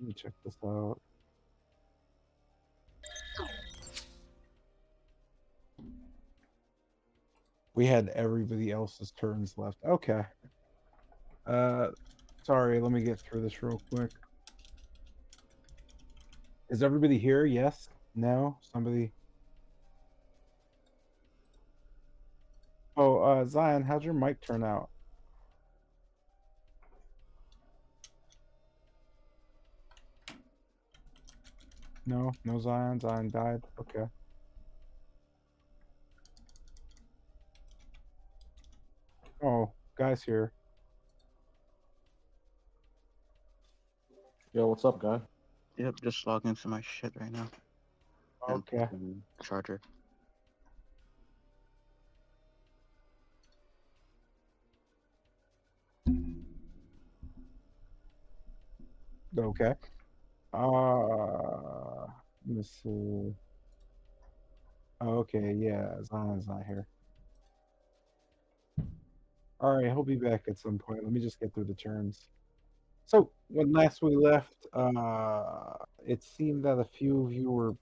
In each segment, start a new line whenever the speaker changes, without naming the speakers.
Let me check this out. We had everybody else's turns left. Okay. Sorry, let me get through this real quick. Is everybody here? Yes? No? Somebody? Oh, Zion, how'd your mic turn out? No? No Zion? Zion died? Okay. Oh, guy's here.
Yo, what's up, guy?
Yep, just log into my shit right now. And
Okay.
charger.
Okay. Let me see. Okay, yeah, Zion's not here. All right, he'll be back at some point. Let me just get through the turns. So when last we left, it seemed that a few of you were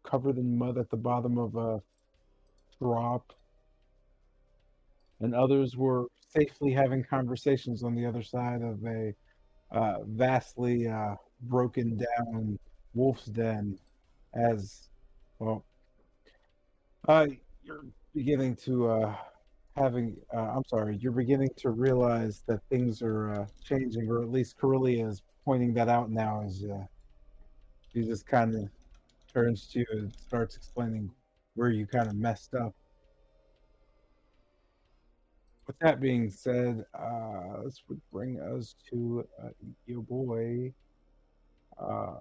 covered in mud at the bottom of a drop, and others were safely having conversations on the other side of a vastly broken down wolf's den. As well, you're beginning to I'm sorry, you're beginning to realize that things are changing, or at least Corellia is pointing that out now as she just kind of turns to you and starts explaining where you kind of messed up. With that being said, this would bring us to your boy. Uh,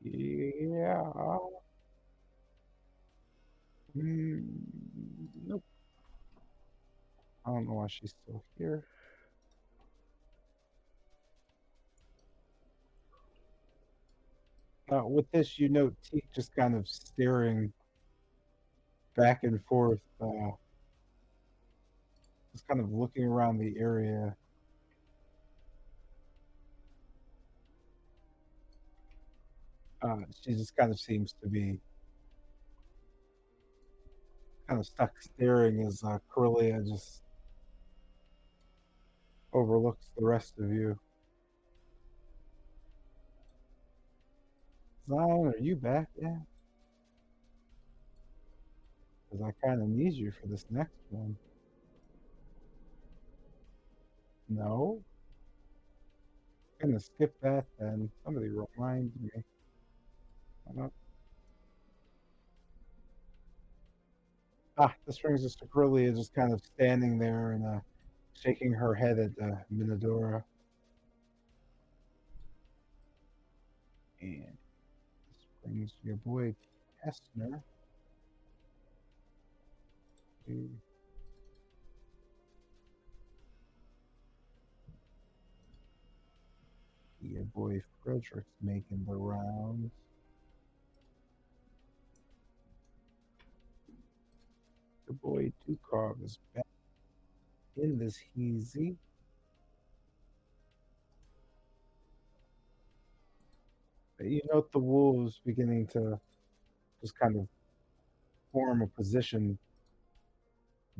yeah. Nope. I don't know why she's still here. With this, you note Teak just kind of staring back and forth, just kind of looking around the area. She just kind of seems to be kind of stuck staring as Corellia just overlooks the rest of you. Zion, are you back yet? Because I kind of need you for this next one. No? I'm going to skip that then. Somebody remind me. This brings us to Corellia just kind of standing there and shaking her head at Minadora. And this brings your boy Kestner. Your boy Frederick's making the rounds. Your boy Dukov is back in this heezy. You note the wolves beginning to just kind of form a position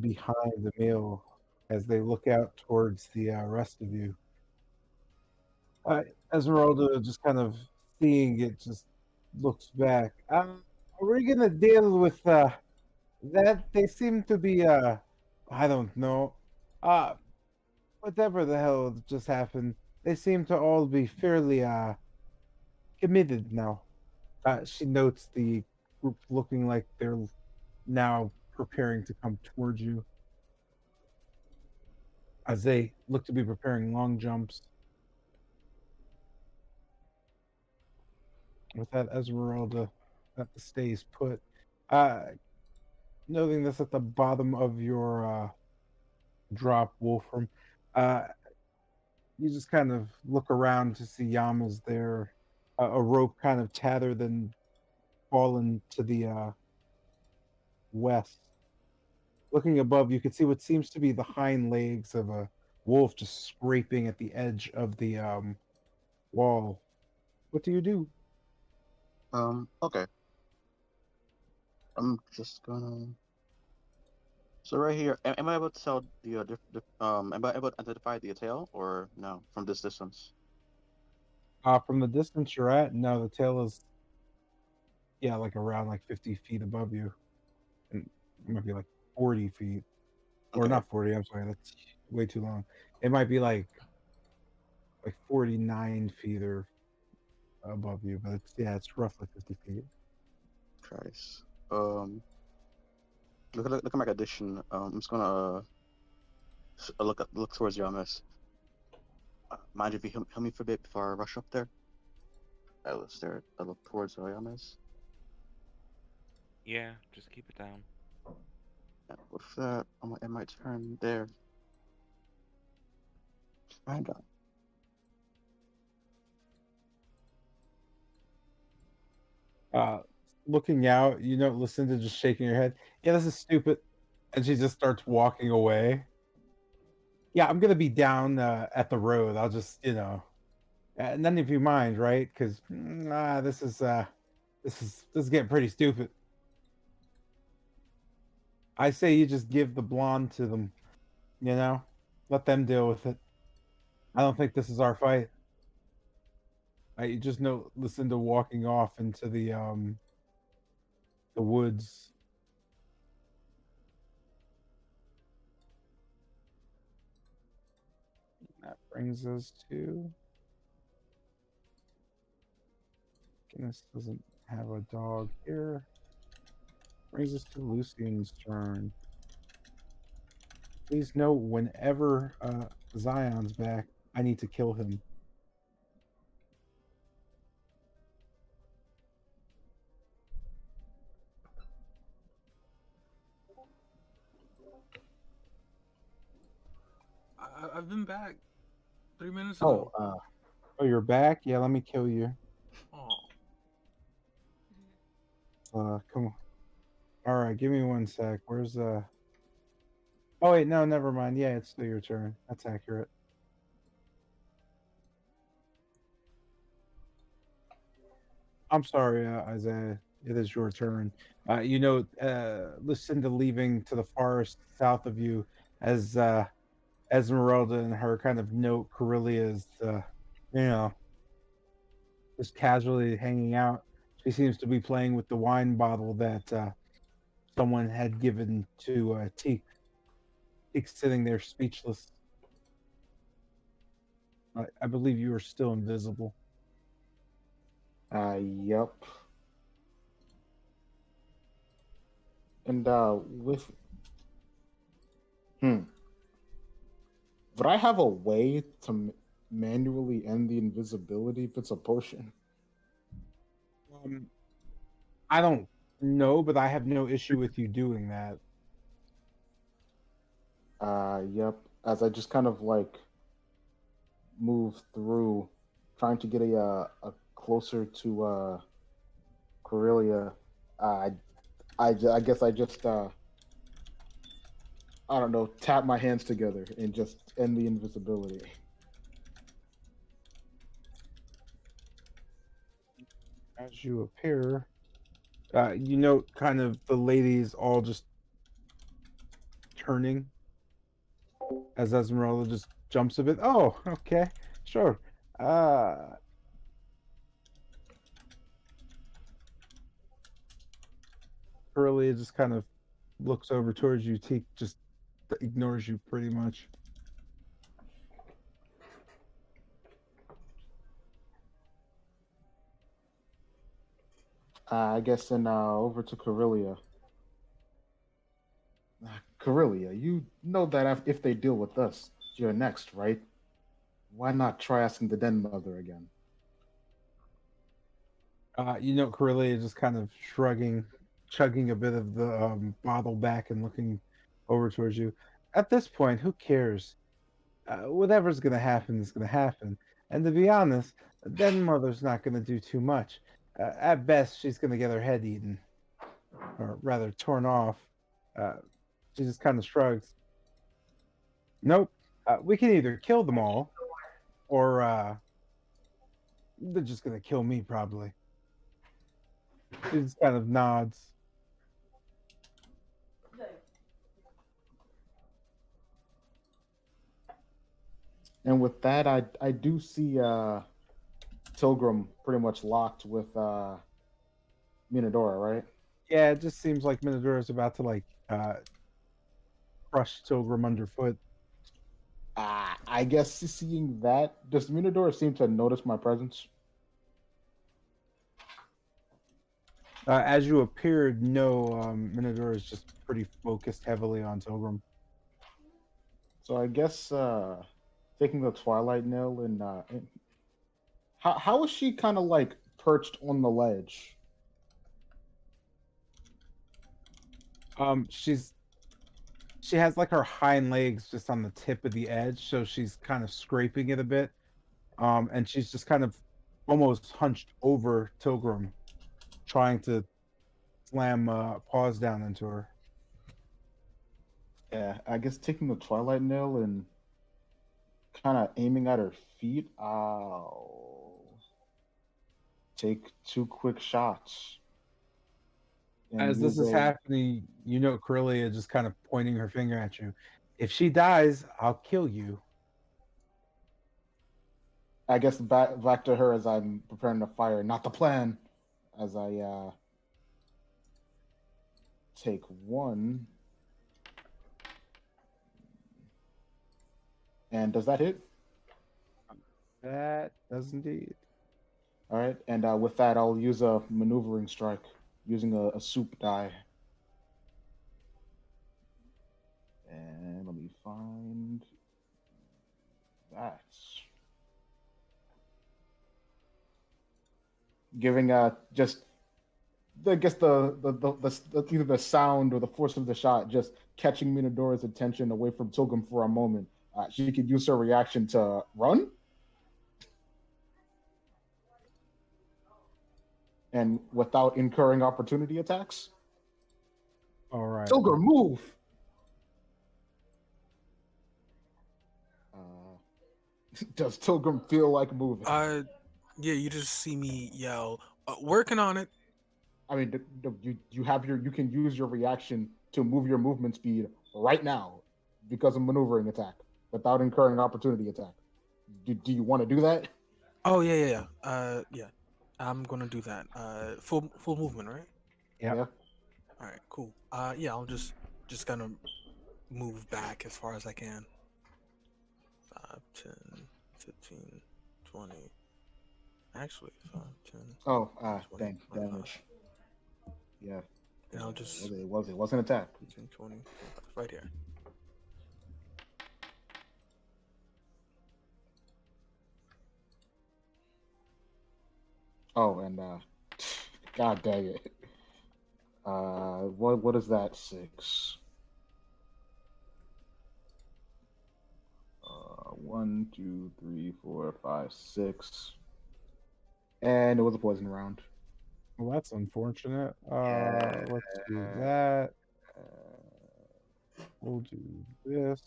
behind the meal as they look out towards the rest of you. Esmeralda, just kind of seeing it, just looks back. We're gonna deal with that. They seem to be I don't know, uh, whatever the hell just happened. They seem to all be fairly committed now. She notes the group looking like they're now preparing to come towards you as they look to be preparing long jumps. With that, Esmeralda stays put. Uh, Noting this at the bottom of your drop, Wolfram, uh, you just kind of look around to see Yama's there, a rope kind of tattered and fallen to the west. Looking above, you can see what seems to be the hind legs of a wolf just scraping at the edge of the wall. What do you do?
Okay. I'm just gonna. So right here, am I able to tell the am I able to identify the tail or no from this distance?
From the distance you're at, no, the tail is yeah, like around like 50 feet above you, and it might be like 40 feet, or
Okay,
not 40. I'm sorry, that's way too long. It might be like 49 feet or above you, but it's yeah, it's roughly 50 feet.
Christ. Look at my addition. I'm just gonna look towards Yamas. Mind if you heal me for a bit before I rush up there? I look stare. I look towards Yamas.
Yeah, just keep it down.
Yeah, with that, I might turn there. And
Uh, Looking out, you know, Lucinda just shaking her head. Yeah, this is stupid, and she just starts walking away. Yeah, I'm gonna be down at the road. I'll just, you know, none of you mind, right? Because this is getting pretty stupid. I say you just give the blonde to them, you know, let them deal with it. I don't think this is our fight. You just know Lucinda walking off into the woods. That brings us to Guinness doesn't have a dog here. Brings us to Lucian's turn. Please note whenever Zion's back, I need to kill him.
I've been back 3 minutes
Oh,
ago.
Oh, you're back? Yeah, let me kill you.
Oh,
Come on. All right, give me one sec. Where's Oh wait, no, never mind. Yeah, it's still your turn. That's accurate. I'm sorry, Isaiah. It is your turn. You know, Lucinda leaving to the forest south of you as Esmeralda and her kind of note Corellia's, you know, just casually hanging out. She seems to be playing with the wine bottle that someone had given to Teak. Teak's sitting there speechless. I believe you are still invisible.
yep. And with hmm, would I have a way to manually end the invisibility if it's a potion?
Um, I don't know, but I have no issue with you doing that.
Yep. As I just kind of like move through, trying to get a closer to Corellia, I guess I just I don't know, tap my hands together and just end the invisibility.
As you appear, you note kind of the ladies all just turning as Esmeralda just jumps a bit. Oh, okay, sure. Uh, Corellia just kind of looks over towards you. Teak just ignores you pretty much.
I guess then over to Corellia. Corellia, you know that if they deal with us, you're next, right? Why not try asking the den mother again?
You know, Corellia just kind of shrugging, chugging a bit of the bottle back and looking over towards you. At this point, who cares? Whatever's going to happen is going to happen. And to be honest, Den Mother's not going to do too much. At best, she's going to get her head eaten, or rather torn off. Uh, She just kind of shrugs. Nope. We can either kill them all, or they're just gonna kill me probably. She just kind of nods.
And with that, I do see Tilgrim pretty much locked with Minadora, right?
Yeah, it just seems like Minodora's about to like crush Tilgrim underfoot.
I guess seeing that, does Minadora seem to notice my presence?
As you appeared, no, Minodora is just pretty focused heavily on Tilgrim.
So I guess taking the Twilight Nail and how is she kind of like perched on the ledge?
She has like her hind legs just on the tip of the edge, so she's kind of scraping it a bit. And she's just kind of almost hunched over Tilgrim, trying to slam paws down into her.
Yeah, I guess taking the Twilight Nail and kind of aiming at her feet. I'll take 2 quick shots. And
As this is happening, you know Corellia just kind of pointing her finger at you. If she dies, I'll kill you.
I guess back to her as I'm preparing to fire. Not the plan. As I take 1. And does that hit?
That does indeed.
All right. And with that, I'll use a maneuvering strike using a soup die. And let me find that. Giving just I guess the either the sound or the force of the shot just catching Minodora's attention away from Tilgrim for a moment. She could use her reaction to run. And without incurring opportunity attacks.
All right.
Tilgrim, move! Does Tilgrim feel like moving?
Yeah, you just see me yell, working on it.
I mean, you can use your reaction to move your movement speed right now because of maneuvering attack without incurring opportunity attack. Do you want to do that?
Oh yeah. Yeah. I'm gonna do that. Full movement, right?
Yep.
Yeah.
All right, cool. Yeah, I'll just gonna move back as far as I can. 5, 10, 15, 20. Actually, 5, 10.
Oh,
20,
dang,
25.
damage. Yeah.
And I'll just
It wasn't attack.
15, 20, 25, right here.
Oh, and god dang it. What is that? 6. 1, 2, 3, 4, 5, 6. And it was a poison round.
Well, that's unfortunate.
Yeah.
Let's do that. We'll do this.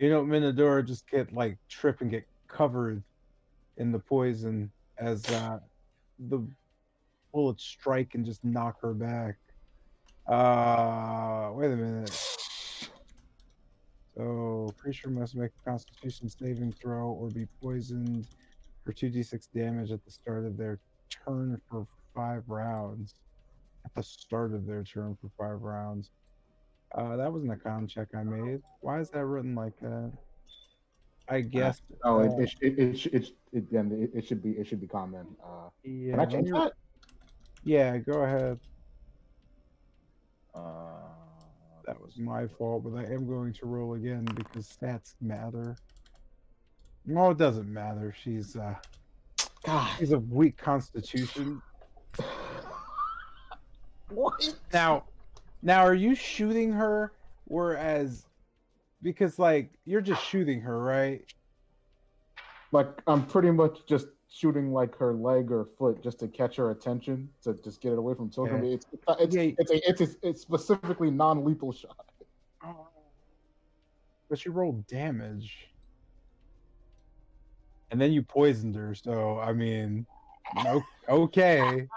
Minodora just trip and get covered in the poison as the bullets strike and just knock her back. Wait a minute. So, creature must make a Constitution saving throw or be poisoned for 2d6 damage at the start of their turn for 5 rounds. At the start of their turn for 5 rounds. That wasn't a con check I made. Why is that written like that? I guess.
It should be common.
Yeah.
Can I change that?
Yeah, go ahead. That was my fault, but I am going to roll again because stats matter. No, it doesn't matter. She's she's of weak constitution.
What?
Now, are you shooting her, because you're just shooting her, right?
Like I'm pretty much just shooting like her leg or foot just to catch her attention to just get it away from Tilgrim.
Okay.
It's specifically non-lethal shot.
Oh, but you rolled damage. And then you poisoned her, so I mean, no, okay.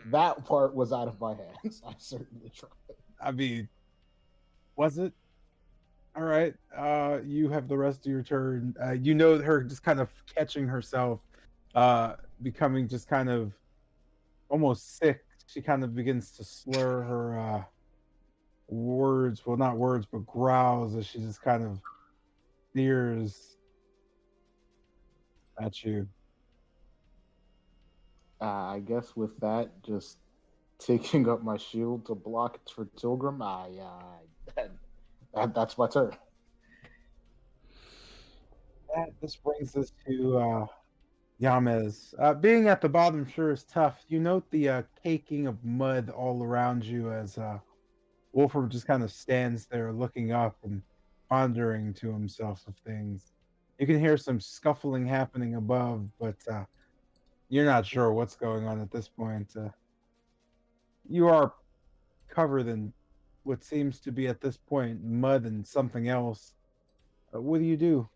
That part was out of my hands. I certainly tried.
I mean, was it? All right. You have the rest of your turn. You know her just kind of catching herself, becoming just kind of almost sick. She kind of begins to slur her words. Well, not words, but growls as she just kind of sneers at you.
I guess with that, just taking up my shield to block for Tilgrim, that's my turn.
This brings us to Yamez. Being at the bottom sure is tough. You note the caking of mud all around you as Wolfram just kind of stands there looking up and pondering to himself of things. You can hear some scuffling happening above, but you're not sure what's going on at this point. You are covered in what seems to be at this point mud and something else. What do you do?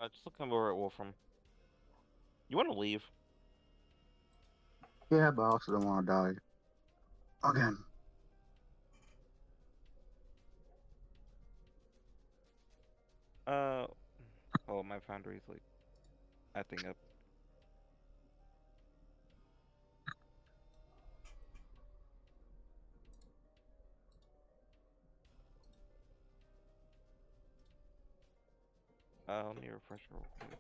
Just looking over at Wolfram. You want to leave?
Yeah, but I also don't want to die again.
Oh, my foundry's like acting up. Let me refresh real quick.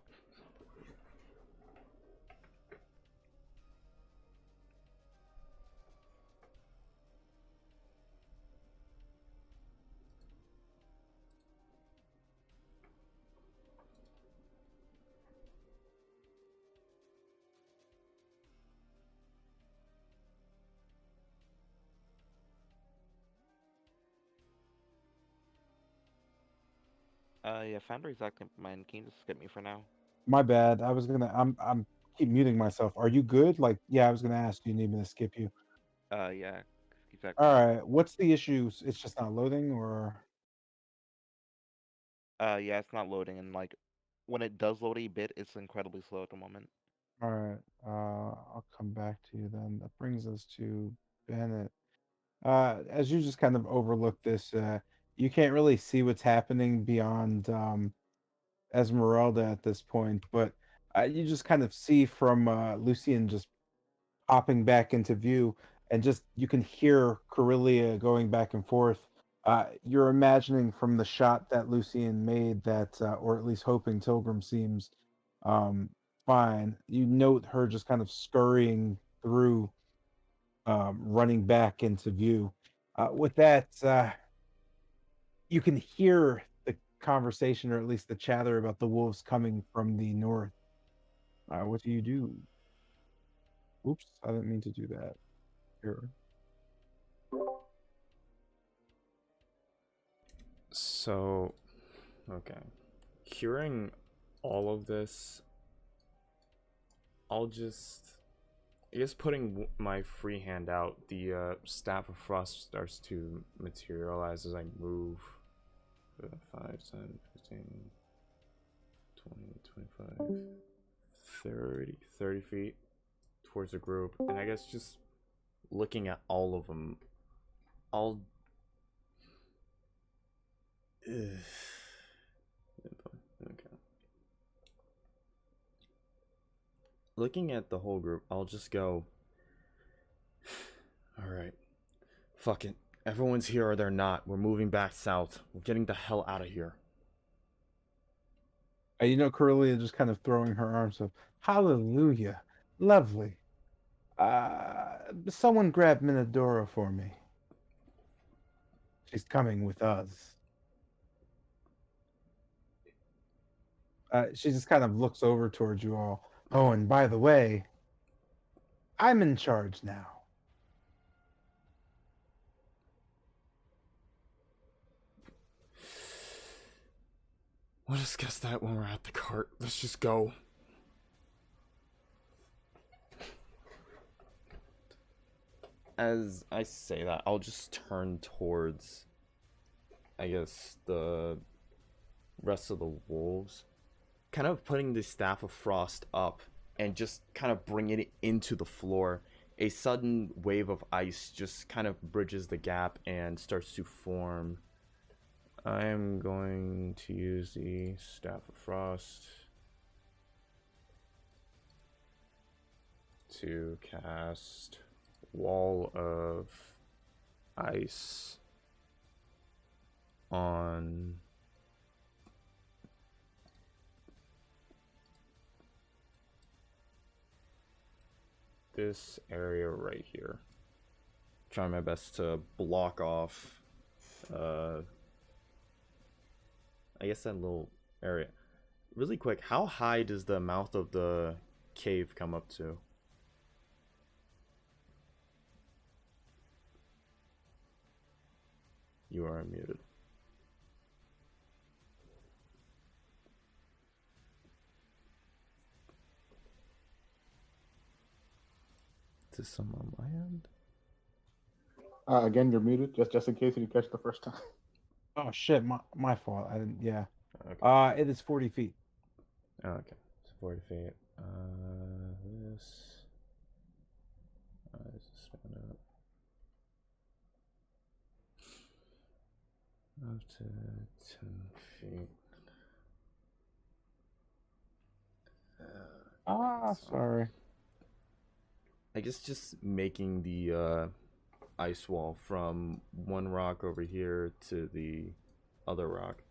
Yeah, foundry's acting up. Mine. Can you just skip me for now?
My bad. I'm keep muting myself. Are you good? Like, yeah, I was gonna ask. Do you need me to skip you?
Yeah, he's acting
All
up.
right. What's the issue? It's just not loading, or
Yeah, it's not loading, and like when it does load a bit, it's incredibly slow at the moment.
all right. I'll come back to you then. That brings us to Bennett. As you just kind of overlook this, you can't really see what's happening beyond Esmeralda at this point, but you just kind of see from Lucian just popping back into view, and just you can hear Corellia going back and forth. You're imagining from the shot that Lucian made that, or at least hoping Tilgrim seems um, fine. You note her just kind of scurrying through, running back into view. With that, you can hear the conversation, or at least the chatter about the wolves coming from the north. What do you do? Oops, I didn't mean to do that. Here.
So, okay. Hearing all of this, I'll just, I guess putting my free hand out, the Staff of Frost starts to materialize as I move 5, 10, 15, 20, 25, 30 feet towards the group. And I guess just looking at all of them, I'll... Okay. Looking at the whole group, I'll just go, alright, fuck it. Everyone's here or they're not. We're moving back south. We're getting the hell out of here.
You know, Corellia just kind of throwing her arms up. Hallelujah. Lovely. Someone grab Minadora for me. She's coming with us. She just kind of looks over towards you all. Oh, and by the way, I'm in charge now.
I'll just guess that when we're at the cart. Let's just go. As I say that, I'll just turn towards, I guess, the rest of the wolves. Kind of putting the Staff of Frost up and just kind of bringing it into the floor. A sudden wave of ice just kind of bridges the gap and starts to form. I am going to use the Staff of Frost to cast Wall of Ice on this area right here. Trying my best to block off I guess that little area. Really quick, how high does the mouth of the cave come up to? You are unmuted. Is this some on my end?
Again, you're muted, just in case you didn't catch the first time.
Oh shit, my fault. I didn't. Yeah.
Okay.
It is 40 feet.
Oh, okay. So 40 feet. This. Let's expand it up to 10 feet.
Sorry.
I guess just making the ice wall from one rock over here to the other rock,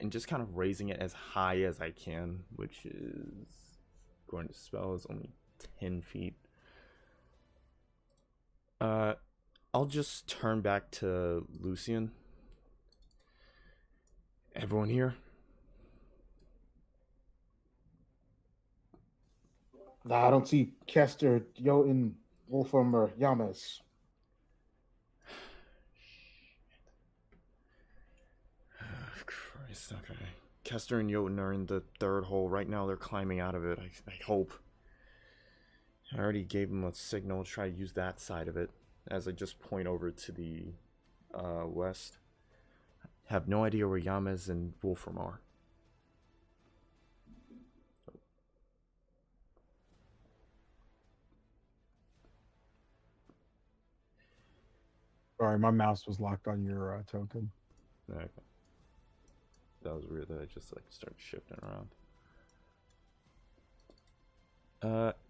and just kind of raising it as high as I can, which is, according to spell, is only 10 feet. I'll just turn back to Lucian. Everyone here?
Nah, I don't see Kester, Jotun, Wolfram, or Yamas.
Christ, okay. Kester and Jotun are in the third hole. Right now they're climbing out of it, I hope. I already gave them a signal to try to use that side of it, as I just point over to the west. Have no idea where Yamas and Wolfram are.
Sorry, my mouse was locked on your token.
Okay. That was weird that I just like started shifting around.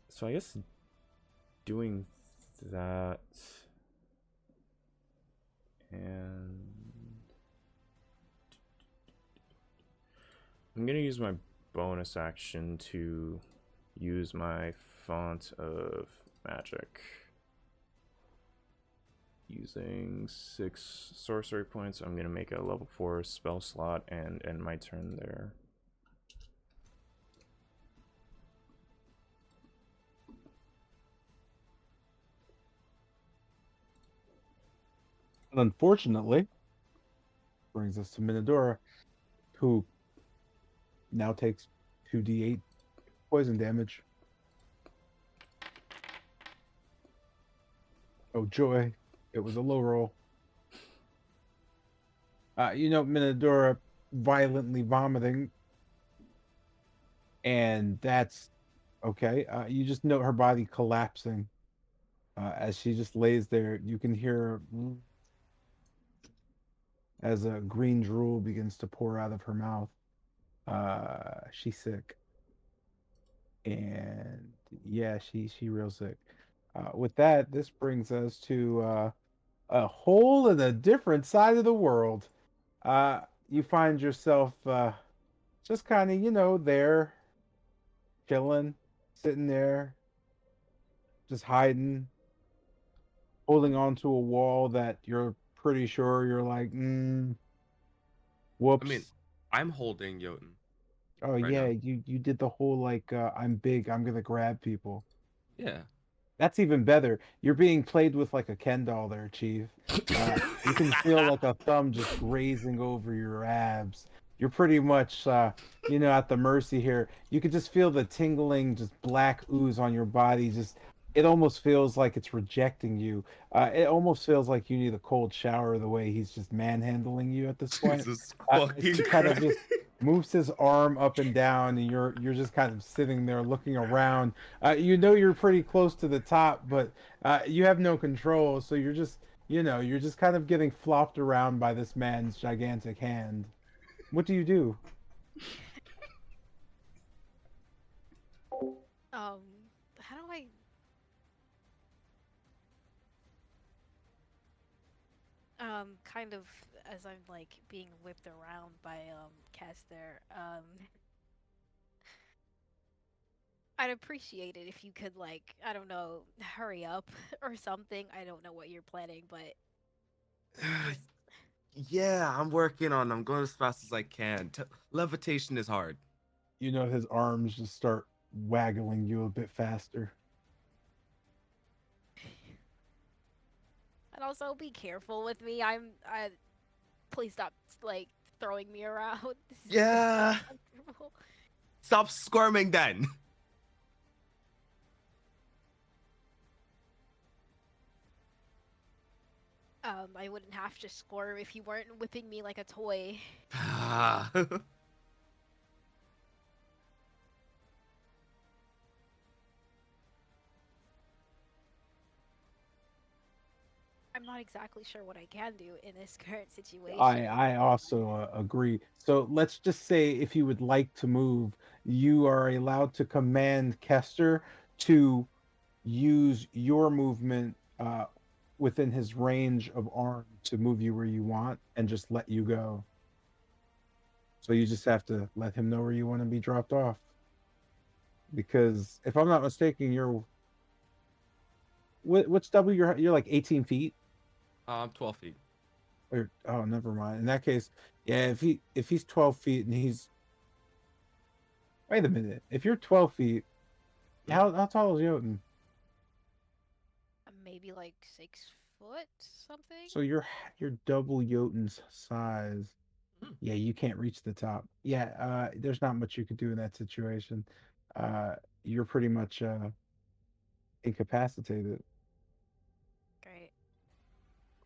So I guess doing that, and I'm gonna use my bonus action to use my font of magic. Using 6 sorcery points, I'm gonna make a level 4 spell slot and end my turn there.
And unfortunately, brings us to Minadora, who now takes 2d8 poison damage. Oh joy, it was a low roll. Minadora violently vomiting, and that's okay. You just note her body collapsing as she just lays there. You can hear as a green drool begins to pour out of her mouth. She's sick, and yeah, she real sick. With that, this brings us to a hole in a different side of the world. You find yourself just kind of, there, chilling, sitting there, just hiding, holding onto a wall that you're pretty sure you're like, whoops.
I mean, I'm holding Jotun.
Oh
right
yeah,
now.
you did the whole like I'm big, I'm gonna grab people.
Yeah.
That's even better. You're being played with like a Ken doll there, Chief. You can feel like a thumb just grazing over your abs. you're pretty much at the mercy here. You could just feel the tingling, just black ooze on your body. Just it almost feels like it's rejecting you. It almost feels like you need a cold shower the way he's just manhandling you at this point.
Jesus
As
fucking
he kind of
Christ.
just moves his arm up and down, and you're just kind of sitting there looking around. You're pretty close to the top, but you have no control, so you're just kind of getting flopped around by this man's gigantic hand. What do you do?
How do I? Kind of as I'm like being whipped around by Caster. I'd appreciate it if you could like I don't know hurry up or something. I don't know what you're planning, but just
Yeah, I'm working on. I'm going as fast as I can. Levitation is hard.
His arms just start waggling you a bit faster.
and also be careful with me. I please stop like throwing me around. This is
Yeah.
uncomfortable.
Stop squirming then.
I wouldn't have to squirm if you weren't whipping me like a toy. I'm not exactly sure what I can do in this current situation.
I also agree. So let's just say if you would like to move, you are allowed to command Kester to use your movement within his range of arm to move you where you want and just let you go. So you just have to let him know where you want to be dropped off. Because if I'm not mistaken, what's double you're like 18 feet?
12 feet.
Or oh, never mind. In that case, yeah, if he's 12 feet and he's wait a minute. If you're 12 feet, how tall is Jotun?
Maybe like 6 foot something.
So you're double Jotun's size. Yeah, you can't reach the top. Yeah, there's not much you could do in that situation. Uh, you're pretty much incapacitated.
Great.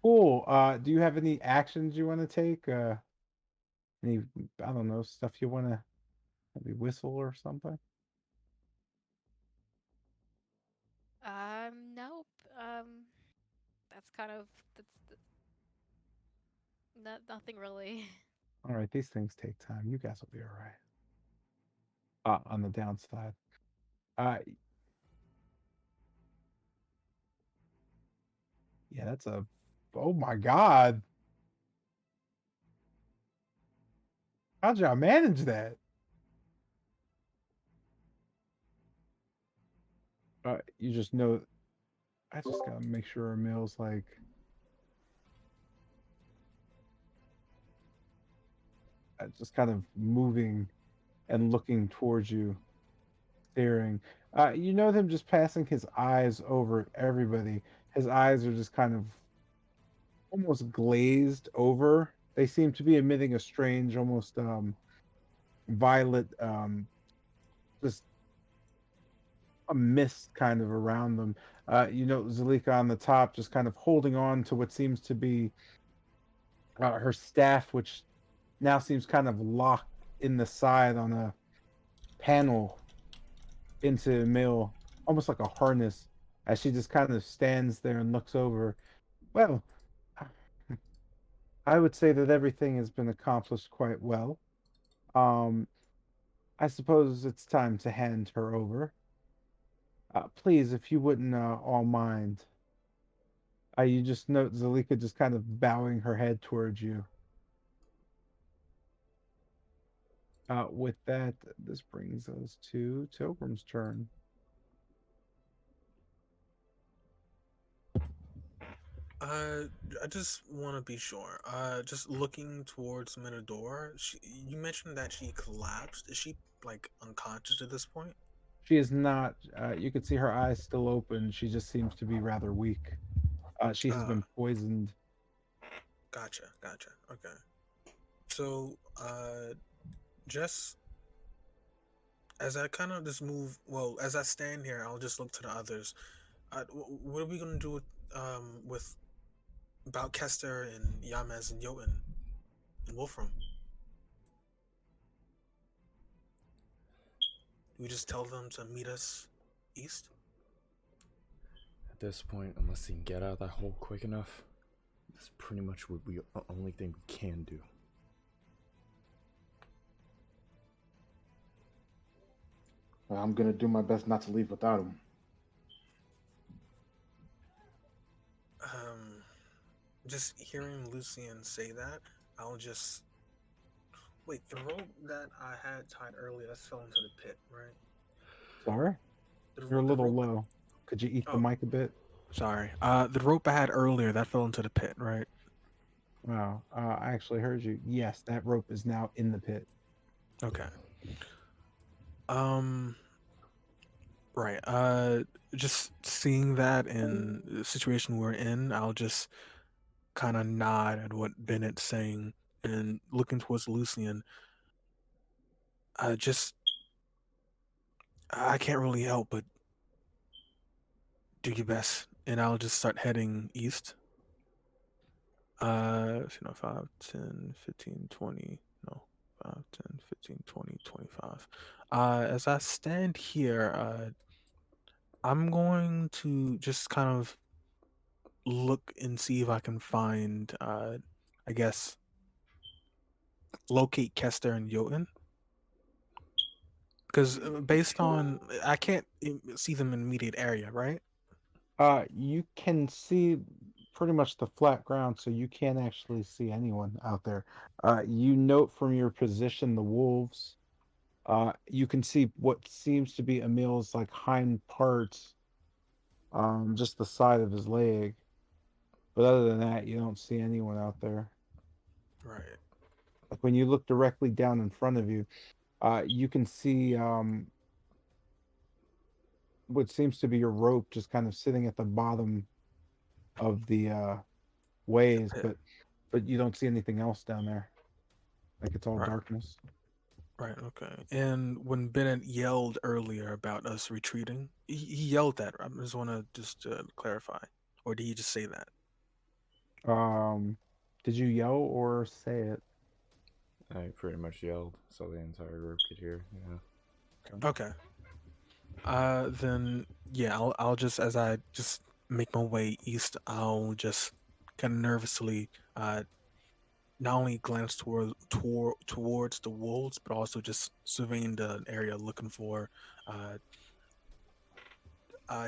Cool. Do you have any actions you want to take? Any I don't know stuff you want to maybe whistle or something?
Nope. That's kind of nothing really.
All right, these things take time. You guys will be all right. On the downside. Uh, yeah, that's a. Oh my God! How'd y'all manage that? You just know. I just gotta make sure Emil's like. Just kind of moving and looking towards you, staring. You know them just passing his eyes over everybody. His eyes are just kind of almost glazed over. They seem to be emitting a strange, almost violet, just a mist kind of around them. Zalika on the top, just kind of holding on to what seems to be her staff, which now seems kind of locked in the side on a panel into Emil, almost like a harness, as she just kind of stands there and looks over. Well, I would say that everything has been accomplished quite well. Um, I suppose it's time to hand her over. Please, if you wouldn't all mind. You just note Zalika just kind of bowing her head towards you. With that, this brings us to Tilgrim's turn.
I just want to be sure. Just looking towards Minador, you mentioned that she collapsed. Is she like unconscious at this point?
She is not. You can see her eyes still open. She just seems to be rather weak. She has been poisoned.
Gotcha. Okay. So, just as I kind of just move, well, as I stand here, I'll just look to the others. What are we gonna do with about Kester and Yamez and Jotun and Wolfram? Do we just tell them to meet us east?
At this point, unless he can get out of that hole quick enough, that's pretty much what we only thing we can do.
I'm gonna do my best not to leave without him.
Just hearing Lucian say that, I'll just wait. The rope that I had tied earlier that fell into the pit, right?
Sorry? You're a
The
little
rope-
low. Could you eat the
Oh.
mic a bit?
Sorry. The rope I had earlier that fell into the pit, right?
Wow. I actually heard you. Yes, that rope is now in the pit.
Okay. Right. Just seeing that in the situation we're in, I'll just kind of nod at what Bennett's saying and looking towards Lucian. I can't really help but do your best, and I'll just start heading east. 5, 10, 15, 20, no, 5, 10, 15, 20, 25. As I stand here, I'm going to just kind of look and see if I can find, I guess, locate Kester and Jotun. Because based on, I can't see them in immediate area, right?
You can see pretty much the flat ground, so you can't actually see anyone out there. You note from your position the wolves. You can see what seems to be Emil's like hind parts, just the side of his leg. But other than that, you don't see anyone out there.
Right.
Like when you look directly down in front of you, you can see what seems to be your rope just kind of sitting at the bottom of the ways,
pit.
but you don't see anything else down there. Like it's all
Right.
darkness.
Right, okay. And when Bennett yelled earlier about us retreating, he yelled that. I just want to just clarify. Or did he just say that?
Did you yell or say it?
I pretty much yelled so the entire group could hear. Yeah.
Okay. Then yeah, I'll just as I just make my way east, I'll just kind of nervously not only glance towards the wolves, but also just surveying the area, looking for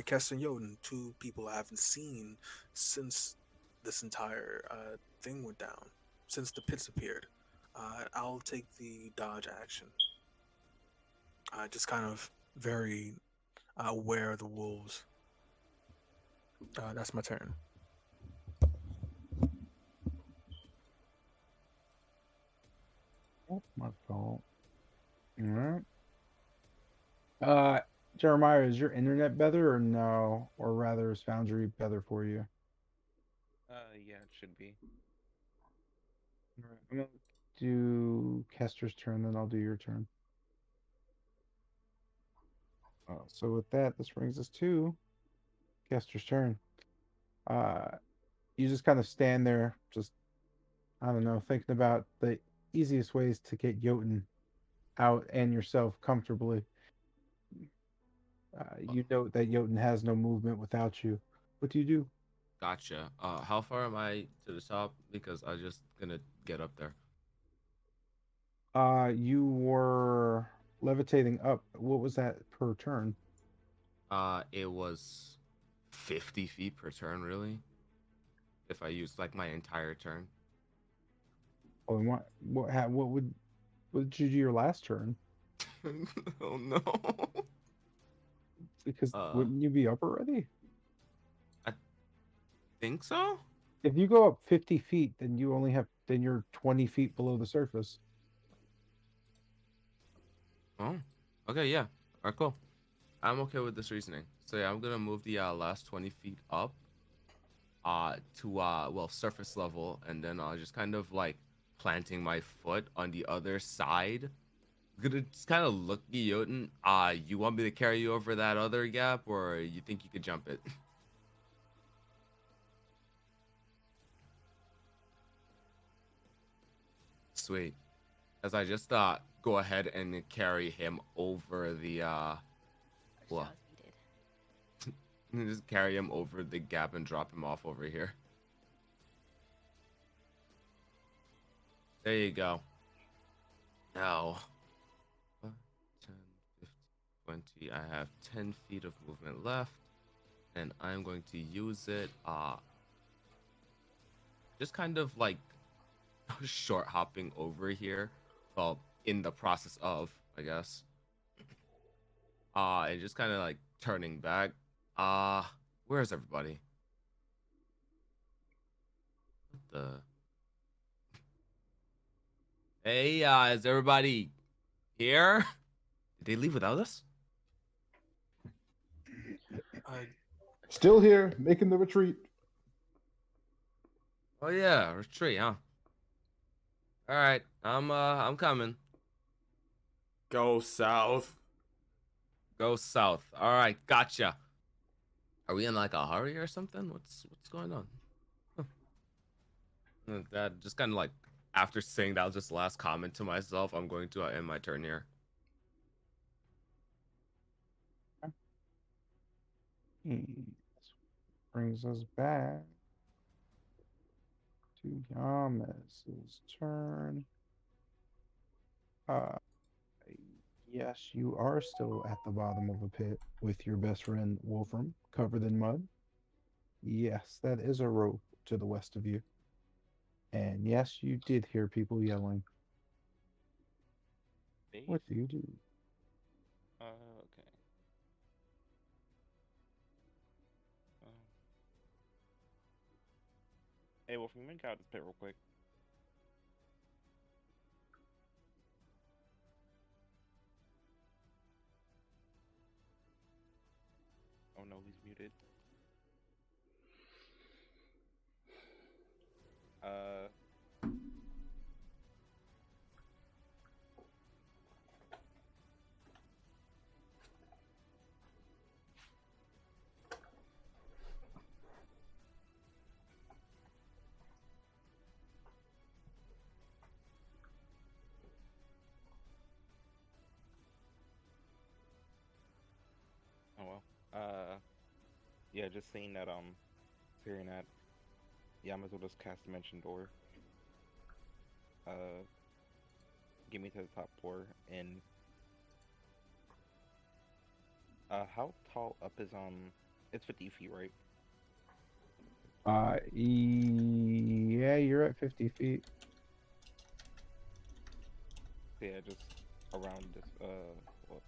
Kester and Jotun, two people I haven't seen since this entire thing went down, since the pits appeared. I'll take the dodge action. Just kind of very aware of the wolves. That's my turn.
Oh, my fault. All right. Jeremiah, is your internet better or no? Or rather, is Foundry better for you?
Yeah, it should be.
All right. I'm gonna do Kester's turn, then I'll do your turn. So with that, this brings us to Kester's turn. You just kind of stand there, just I don't know, thinking about the easiest ways to get Jotun out and yourself comfortably. You note that Jotun has no movement without you. What do you do?
Gotcha. How far am I to the top? Because I'm just gonna get up there.
You were levitating up. What was that per turn?
It was 50 feet per turn, really. If I used like my entire turn.
Oh, and what did you do your last turn?
Oh no.
Because
Uh,
wouldn't you be up already?
I think so.
If you go up 50 feet, then you're 20 feet below the surface.
Oh, okay, yeah. All right, cool. I'm okay with this reasoning. So yeah, I'm gonna move the last 20 feet up, to well, surface level, and then just kind of like planting my foot on the other side gonna just kind of look at Jotun. You want me to carry you over that other gap, or you think you could jump it? Sweet. As I just go ahead and carry him over the well, just carry him over the gap and drop him off over here. There you go. Now, 5, 10, 15, 20. I have 10 feet of movement left, and I'm going to use it. Just kind of like short hopping over here. Well, in the process of, I guess. And just kind of like turning back. Where's everybody? What the? Hey, is everybody here? Did they leave without us?
Still here, making the retreat.
Oh yeah, retreat, huh? All right, I'm coming.
Go south.
Go south. All right, gotcha. Are we in like a hurry or something? What's going on? Huh. That just kind of like after saying that was just the last comment to myself. I'm going to end my turn here.
This brings us back to Yamas's turn. Yes, you are still at the bottom of a pit with your best friend Wolfram, covered in mud. Yes, that is a rope to the west of you. And yes, you did hear people yelling. What do you do?
Okay. Hey, Wolf, can you make out this pit real quick? Oh no, he's muted. Uh. Oh well. Yeah, just seeing that hearing that, yeah, I might as well just cast Dimension Door. Uh, get me to the top floor, and how tall up is it's 50 feet, right?
Yeah, you're at 50 feet.
Yeah, just around this what?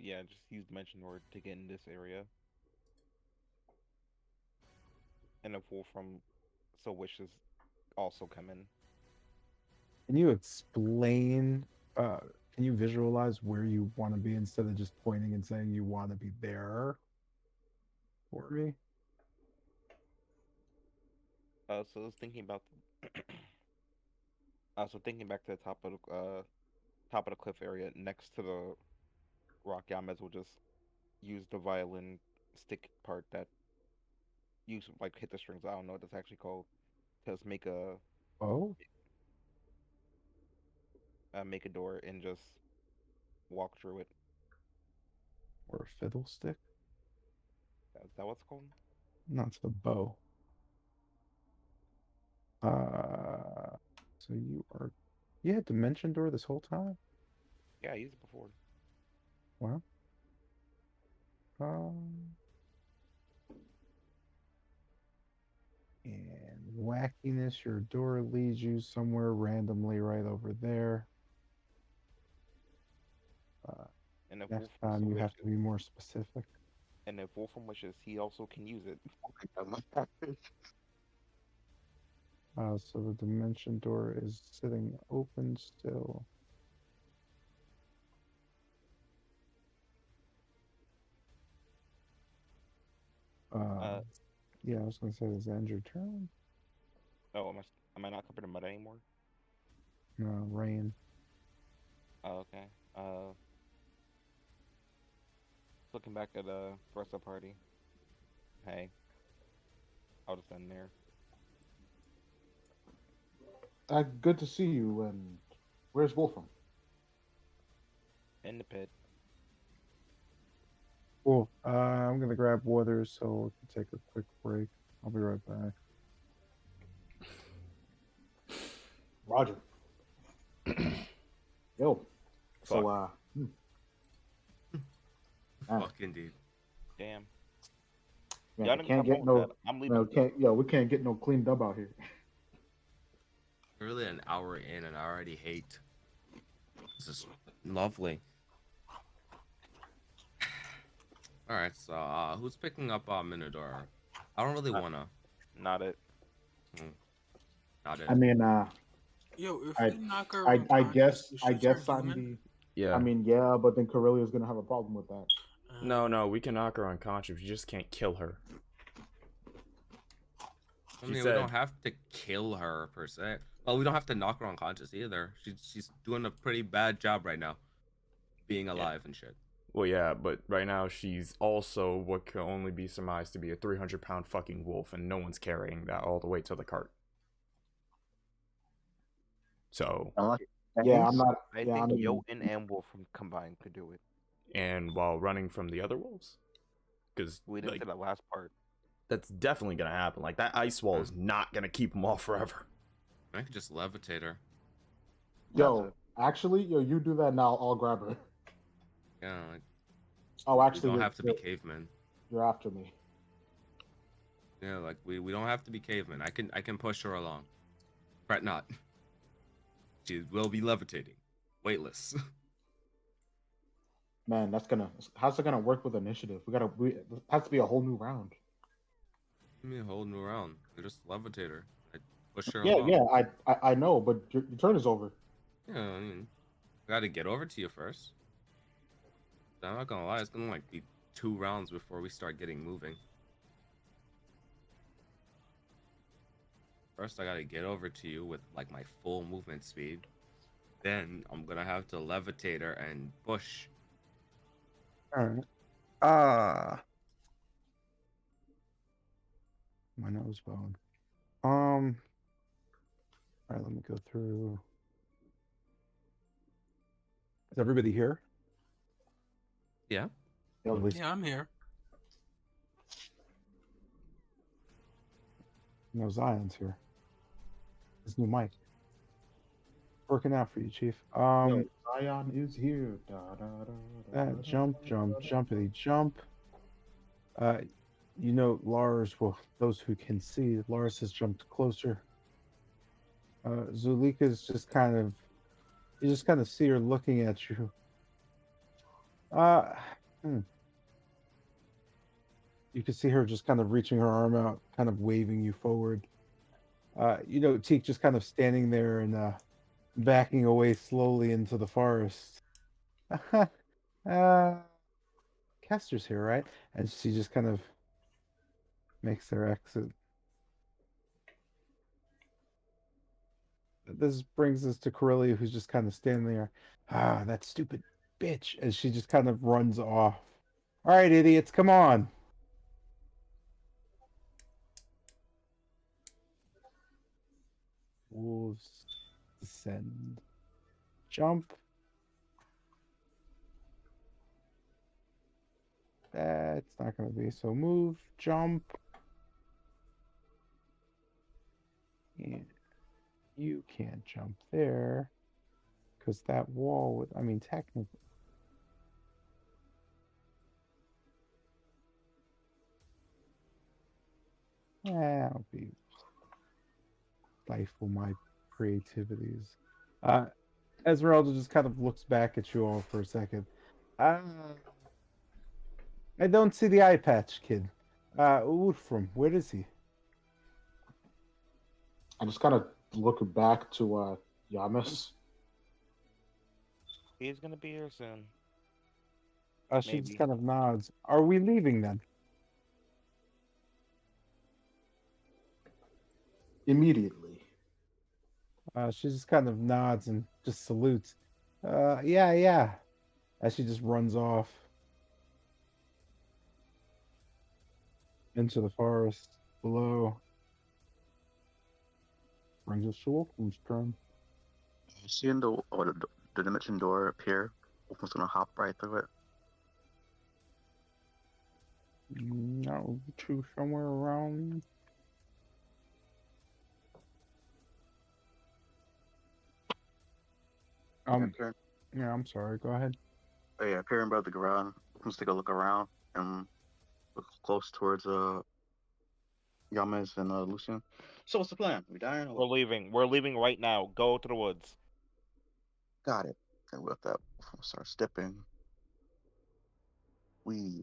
Yeah, just use Dimension Door to get in this area. And if Wolfram so wishes, also come in.
Can you explain? Can you visualize where you want to be instead of just pointing and saying you want to be there for me?
So I was thinking about so thinking back to the top of the cliff area next to the rock. Yeah, I might as well just use the violin stick part that you like hit the strings. I don't know what that's actually called. Just
Oh,
make a door and just walk through it.
or a fiddlestick?
Is that what's called?
No, it's a bow. So you had Dimension Door this whole time?
Yeah, I used it before.
Well, um, and wackiness, your door leads you somewhere randomly right over there.
And if
Next
Wolfram
time
so
you have
wishes,
to be more specific.
and if Wolfram wishes, he also can use it.
So the Dimension Door is sitting open still.
Uh,
Yeah, I was gonna say, does that end your turn?
Oh, am I not covered in mud anymore?
No, rain.
Oh, okay. Looking back at the rest of the party. Hey, I'll just end there.
Good to see you. And where's Wolfram?
In the pit.
Cool. I'm gonna grab water so we can take a quick break. I'll be right back.
Roger. Yo. So,
Fuck.
Fucking dude.
Damn.
man,
Y'all
we
didn't
can't
come
get
home
no.
with that. I'm leaving.
We can't get no cleaned up out here.
Really an hour in and I already hate. This is lovely. Alright, so who's picking up Minotaur? I don't really wanna.
Not it.
Not it.
I mean,
Yo, if
I-
we knock her
I
unconscious, does she turn
I'm
human?
the.
Yeah.
I mean, yeah, but then Corellia's gonna have a problem with that.
No, we can knock her unconscious. You just can't kill her.
I
She
mean, we
said-
don't have to kill her per se. Well, we don't have to knock her unconscious either. She's doing a pretty bad job right now, being alive and shit.
Well, yeah, but right now she's also what can only be surmised to be a 300-pound fucking wolf, and no one's carrying that all the way to the cart. So,
Yeah, I'm not.
I
Yeah,
think
I'm.
Jotun and Wolf combined could do it.
and while running from the other wolves, because
We didn't
like,
say that last part.
that's definitely gonna happen. Like that ice wall is not gonna keep them off forever.
I could just levitate her.
Yo, actually, you do that now. I'll grab her.
Yeah, like,
Oh,
we
actually,
don't have to be cavemen.
You're after me.
Yeah, like we don't have to be cavemen. I can push her along. Fret not. She will be levitating, weightless.
Man, how's it gonna work with initiative? It has to be a whole new round.
Give me a whole new round. I just levitate her. I push her
Yeah,
along.
yeah, I know, but your turn is over.
Yeah, I mean, I gotta get over to you first. I'm not gonna lie, it's gonna like be 2 rounds before we start getting moving. First, I gotta get over to you with like my full movement speed. Then I'm gonna have to levitate her and push.
Alright. My nose bone. Alright, let me go through. Is everybody here?
Yeah.
At least
Yeah, I'm here.
no Zion's here. His new mic. Working out for you, Chief.
Zion is here.
Jump, jumpity jump. You know, Lars, well, those who can see, Lars has jumped closer. Zulika's just kind of, you just kind of see her looking at you. You can see her just kind of reaching her arm out, kind of waving you forward. You know, Teak just kind of standing there and backing away slowly into the forest. Kester's here, right? And she just kind of makes their exit. This brings us to Corellia, who's just kind of standing there. That stupid bitch. As she just kind of runs off. All right, idiots, come on. Wolves descend. Jump. That's not going to be. So move, jump. And you can't jump there. Because that wall would, I mean, technically. I'll be stifle my creativities. Esmeralda just kind of looks back at you all for a second. I don't see the eye patch, kid. Wolfram, where is he?
I just kind of look back to Yamis.
He's gonna be here soon.
She
Maybe.
just kind of nods. Are we leaving then?
immediately.
She just kind of nods and just salutes. Yeah, yeah. As she just runs off into the forest below. Brings us to Wolfram's turn.
You see in the dimension door appear? Wolfman's gonna hop right through it.
No, to somewhere around.
Appearing,
Yeah, I'm sorry. Go ahead.
appearing above the ground. Wolfman's take a look around and look close towards Yamas and Lucian. So what's the plan? We dying? Or
We're leaving. We're leaving right now. Go to the woods.
got it. And with that, Wolfman starts stepping. We.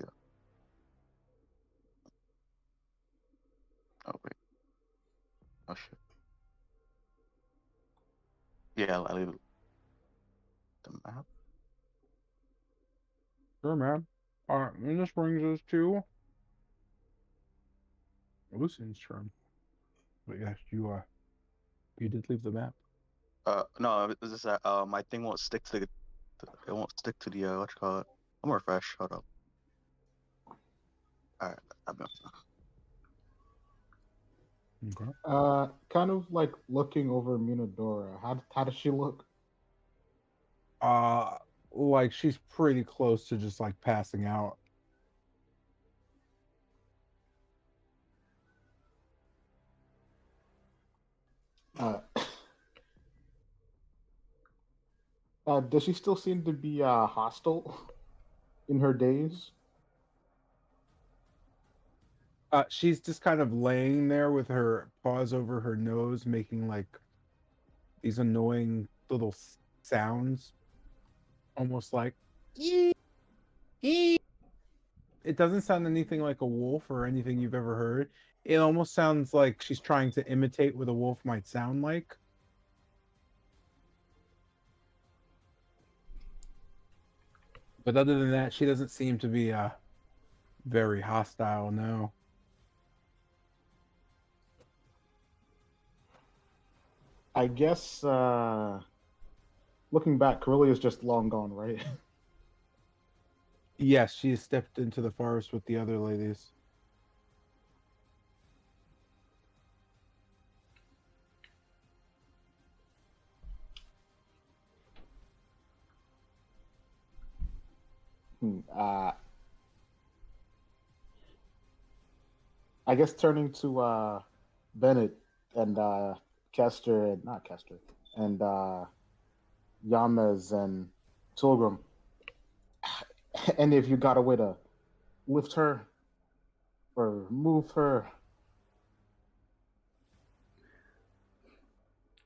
Oh wait. Oh shit. Yeah, I leave the map.
Sure, man. Alright, and this brings us to Lucian's turn. But yes, you did leave the map.
No, it's just that my thing won't stick to the. It won't stick to the what you call it. I'm gonna refresh. Hold up. All right, I've been.
Okay.
Kind of like looking over Munadora. How does she look?
Like she's pretty close to just like passing out.
Uh, does she still seem to be hostile in her days?
She's just kind of laying there with her paws over her nose, making like these annoying little sounds, almost like ee, ee. It doesn't sound anything like a wolf or anything you've ever heard. It almost sounds like she's trying to imitate what a wolf might sound like. But other than that, she doesn't seem to be very hostile, no.
I guess looking back, Corellia's just long gone, right?
Yes, she stepped into the forest with the other ladies.
I guess turning to Bennett and Kester and not Kester and Yamez and Tilgrim. And if you got a way to lift her or move her.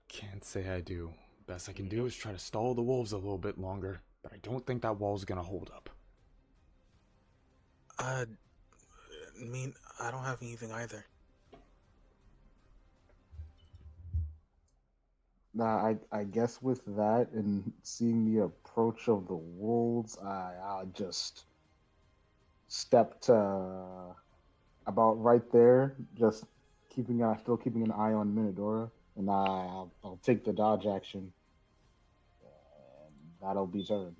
Can't say I do. Best I can do is try to stall the wolves a little bit longer, but I don't think that wall's gonna hold up.
I mean, I don't have anything either.
Nah, I guess with that and seeing the approach of the wolves, I'll just step to about right there, just still keeping an eye on Minadora, and I'll take the dodge action, and that'll be turn.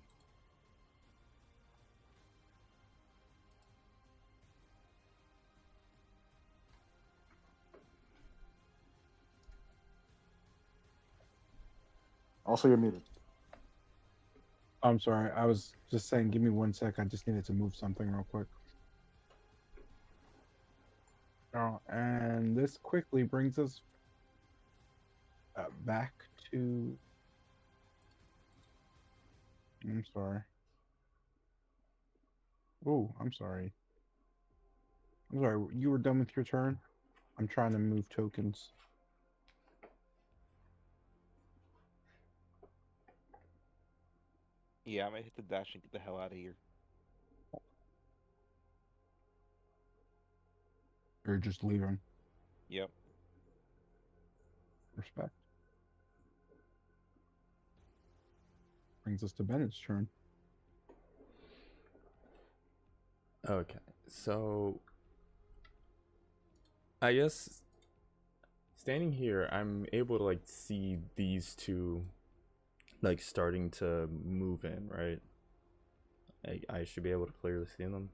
Also, you're muted.
I'm sorry, I was just saying, give me 1 sec. I just needed to move something real quick. Oh, and this quickly brings us back to. I'm sorry. Oh, I'm sorry. I'm sorry. You were done with your turn? I'm trying to move tokens.
Yeah, I'm gonna hit the dash and get the hell out of here.
Or just leaving.
Yep.
Respect. Brings us to Bennett's turn.
Okay, so I guess standing here, I'm able to like see these two like starting to move in, right? I should be able to clearly see them.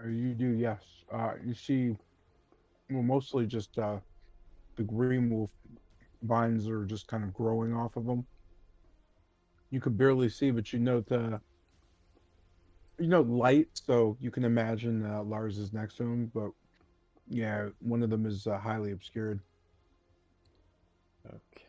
You do, yes. You see, well, mostly just the green wolf vines are just kind of growing off of them. You could barely see, but you note light, so you can imagine Lars is next to him. But yeah, one of them is highly obscured.
Okay.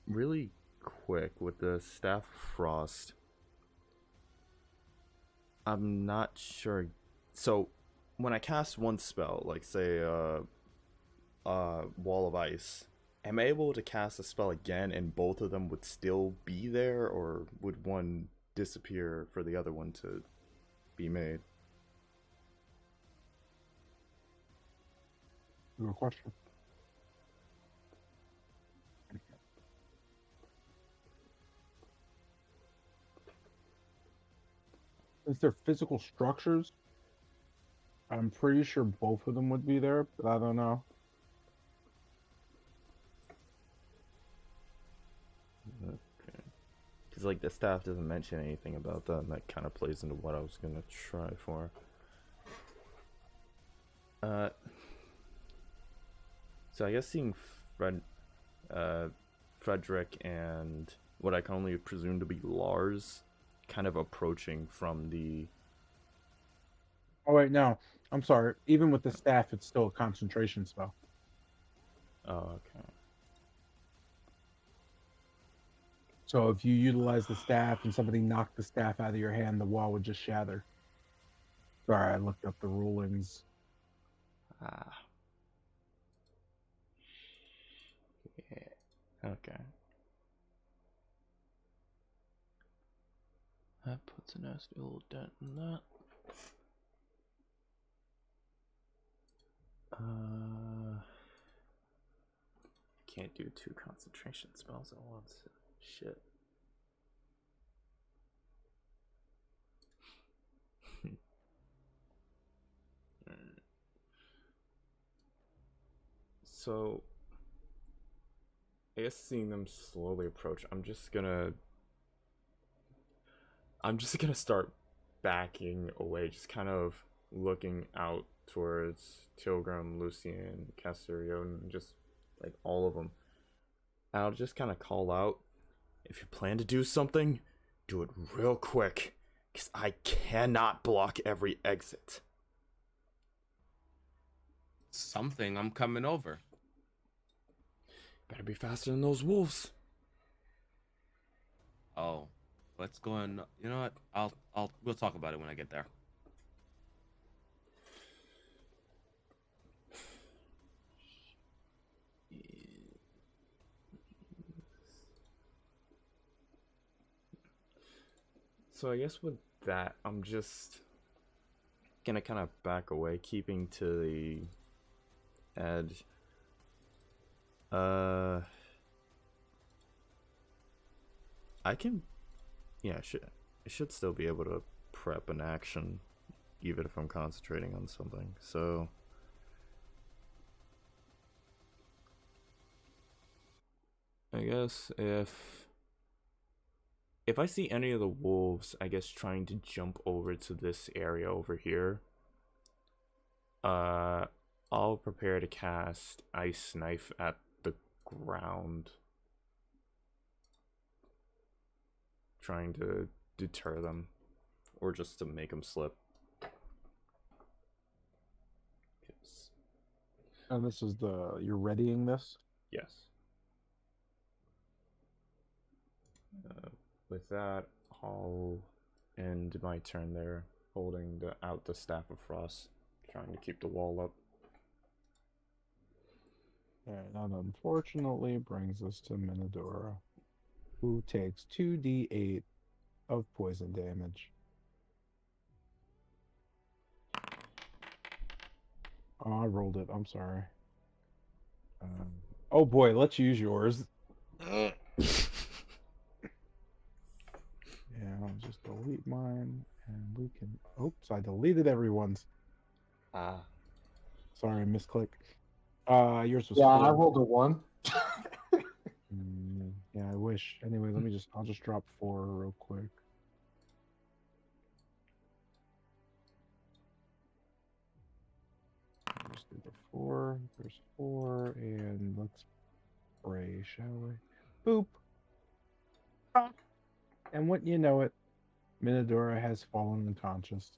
Really quick with the Staff of Frost. I'm not sure. So, when I cast one spell, like say Wall of Ice, am I able to cast a spell again and both of them would still be there, or would one disappear for the other one to be made?
Good question. Since they're physical structures, I'm pretty sure both of them would be there, but I don't know.
Okay. Because, like, the staff doesn't mention anything about that, and that kind of plays into what I was going to try for. So I guess seeing Frederick and what I can only presume to be Lars kind of approaching from the...
Oh, wait, no. I'm sorry. Even with the staff, it's still a concentration spell.
Oh, okay.
So if you utilize the staff and somebody knocked the staff out of your hand, the wall would just shatter. Sorry, I looked up the rulings.
Ah. Yeah. Okay. That puts a nasty little dent in that. Can't do 2 concentration spells at once. Shit. So, I guess seeing them slowly approach, I'm just gonna start backing away, just kind of looking out towards Tilgrim, Lucian, Cassirio, and just like all of them. And I'll just kind of call out, if you plan to do something, do it real quick, because I cannot block every exit.
Something, I'm coming over.
Better be faster than those wolves.
Oh, let's go and you know what? We'll talk about it when I get there.
So I guess with that, I'm just gonna kind of back away, keeping to the edge. I can, yeah, I should still be able to prep an action, even if I'm concentrating on something. So, I guess if I see any of the wolves, I guess trying to jump over to this area over here, I'll prepare to cast Ice Knife at the ground, trying to deter them, or just to make them slip.
And this is you're readying this?
Yes. With that, I'll end my turn there, holding out the Staff of Frost, trying to keep the wall up.
And that unfortunately brings us to Minadora, who takes 2d8 of poison damage. Oh, I rolled it. I'm sorry. Oh boy, let's use yours. Yeah, I'll delete mine, and we can. Oops, I deleted everyone's.
Ah.
Sorry, misclick. Yours was
Yeah, I
4.
rolled a 1.
Yeah, I wish. Anyway, I'll just drop 4 real quick. Just do the 4. There's 4, and let's pray, shall we? Boop. Ah. And wouldn't you know it, Minadora has fallen unconscious.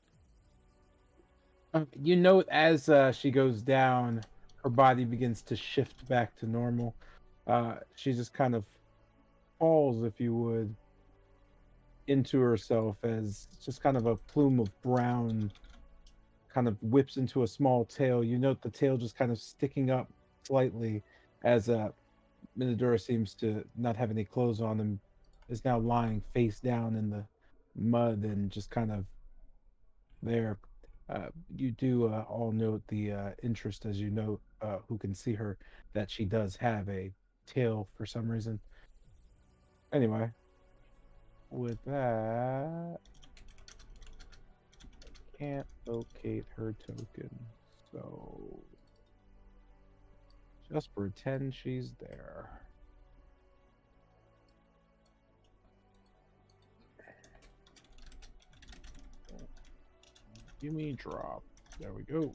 You note as she goes down, her body begins to shift back to normal. She just kind of falls, if you would, into herself as just kind of a plume of brown kind of whips into a small tail. You note the tail just kind of sticking up slightly as Minadora seems to not have any clothes on and is now lying face down in the mud and just kind of there. You do all note the interest as you note who can see her that she does have a tail for some reason. Anyway, with that, can't locate her token, so just pretend she's there. Give me a drop. There we go.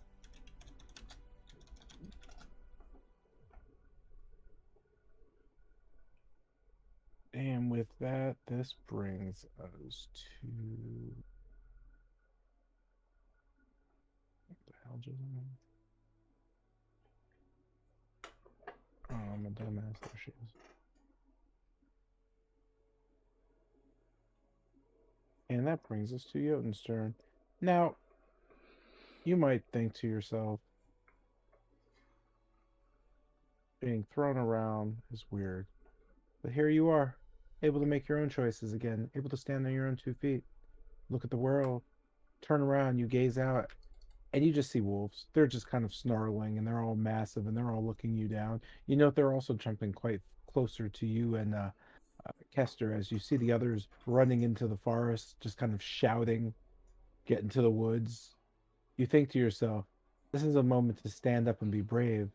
And with that, this brings us to what the hell just happened? Oh, I'm a dumbass. There she is. And that brings us to Jotun's turn. Now, you might think to yourself, being thrown around is weird. But here you are, able to make your own choices again, able to stand on your own 2 feet, look at the world, turn around, you gaze out, and you just see wolves. They're just kind of snarling, and they're all massive, and they're all looking you down. You know they're also jumping quite closer to you and Kester as you see the others running into the forest, just kind of shouting, get into the woods. You think to yourself, this is a moment to stand up and be brave.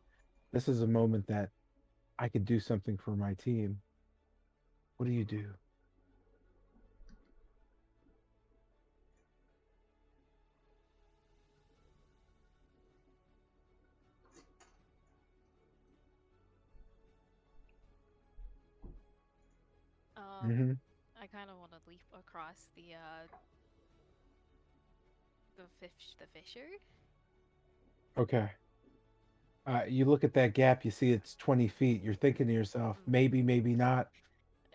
This is a moment that I could do something for my team. What do you do? Mm-hmm.
I kind of want to leap across the fissure.
Okay. You look at that gap, you see it's 20 feet. You're thinking to yourself, maybe, maybe not.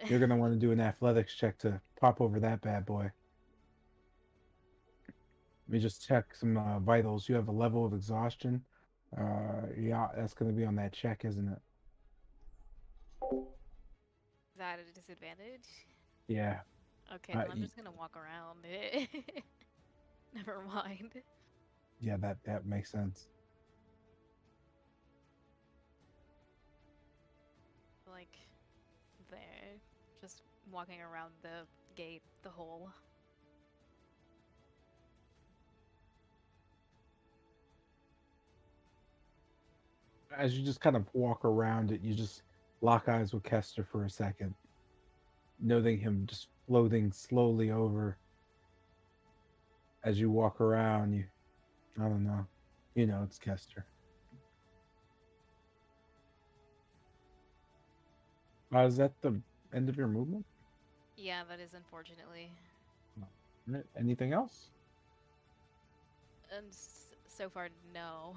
You're going to want to do an athletics check to pop over that bad boy. Let me just check some vitals. You have a level of exhaustion. Yeah, that's going to be on that check, isn't it?
Is that a disadvantage?
Yeah.
Okay, then I'm just gonna walk around it. Never mind.
Yeah, that makes sense.
Like, there. Just walking around the gate, the hole.
As you just kind of walk around it, you just lock eyes with Kester for a second, noting him just floating slowly over. As you walk around, I don't know, it's Kester. Is that the end of your movement?
Yeah, that is unfortunately.
Anything else?
And so far, no.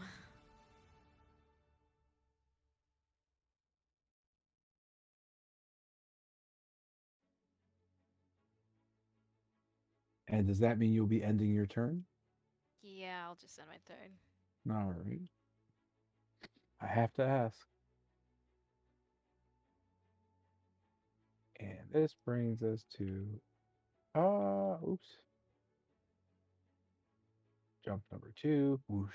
And does that mean you'll be ending your turn?
Yeah, I'll just end my turn.
All right. I have to ask. And this brings us to oops. Jump number 2. Whoosh.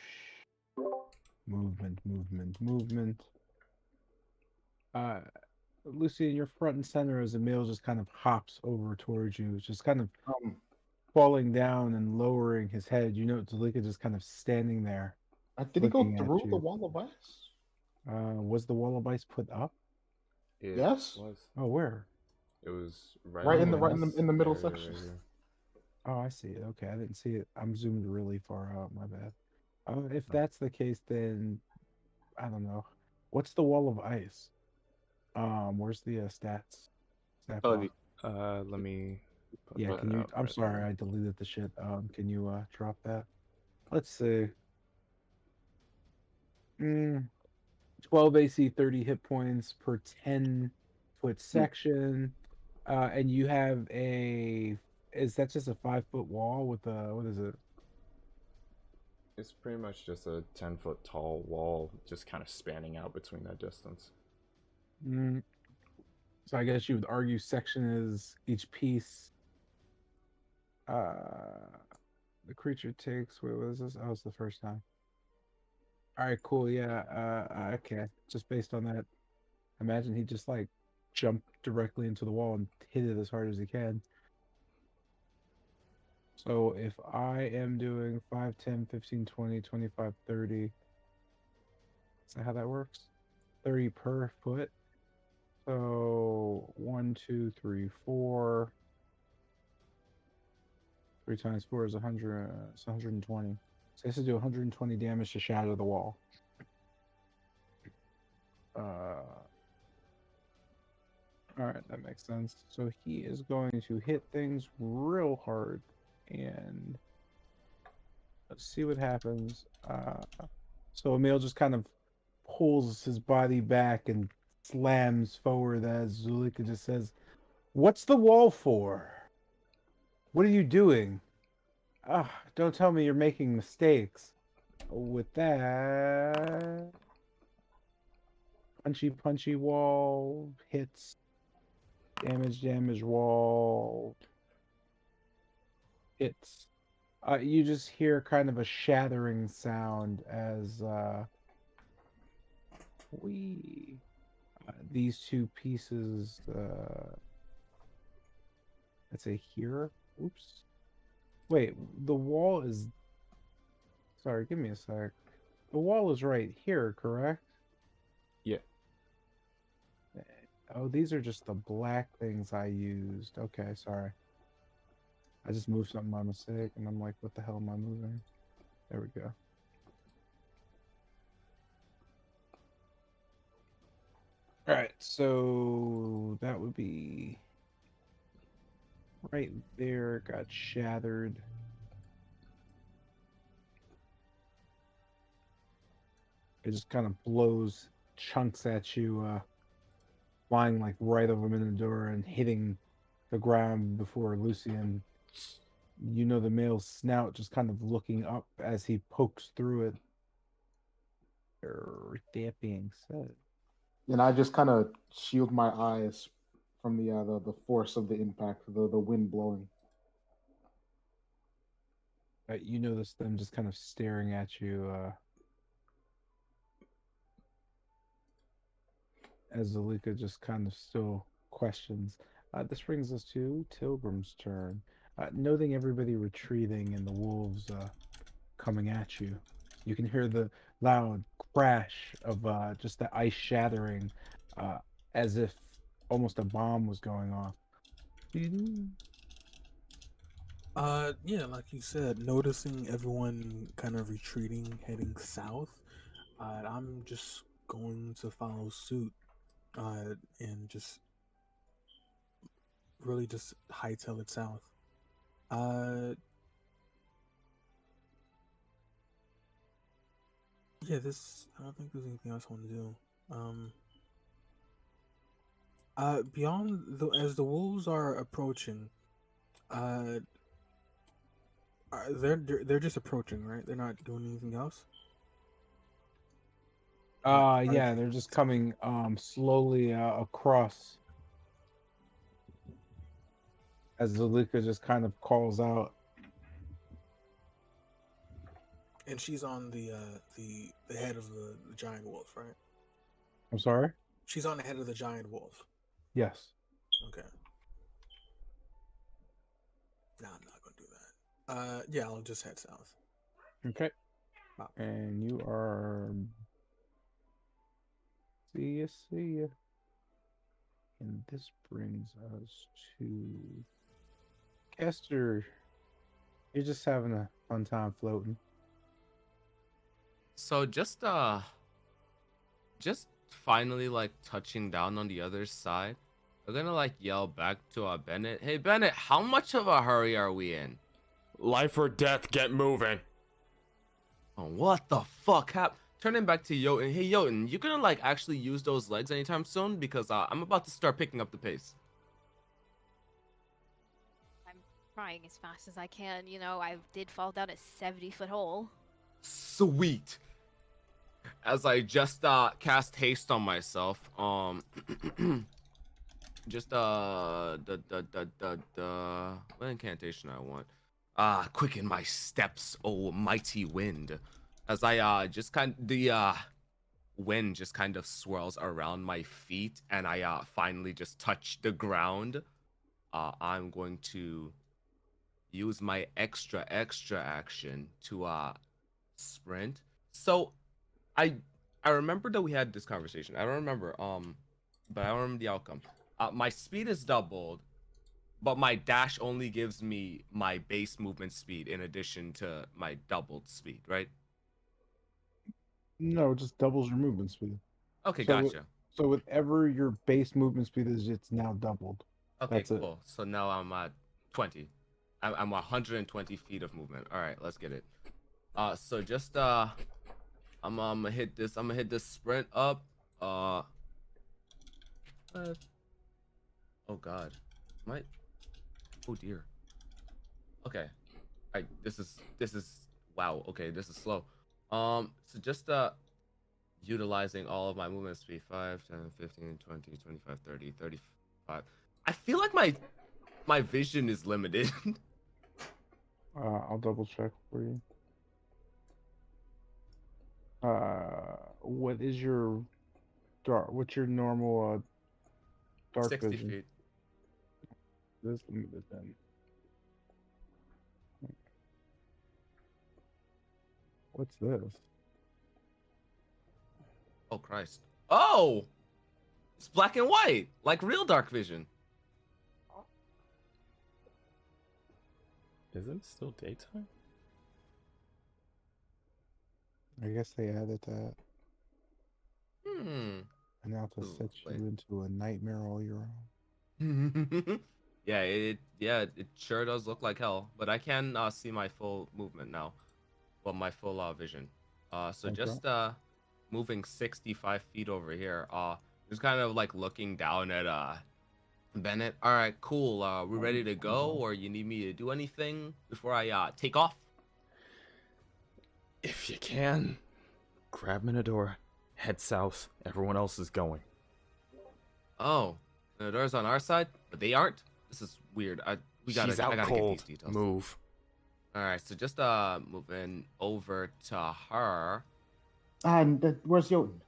Movement, movement, movement. Lucy, in your front and center as Emil just kind of hops over towards you. Just kind of falling down and lowering his head, you know Zulika just kind of standing there.
Did he go
Looking at
through the
you.
wall of ice?
Was the wall of ice put up?
It
Yes.
was.
Oh, where?
It was right,
Right
in,
in the
this
in the middle
area
section.
right here.
Oh, I see it. Okay, I didn't see it. I'm zoomed really far out. My bad. If
Oh.
that's the case, then I don't know. What's the wall of ice? Where's the stats? Stat
Oh,
block?
Let me put
Yeah,
that
can you?
out
I'm
right
sorry,
here.
I deleted the shit. Can you drop that? Let's see. 12 AC, 30 hit points per 10-foot section. And you have is that just a 5-foot wall with a, what is it?
It's pretty much just a 10-foot tall wall, just kind of spanning out between that distance.
Mm, so I guess you would argue section is each piece. The creature takes, wait, what is this? Oh, it's the first time. All right, cool. Yeah. Okay. Just based on that, imagine he just like jumped directly into the wall and hit it as hard as he can. So if I am doing 5, 10, 15, 20, 25, 30, is that how that works? 30 per foot. So 1, 2, 3, 4. 3 times 4 is 100. It's 120. So this is do 120 damage to shatter the wall. All right, that makes sense. So he is going to hit things real hard, and let's see what happens. So Emil just kind of pulls his body back and slams forward as Zulika just says, "What's the wall for? What are you doing? Ah, don't tell me you're making mistakes." With that, punchy wall hits. Damage wall hits. You just hear kind of a shattering sound as these two pieces. Let's say here. Oops. Wait, the wall is. Sorry, give me a sec. The wall is right here, correct?
Yeah.
Oh, these are just the black things I used. Okay, sorry. I just moved something by mistake, and I'm like, what the hell am I moving? There we go. All right, so that would be right there. Got shattered. It just kind of blows chunks at you, flying like right over Minotaur and hitting the ground before Lucian. You know the male's snout just kind of looking up as he pokes through it. That being said,
And I just kind of shield my eyes from the force of the impact, the wind blowing.
you notice them just kind of staring at you as Zalika just kind of still questions. This brings us to Tilgrim's turn. Noting everybody retreating and the wolves coming at you, you can hear the loud crash of just the ice shattering, as if almost a bomb was going off.
Yeah, like you said, noticing everyone kind of retreating, heading south, I'm just going to follow suit, and just really just hightail it south. Yeah, I don't think there's anything else I want to do. Beyond as the wolves are approaching, they're just approaching, right? They're not doing anything else.
Yeah, they're just coming slowly across as Zalika just kind of calls out.
And she's on the head of the giant wolf, right?
I'm sorry?
She's on the head of the giant wolf.
Yes.
Okay. No, I'm not gonna do that. Yeah, I'll just head south.
Okay.
Wow.
And you are. See ya. And this brings us to Kester. You're just having a fun time floating.
So just finally like touching down on the other side. We're gonna like yell back to Bennett. Hey Bennett, how much of a hurry are we in?
Life or death, get moving.
Oh, what the fuck happened? Turning back to Jotun. Hey Jotun, you gonna like actually use those legs anytime soon? Because I'm about to start picking up the pace.
I'm trying as fast as I can. You know, I did fall down a 70-foot hole.
Sweet. As I just cast haste on myself. Just the what incantation I want? Quicken my steps, oh mighty wind. As I just kind the wind just kind of swirls around my feet and I finally just touch the ground. I'm going to use my extra action to sprint. So I I remember that we had this conversation. I don't remember but I don't remember the outcome. My speed is doubled, but my dash only gives me my base movement speed in addition to my doubled speed, right?
No, it just doubles your movement speed.
Okay,
So,
gotcha.
so whatever your base movement speed is, it's now doubled.
Okay,
That's it.
cool. So now I'm at 20. I'm 120 feet of movement. All right, let's get it. So just I'm gonna hit this. I'm gonna hit this sprint up. Uh, oh God, my. Oh dear. Okay. This is wow. Okay, this is slow. So just utilizing all of my movement speed 5, 10, 15, 20, 25, 30, 35. I feel like my vision is limited.
I'll double check for you. What is your dark? What's your normal dark
60
vision?
feet.
This limited then. What's this?
Oh Christ. Oh, it's black and white, like real dark vision.
Isn't it still daytime?
I guess they added that.
Hmm.
And now to
Ooh,
set
wait.
you into a nightmare all your own.
Yeah, it sure does look like hell, but I can see my full movement now. Well, my full vision. So
Okay.
just moving 65 feet over here. Just kind of like looking down at Bennett. All right, cool. We ready to go, or you need me to do anything before I take off?
If you can, grab Minadora, head south. Everyone else is going.
Oh, the door's on our side, but they aren't. This is weird.
She's out
I gotta
cold.
get these details.
Move.
All right, so just moving over to her.
And where's Jotun?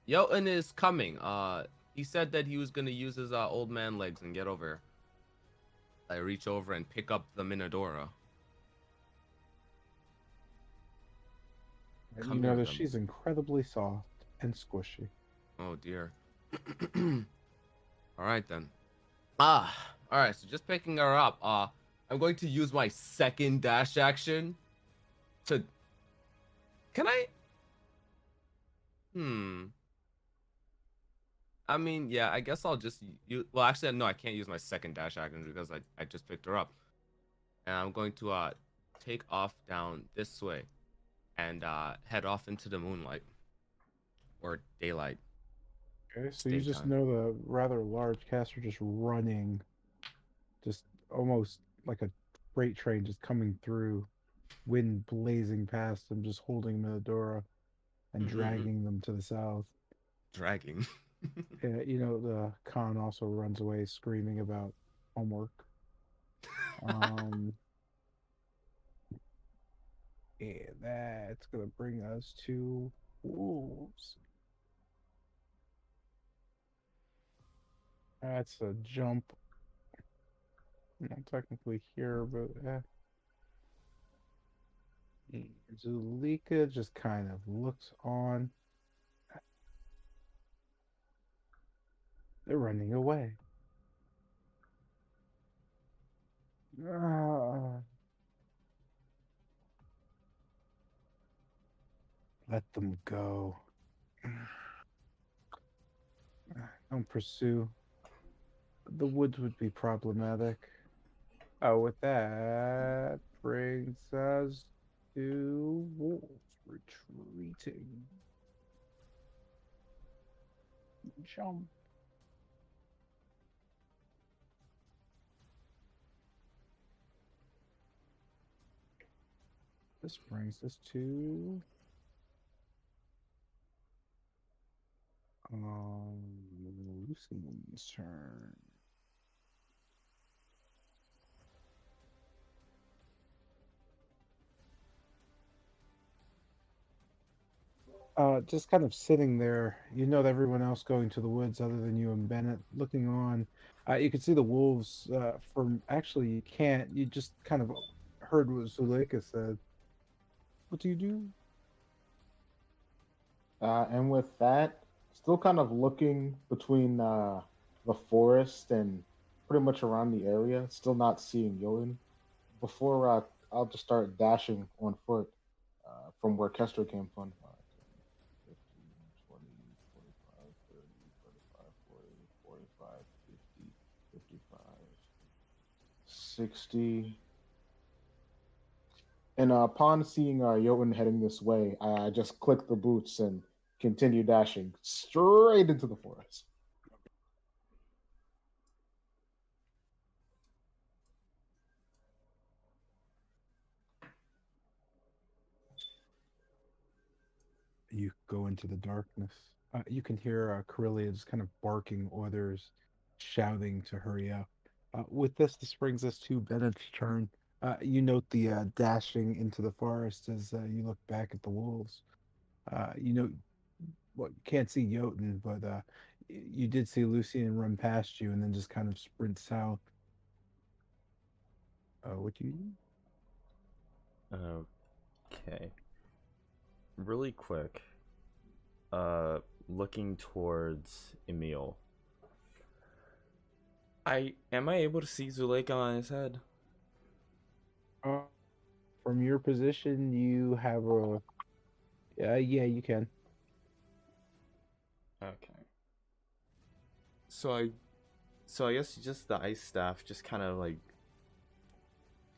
Jotun is coming. He said that he was gonna use his old man legs and get over. I reach over and pick up the Minadora.
You
Come
know
here,
that
them.
she's incredibly soft and squishy.
Oh dear. All right then. All right. So just picking her up. I'm going to use my second dash action to. Can I? I mean, yeah. I guess I'll just use. Well, actually, no. I can't use my second dash action because I just picked her up, and I'm going to take off down this way, and head off into the moonlight or daylight.
Okay, so you just
Daytime.
know the rather large caster just running, just almost like a freight train just coming through, wind blazing past them, just holding Minadora and dragging them to the south.
Dragging.
You know, the Khan also runs away screaming about homework. And that's gonna bring us to wolves. That's a jump. Not technically here, but Zulika just kind of looks on. They're running away. Ah, let them go. Don't pursue. The woods would be problematic. Oh, with that brings us to wolves retreating. Jump. This brings us to Lucian's turn. Just kind of sitting there. You note everyone else going to the woods other than you and Bennett looking on. You can see the wolves from actually you can't. You just kind of heard what Zuleika said. What do you do?
And with that, still kind of looking between the forest and pretty much around the area, still not seeing Yoden. Before I'll just start dashing on foot from where Kester came from. 15, 20, 25, 30, 35, 40, 45, 50, 55, 60. And upon seeing Jotun heading this way, I just click the boots and continue dashing straight into the forest.
You go into the darkness. You can hear Corellia just kind of barking orders, shouting to hurry up. With this brings us to Bennett's turn. You note the dashing into the forest as you look back at the wolves. You know, well, you can't see Jotun, but you did see Lucian run past you and then just kind of sprint south. What do you do?
Okay. Really quick. Looking towards Emil. Am I able to see Zuleika on his head?
From your position, you have a. Yeah, you can.
Okay. So I guess just the ice staff just kind of like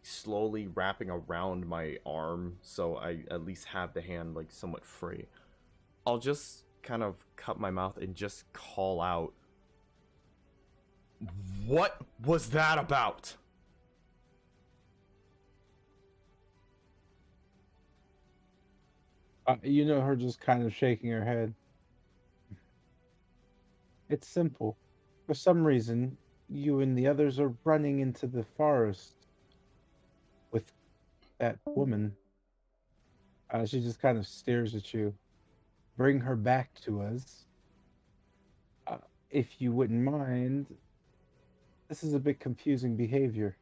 slowly wrapping around my arm so I at least have the hand like somewhat free. I'll just kind of cut my mouth and just call out, "What was that about?"
You know her just kind of shaking her head. It's simple. For some reason, you and the others are running into the forest with that woman. She just kind of stares at you. Bring her back to us. Uh, if you wouldn't mind, this is a bit confusing behavior.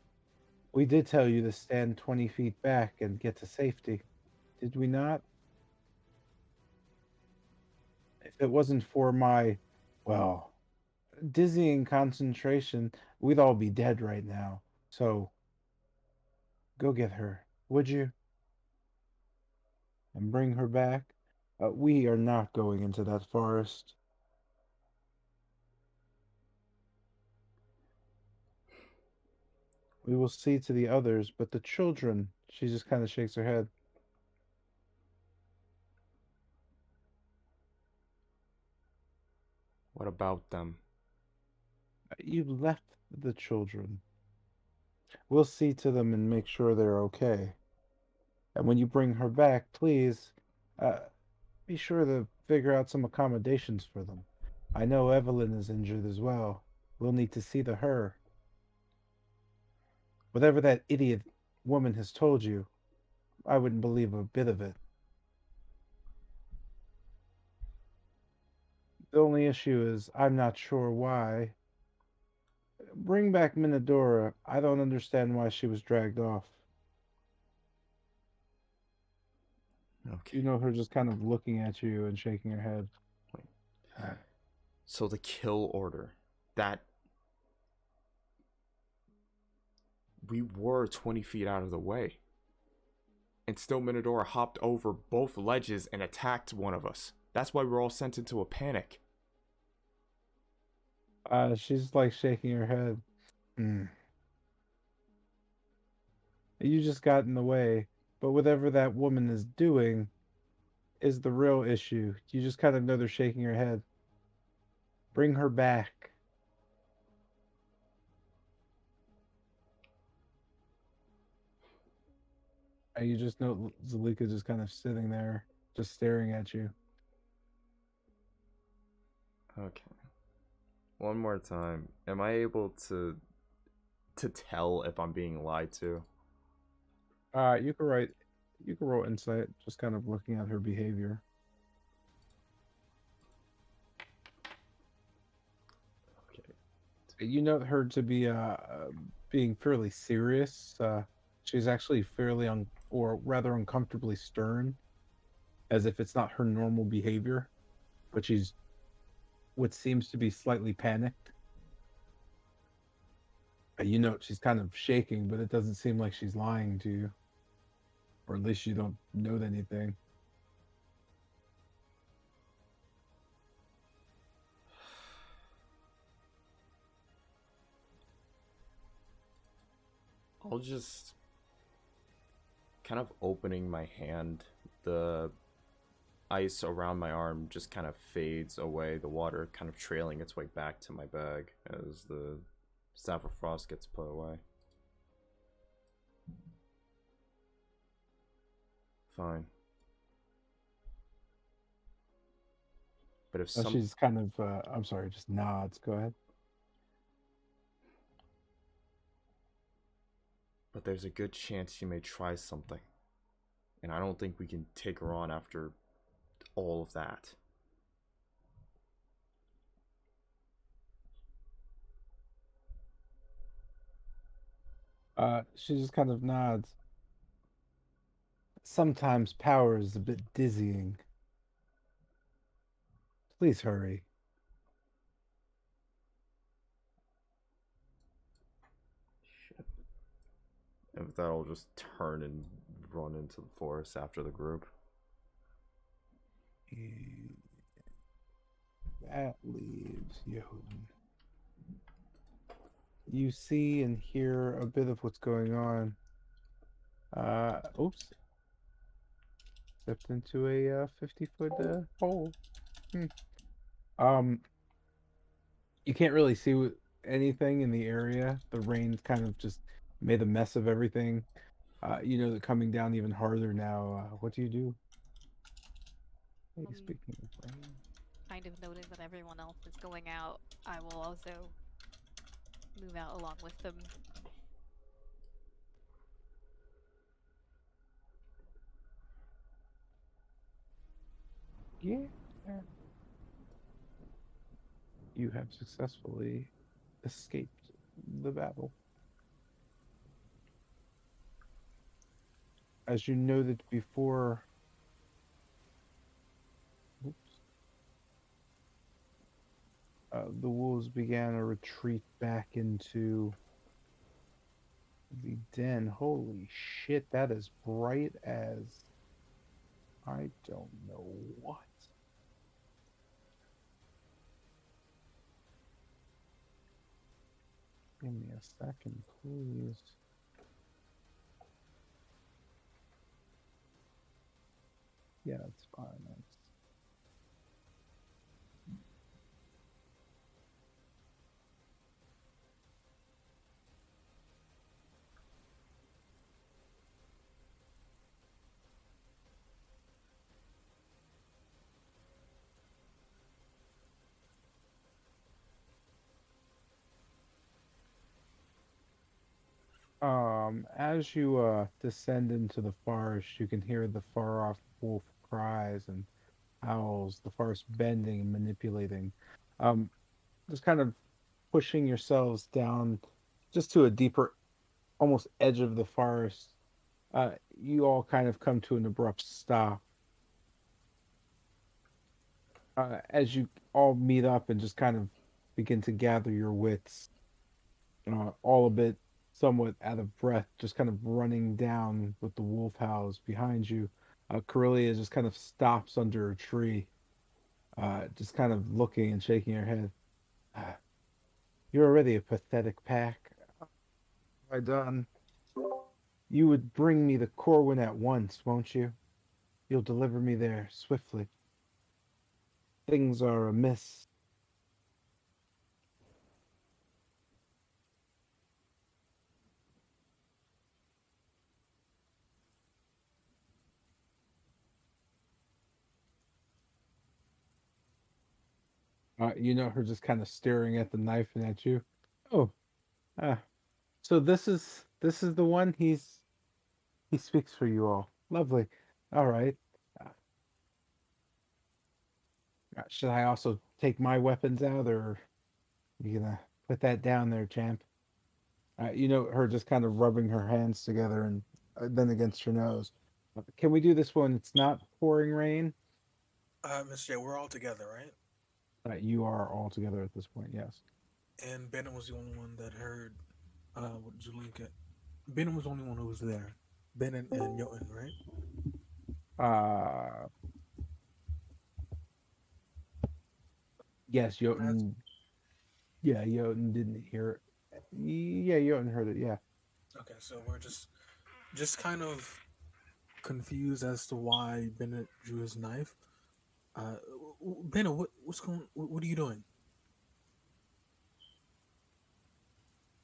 We did tell you to stand 20 feet back and get to safety. Did we not? If it wasn't for my, well, dizzying concentration, we'd all be dead right now. So, go get her, would you? And bring her back? We are not going into that forest. We will see to the others, but the children, she just kind of shakes her head.
What about them?
You left the children. We'll see to them and make sure they're okay. And when you bring her back, please, uh, be sure to figure out some accommodations for them. I know Evelyn is injured as well. We'll need to see to her. Whatever that idiot woman has told you, I wouldn't believe a bit of it. The only issue is I'm not sure why. Bring back Minadora. I don't understand why she was dragged off.
Okay.
You know her just kind of looking at you and shaking her head.
So the kill order, that we were 20 feet out of the way. And still Minadora hopped over both ledges and attacked one of us. That's why we're all sent into a panic.
She's like shaking her head. You just got in the way, but whatever that woman is doing is the real issue. You just kind of know they're shaking her head. Bring her back. And you just know Zalika just kind of sitting there, just staring at you.
Okay. One more time. Am I able to tell if I'm being lied to?
You can roll insight, just kind of looking at her behavior.
Okay.
You note her to be being fairly serious. She's actually fairly or rather uncomfortably stern, as if it's not her normal behavior, but she's what seems to be slightly panicked. You note she's kind of shaking, but it doesn't seem like she's lying to you, or at least you don't note anything.
I'll just kind of opening my hand, the ice around my arm just kind of fades away, the water kind of trailing its way back to my bag as the Staff of Frost gets put away. Fine. But if
She's kind of, I'm sorry, just nods. Go ahead.
But there's a good chance she may try something. And I don't think we can take her on after all of that.
She just kind of nods. Sometimes power is a bit dizzying. Please hurry.
Shit. And with that, I'll just turn and run into the forest after the group.
That leaves Yehudin. You see and hear a bit of what's going on. Oops. Stepped into a 50-foot hole. You can't really see anything in the area. The rain kind of just made a mess of everything. You know they're coming down even harder now. What do you do? Hey, speaking of rain.
Kind of noting that everyone else is going out, I will also move out along with them.
Yeah. You have successfully escaped the battle. As you noted before, the wolves began a retreat back into the den. Holy shit, that is bright as I don't know what. Give me a second, please. Yeah, it's fine. As you descend into the forest, you can hear the far-off wolf cries and howls, the forest bending and manipulating. Just kind of pushing yourselves down just to a deeper, almost edge of the forest. You all kind of come to an abrupt stop. As you all meet up and just kind of begin to gather your wits, all a bit somewhat out of breath, just kind of running down with the wolf howls behind you. Corellia just kind of stops under a tree, just kind of looking and shaking her head. "Ah, you're already a pathetic pack. What have I done? You would bring me the Corwin at once, won't you? You'll deliver me there swiftly. Things are amiss. Her just kind of staring at the knife and at you. Oh, ah, so this is the one. He speaks for you all. Lovely. All right. Uh, should I also take my weapons out, or you gonna put that down there, champ? Her just kind of rubbing her hands together and then against her nose. Can we do this when it's not pouring rain?
Miss J, we're all together, right?
You are all together at this point, yes.
And Bennett was the only one that heard what Zulinka. Bennett was the only one who was there. Bennett and Jotun, right?
Uh, yes, Jotun. Yeah, Jotun didn't hear it. Yeah, Jotun heard it. Yeah.
Okay, so we're just kind of confused as to why Bennett drew his knife. Uh, Bennett, what are you doing?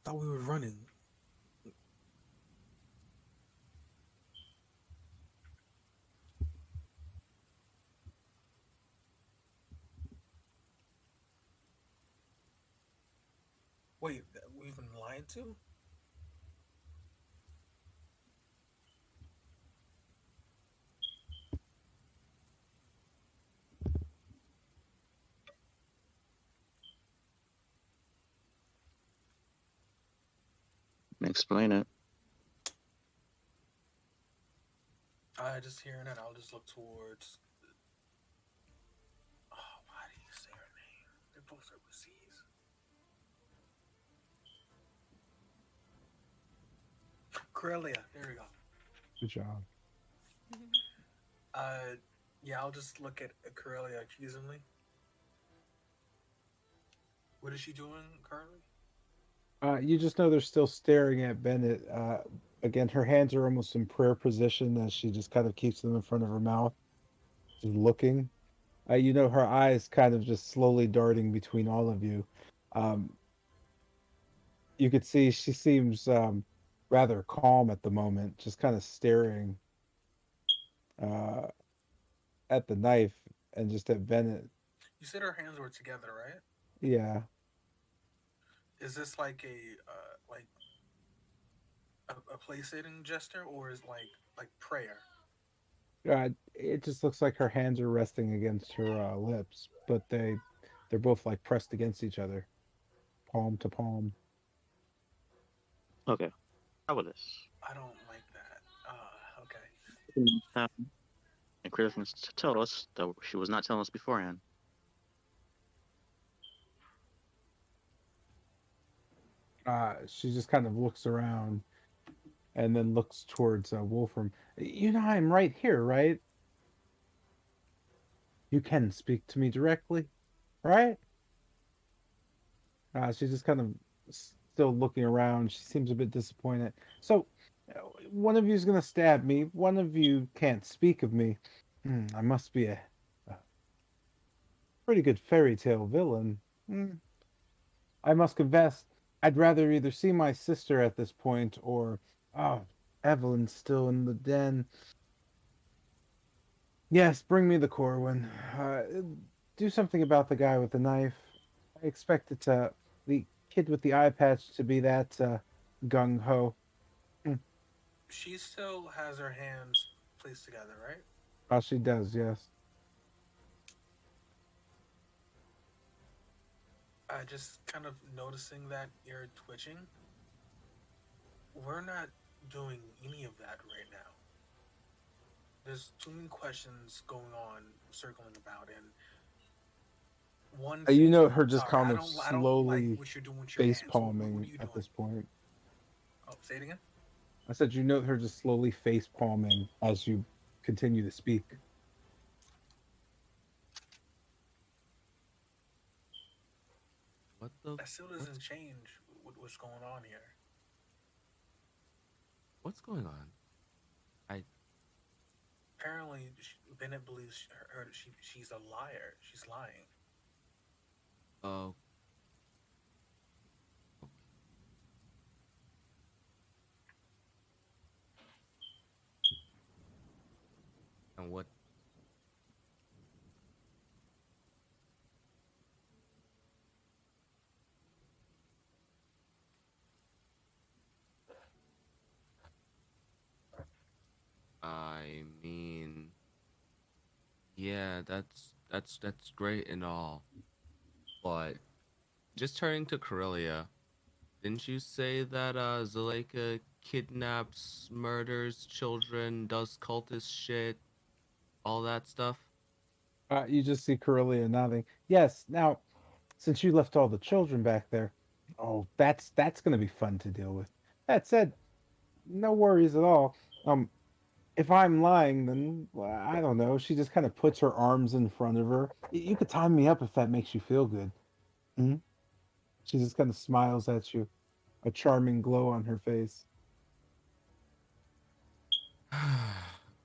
Thought we were running. Wait, we've been lied to?
Explain it.
Just hearing it, I'll just look towards. Oh, why do you say her name? They're both overseas. Corellia, there we go.
Good job.
Uh, yeah, I'll just look at Corellia accusingly. What is she doing currently?
You just know they're still staring at Bennett. Again, her hands are almost in prayer position as she just kind of keeps them in front of her mouth, just looking. Her eyes kind of just slowly darting between all of you. Um, you could see she seems rather calm at the moment, just kind of staring uh, at the knife and just at Bennett.
You said her hands were together, right?
Yeah.
Is this like a place sitting gesture, or is like prayer?
It just looks like her hands are resting against her lips, but they're both like pressed against each other, palm to palm.
Okay. How about this?
I don't like that. Okay.
And Critter can tell us that she was not telling us beforehand.
She just kind of looks around and then looks towards Wolfram. I'm right here, right? You can speak to me directly, right? She's just kind of still looking around. She seems a bit disappointed. So, one of you is going to stab me. One of you can't speak of me. I must be a pretty good fairy tale villain. Hmm, I must confess, I'd rather either see my sister at this point or, oh, Evelyn's still in the den. Yes, bring me the Corwin. Do something about the guy with the knife. I expected the kid with the eye patch to be that gung ho.
She still has her hands placed together, right?
Oh, she does, yes.
Just kind of noticing that you're twitching. We're not doing any of that right now. There's too many questions going on, circling about, and one
You
thing.
note her just
Sorry,
kind
I
of
don't like
slowly
what you're doing with your
face
hands. What are
palming
you
at
doing?
this point.
Oh, say it again.
I said you note her just slowly face palming as you continue to speak.
What the?
That still doesn't change what's going on here.
What's going on? I.
Apparently, Bennett believes she's a liar. She's lying.
Oh. And what? I mean, yeah, that's great and all, but just turning to Corellia, didn't you say that Zuleika kidnaps, murders children, does cultist shit, all that stuff?
You just see Corellia nodding. Yes. Now, since you left all the children back there, oh, that's going to be fun to deal with. That said, no worries at all. If I'm lying, then well, I don't know. She just kind of puts her arms in front of her. You could tie me up if that makes you feel good. Hmm. She just kind of smiles at you, a charming glow on her face.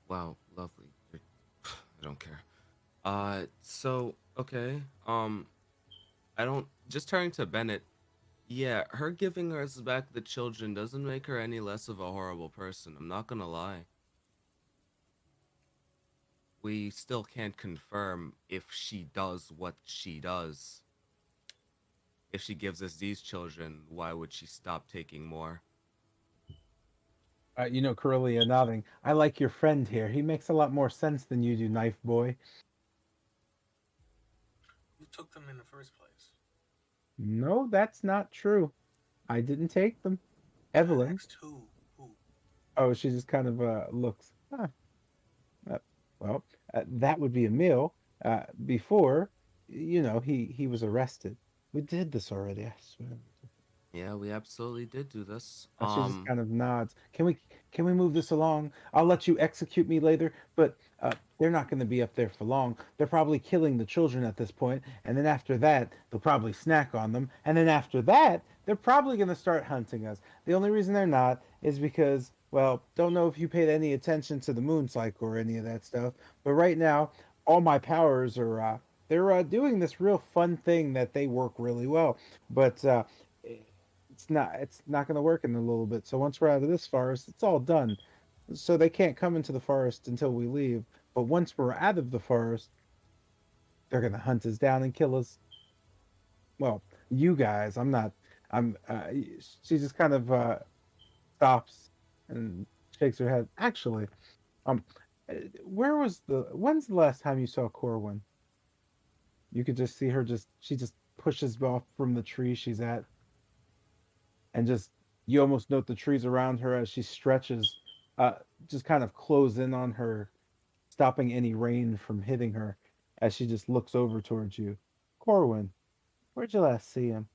Wow, lovely. I don't care. So okay. I don't. Just turning to Bennett. Yeah, her giving us back the children doesn't make her any less of a horrible person. I'm not gonna lie. We still can't confirm if she does what she does. If she gives us these children, why would she stop taking more?
Corellia nodding. I like your friend here. He makes a lot more sense than you do, Knife Boy.
You took them in the first place.
No, that's not true. I didn't take them.
I
Evelyn.
asked who. Who?
Oh, she just kind of looks. Huh, uh, well, that would be Emil. Before, he was arrested. We did this already, I swear.
Yeah, we absolutely did do this.
She just kind of nods. Can we move this along? I'll let you execute me later, but they're not going to be up there for long. They're probably killing the children at this point, and then after that, they'll probably snack on them, and then after that, they're probably going to start hunting us. The only reason they're not is because, well, don't know if you paid any attention to the moon cycle or any of that stuff, but right now, all my powers are they're doing this real fun thing that they work really well, but it's not going to work in a little bit. So once we're out of this forest, it's all done. So they can't come into the forest until we leave. But once we're out of the forest, they're going to hunt us down and kill us. Well, you guys, I'm not. I'm. She just kind of stops and shakes her head. Actually, um, when's the last time you saw Corwin? You could just see her. She just pushes off from the tree she's at, and just you almost note the trees around her as she stretches, uh, just kind of close in on her, stopping any rain from hitting her as she just looks over towards you. Corwin, where'd you last see him?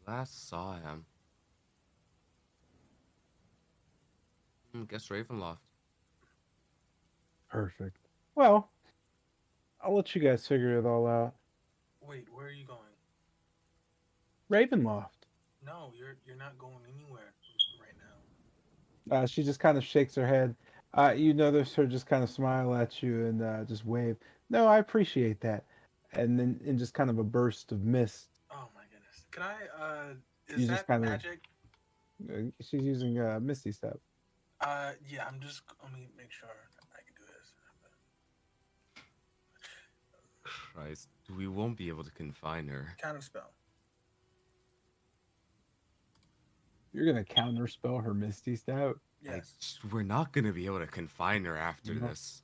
Last saw him. Guess Ravenloft.
Perfect. Well, I'll let you guys figure it all out.
Wait, where are you going?
Ravenloft.
No, you're not going anywhere right now.
She just kind of shakes her head. You notice her just kind of smile at you and just wave. No, I appreciate that. And then in just kind of a burst of mist,
Oh my goodness. Can I?
you
Is
just
that
kind of
magic?
she's using Misty Step.
Yeah. I'm just. Let me make sure I can do this.
Christ, we won't be able to confine her.
Kind of spell.
You're gonna counterspell her Misty Step.
Yes.
We're not gonna be able to confine her after
No.
this.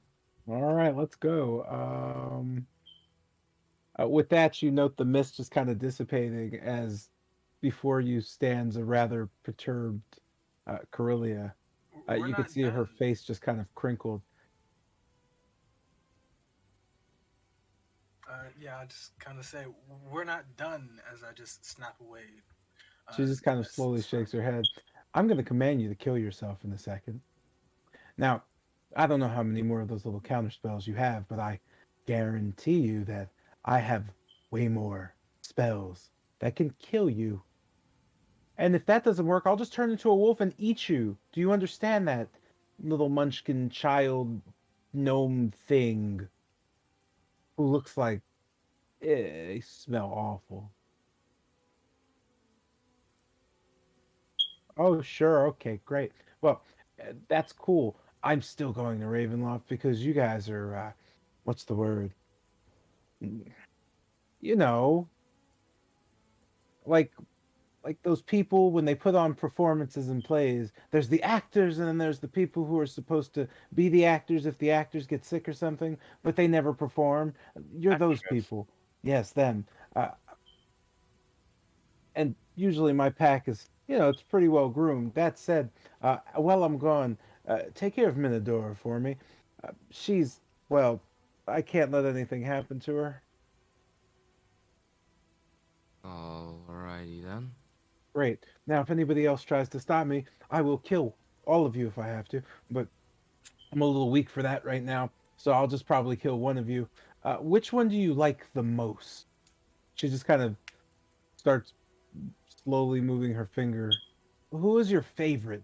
All right, let's go. With that, you note the mist just kind of dissipating as before you stands a rather perturbed Corellia.
We're
You could
not
see her
done.
face just kind of crinkled.
Yeah, I just kind of say we're not done as I just snap away
She just
the
kind of
mist
slowly shakes her
surrounding me.
head. I'm going to command you to kill yourself in a second. Now, I don't know how many more of those little counter spells you have, but I guarantee you that I have way more spells that can kill you. And if that doesn't work, I'll just turn into a wolf and eat you. Do you understand that, little munchkin child gnome thing who looks like they smell awful? Oh, sure. Okay, great. Well, that's cool. I'm still going to Ravenloft because you guys are, what's the word? Mm, You know, like those people when they put on performances and plays. There's the actors, and then there's the people who are supposed to be the actors if the actors get sick or something, but they never perform. You're those
Extras.
people. Yes, them. Uh, and usually my pack is, it's pretty well groomed. That said, while I'm gone, take care of Minadora for me. She's, well, I can't let anything happen to her.
Alrighty then.
Great. Now, if anybody else tries to stop me, I will kill all of you if I have to. But I'm a little weak for that right now, so I'll just probably kill one of you. Which one do you like the most? She just kind of starts slowly moving her finger. Who is your favorite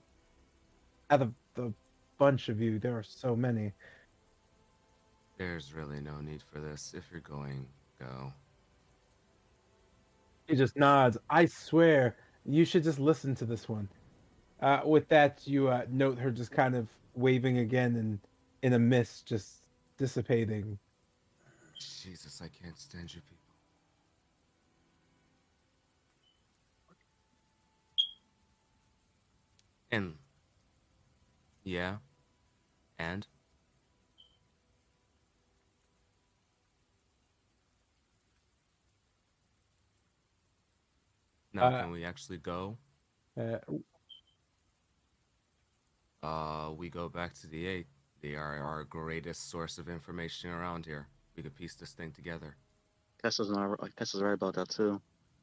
out of the bunch of you? There are so many.
There's really no need for this. If you're going, go.
He just nods. I swear, you should just listen to this one. With that, you note her just kind of waving again and in a mist, just dissipating.
Jesus, I can't stand you people. And yeah, and now
Uh,
can we actually go?
uh,
We go back to the eight. They are our greatest source of information around here. We could piece this thing together.
Kessa's right about that too.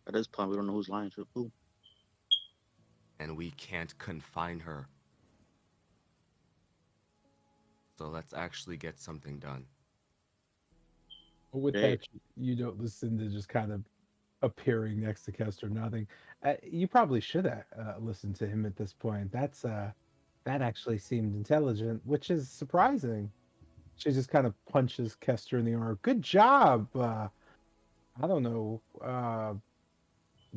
At this point, we don't know who's lying to who.
And we can't confine her. So let's actually get something done.
with
Jay,
that, you don't listen to just kind of appearing next to Kester, nothing. You probably should listen to him at this point. That actually seemed intelligent, which is surprising. She just kind of punches Kester in the arm. Good job. I don't know,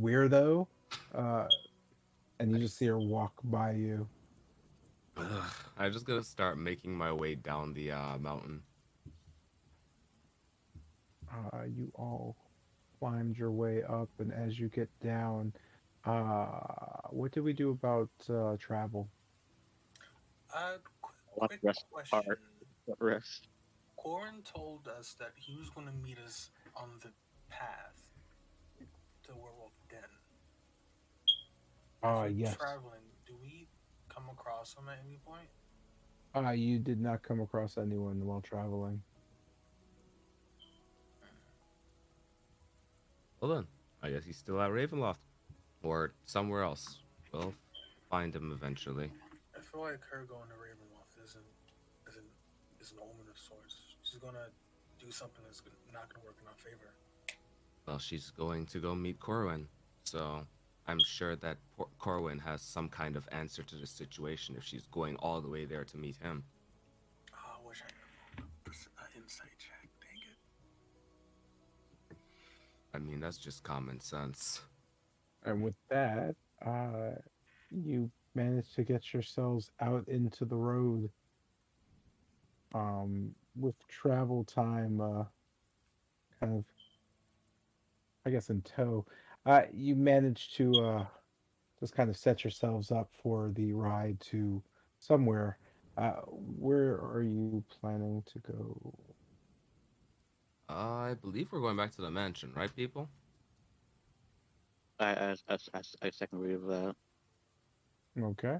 weirdo. Uh, and you just see her walk by you.
Ugh, I'm just gonna start making my way down the mountain.
You all climbed your way up, and as you get down, what do we do about travel?
I want
Quick
to rest hard.
question.
Rest.
Corin told us that he was going to meet us on the path to Werewolf Den. As we're
Yes.
traveling, do we come across him at any point?
You did not come across anyone while traveling.
Well then, I guess he's still at Ravenloft. Or somewhere else. We'll find him eventually.
I feel like her going to Ravenloft isn't is an omen of sorts. She's gonna do something that's not gonna work in our favor.
Well, she's going to go meet Corwin. So I'm sure that Corwin has some kind of answer to the situation if she's going all the way there to meet him.
Oh, I wish I could roll an insight check. Dang it.
I mean, that's just common sense.
And with that, uh, you manage to get yourselves out into the road. With travel time, kind of, I guess, in tow. You manage to just kind of set yourselves up for the ride to somewhere. Where are you planning to go?
I believe we're going back to the mansion, right, people?
I second read of that.
Okay.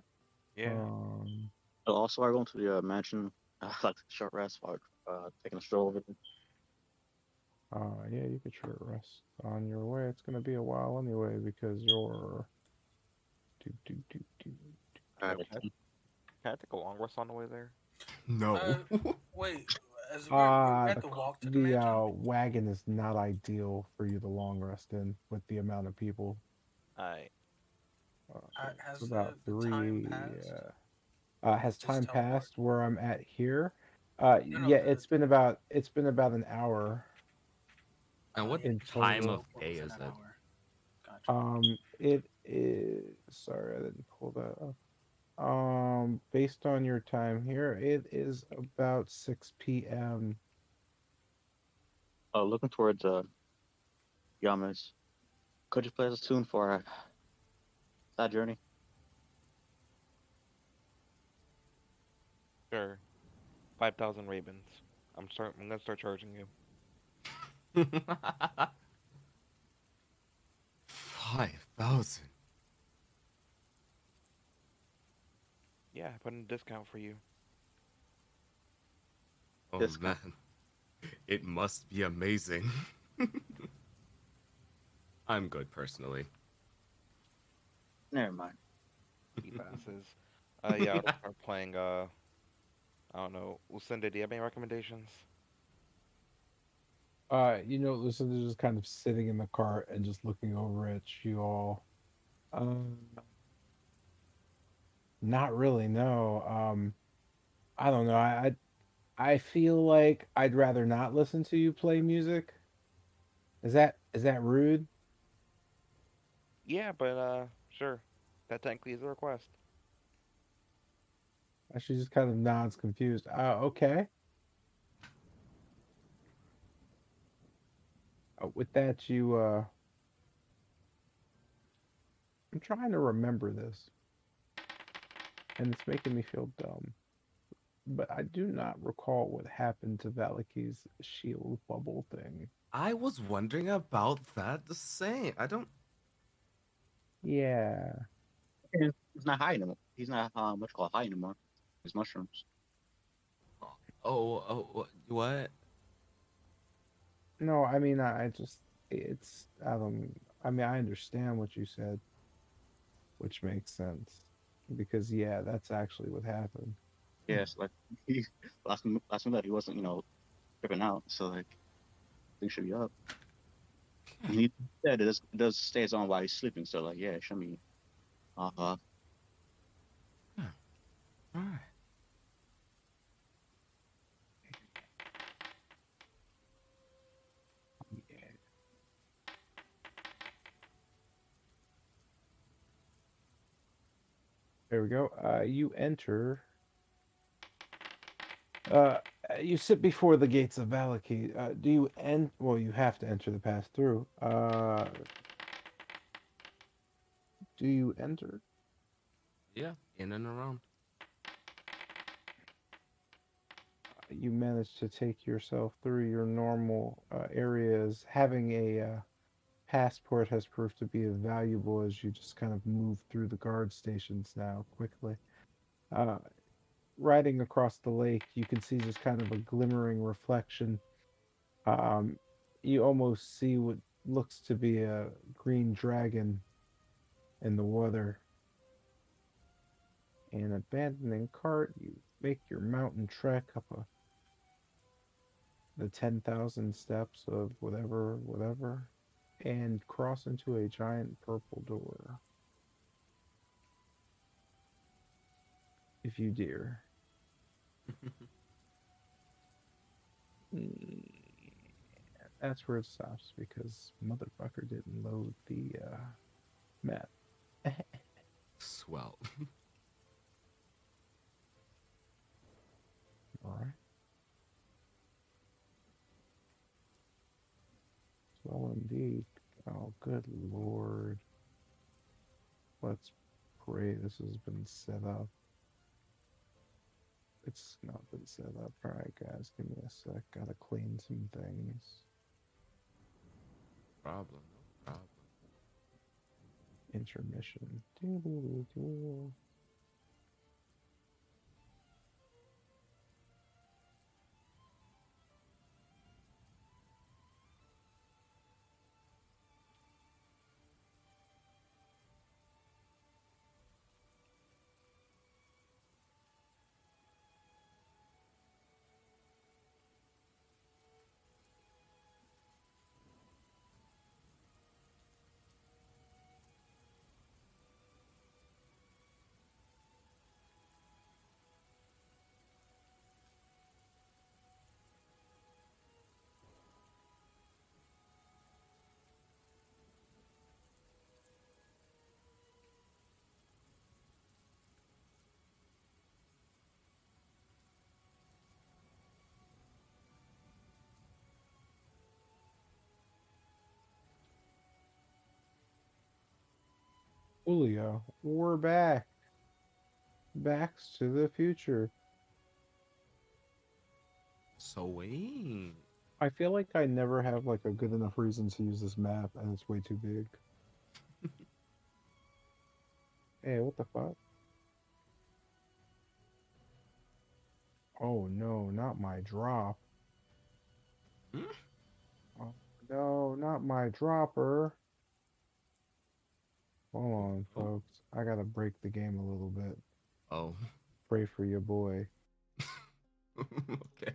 Yeah.
Um,
Also, I go into the mansion. Like short rest while taking a stroll over there.
Yeah, you could short rest on your way. It's gonna be a while anyway because you're. Do.
Alright,
Yo, can I take a long rest on the way there?
No.
Wait, as we had
The
to walk to the
the
mansion.
wagon is not ideal for you to long rest in with the amount of people.
I
It's
Has
about
the time
three.
passed?
Has
Just
time
teleport.
passed where I'm at here?
No,
Yeah, it's been about an hour
And what
yeah,
in
time of
total.
day
within
is
an
it?
hour. Gotcha.
It is. Sorry, I didn't pull that up. Based on your time here, it is about 6 p.m.
looking towards Yamas. Could you play us a tune for that journey?
sure. 5,000 Ravens. I'm gonna start charging you.
5,000.
Yeah, I put in a discount for you.
Oh
Discount.
man, it must be amazing. I'm good personally.
Never mind.
Key passes. Yeah, I'll start playing. I don't know. Lucinda, do you have any recommendations?
Lucinda's just kind of sitting in the cart and just looking over at you all. Um, Not really, no. I don't know. I feel like I'd rather not listen to you play music. Is that rude?
Yeah, but sure. That technically is a request.
She just kind of nods, confused. Okay. With that, I'm trying to remember this, and it's making me feel dumb. But I do not recall what happened to Valiki's shield bubble thing.
I was wondering about that the same. I don't.
Yeah.
He's not high anymore. He's not what you call high anymore. His mushrooms.
What?
No, I mean, I just, I don't, I mean, I understand what you said, which makes sense. Because, yeah, that's actually what happened.
Yes, like he last we met, he wasn't tripping out. So like things should be up. And he said it does stays on while he's sleeping. So like yeah, show me. Uh
Yeah. All right.
Yeah. There we go. You enter. Uh, you sit before the gates of Valaki. Do you end? Well, you have to enter the pass through. Do you enter?
Yeah, in and around.
You manage to take yourself through your normal areas. Having a passport has proved to be valuable as you just kind of move through the guard stations now quickly. Uh, Riding across the lake, you can see just kind of a glimmering reflection. Um, you almost see what looks to be a green dragon in the water. And abandoning cart, you make your mountain trek up the 10,000 steps of whatever, and cross into a giant purple door. If you dare. Mm, That's where it stops because motherfucker didn't load the map.
Swell.
All right. Well, indeed. Oh, good lord. Let's pray this has been set up. It's not been set up. All right, guys, give me a sec. Gotta clean some things.
Problem. No problem.
Intermission. Doo-doo-doo-doo. Julio, we're back. Backs to the future.
So wait.
I feel like I never have like a good enough reason to use this map, and it's way too big. Hey, what the fuck? Oh no, not my drop.
Hmm?
Oh, no, not my dropper. Hold on,
Oh.
folks. I gotta break the game a little bit.
Oh.
Pray for your boy.
Okay.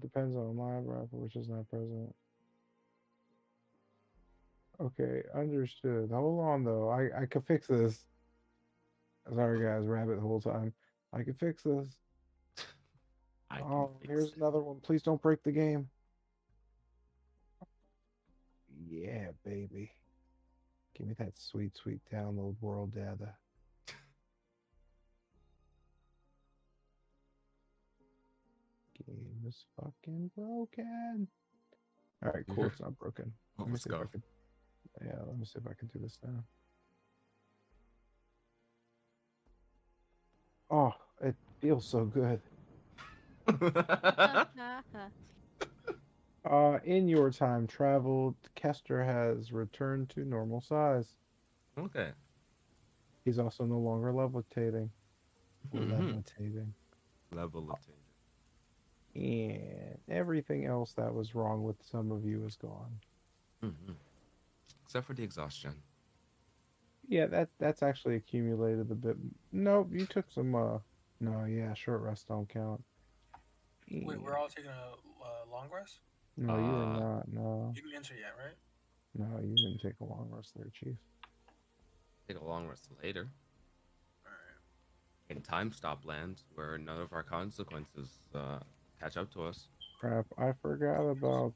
Depends on my rapper, which is not present. Okay, understood. Hold on though. I could fix this. Sorry guys, rabbit the whole time. I could fix this.
I can
Oh,
fix
here's
it.
another one. Please don't break the game. Yeah, baby. Give me that sweet, sweet download world data. Game is fucking broken. All right, cool. It's not broken.
Oh,
Let me
let's
see if I
go.
could. Yeah, let me see if I can do this now. Oh, it feels so good. In your time traveled, Kester has returned to normal size.
Okay.
He's also no longer levitating.
Mhm.
Levitating.
Levitating.
And everything else that was wrong with some of you is gone.
Except for the exhaustion.
Yeah, that's actually accumulated a bit. Nope, you took some no, yeah, short rest don't count.
Wait,
Yeah.
we're all taking a long rest?
No, you are not. No.
You didn't enter yet, right?
No, you didn't take a long rest there, Chief.
Take a long rest later.
Alright.
In time stop land where none of our consequences catch up to us.
Crap, I forgot about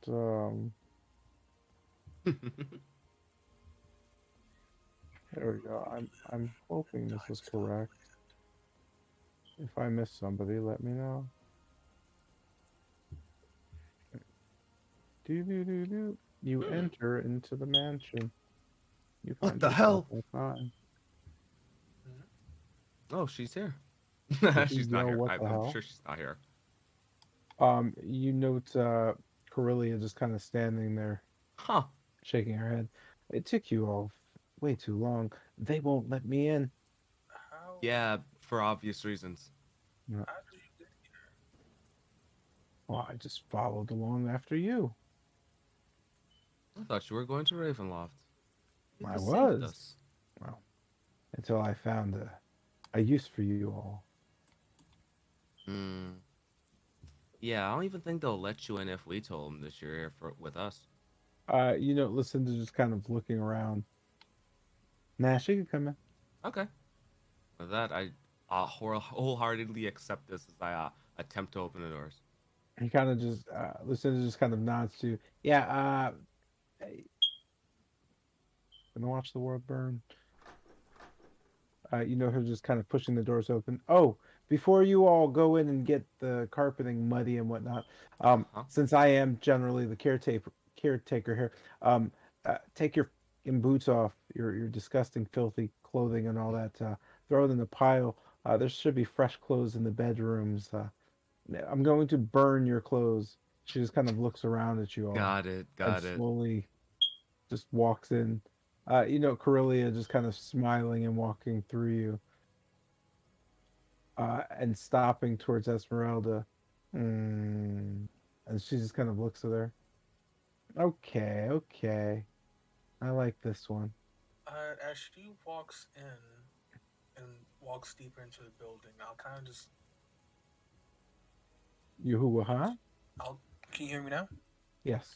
there we go. I'm hoping this is correct. If I miss somebody, let me know. Do do do do. You enter into the mansion. You
What
find
the
yourself
hell?
outside.
Oh, she's here.
You
She's not
know
here.
what the
I'm
hell?
sure she's not here.
You note Corellia just kind of standing there,
Huh.
shaking her head. It took you all way too long. They won't let me in.
How?
Yeah, for obvious reasons.
No,
How did you get here?
well, I just followed along after you.
I thought you were going to Ravenloft. You
I
could have saved
was.
us.
Well, until I found a use for you all.
Hmm. Yeah, I don't even think they'll let you in if we told them that you're here with us.
Lucinda just kind of looking around. Nah, she can come in.
Okay. With that, I wholeheartedly accept this as I attempt to open the doors.
He kind of just, Lucinda just kind of nods to, yeah, hey, gonna watch the world burn. Her just kind of pushing the doors open. Oh, before you all go in and get the carpeting muddy and whatnot,
Huh?
since I am generally the caretaker here, take your fucking boots off, your disgusting, filthy clothing and all that. Throw it in the pile. There should be fresh clothes in the bedrooms. I'm going to burn your clothes. She just kind of looks around at you all
Got it.
and
Got it.
slowly just walks in. Corellia just kind of smiling and walking through you, and stopping towards Esmeralda. Mm. And she just kind of looks at her. Okay, okay. I like this one.
As she walks in and walks deeper into the building, I'll kind of just.
You who, huh?
I'll. Can you hear me now?
Yes.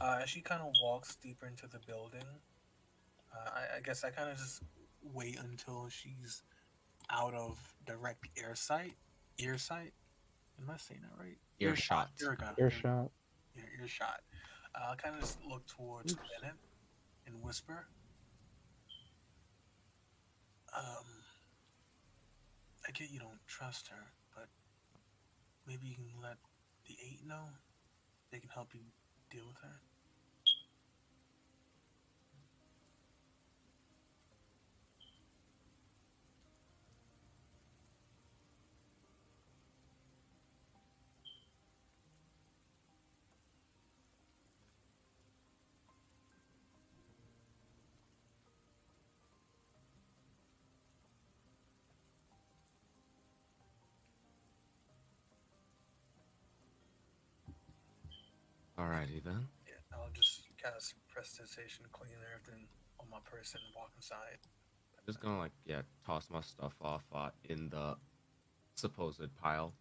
As she kind of walks deeper into the building, I guess I kind of just wait until she's out of direct earsight. Am I saying that right?
Earshot.
Earshot.
Yeah, earshot. I'll kind of just look towards
Oops.
Bennett and whisper, I get you don't trust her, but maybe you can let the 8 know. They can help you deal with her.
Alrighty then.
Yeah, I'll just cast Prestidigitation, clean everything on my person, and walk inside.
I'm just gonna like toss my stuff off in the supposed pile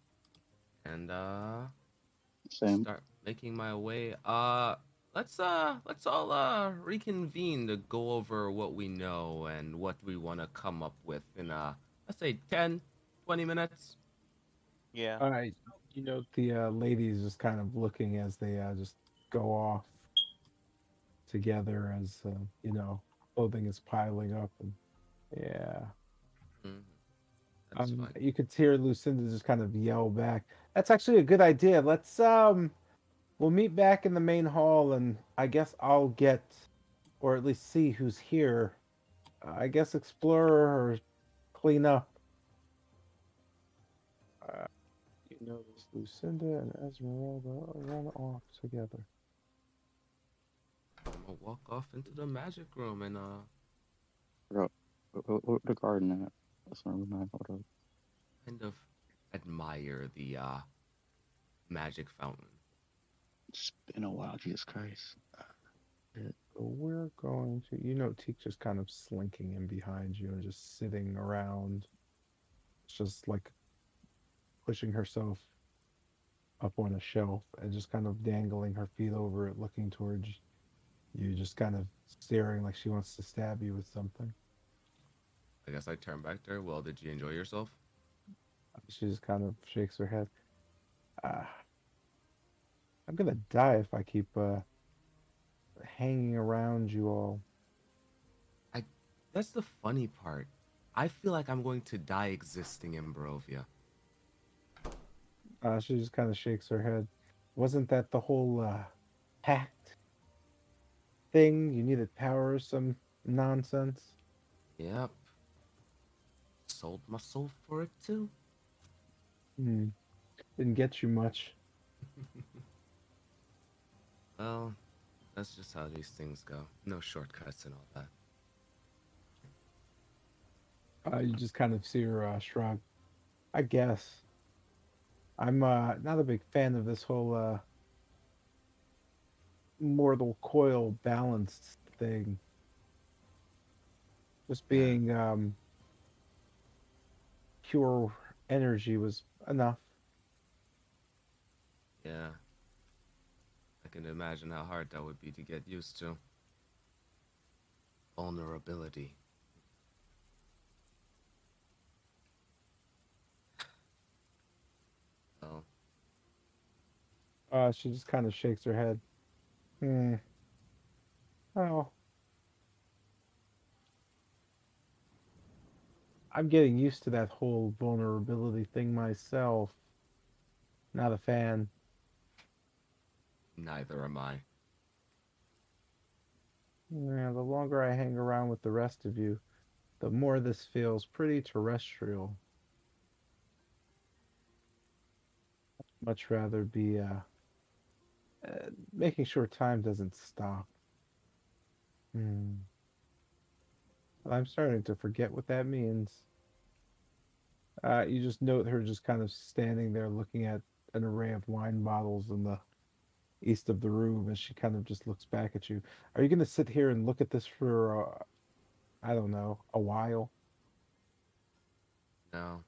and
Same.
start making my way. Let's all reconvene to go over what we know and what we want to come up with in let's say 10, 20 minutes.
Yeah.
You know, the ladies just kind of looking as they just go off together as, you know, clothing is piling up. And yeah.
Mhm. That's fine.
You could hear Lucinda just kind of yell back. That's actually a good idea. We'll meet back in the main hall, and I guess I'll get, or at least see who's here. I guess explore or clean up. Uh, you notice Lucinda and Esmeralda run off together.
I'm gonna walk off into the magic room and
Bro, what the garden at? That's not really nice. Hold up.
kind of admire the magic fountain.
It's been a while, Jesus Christ. Shit.
So we're going to, you know, Teak just kind of slinking in behind you and just sitting around, just like pushing herself up on a shelf and just kind of dangling her feet over it, looking towards you, just kind of staring like she wants to stab you with something.
I guess I turn back to her. Well, did you enjoy yourself?
She just kind of shakes her head. Uh, I'm gonna die if I keep hanging around you all.
I That's the funny part. I feel like I'm going to die existing in Barovia.
She just kind of shakes her head. Wasn't that the whole pact thing? You needed power or some nonsense?
Yep. Sold my soul for it too.
Hmm. Didn't get you much.
Well, that's just how these things go. No shortcuts and all that.
You just kind of see her shrug. I guess. I'm not a big fan of this whole mortal coil balanced thing. Just
Yeah,
being pure energy was enough.
yeah. I can imagine how hard that would be to get used to. Vulnerability. Oh,
She just kind of shakes her head. Hmm. Oh, I'm getting used to that whole vulnerability thing myself. Not a fan.
neither am I.
Yeah, the longer I hang around with the rest of you, the more this feels pretty terrestrial. Much rather be making sure time doesn't stop. Hmm. I'm starting to forget what that means. You just note her just kind of standing there looking at an array of wine bottles in the east of the room as she kind of just looks back at you. Are you going to sit here and look at this for, I don't know, a while?
No.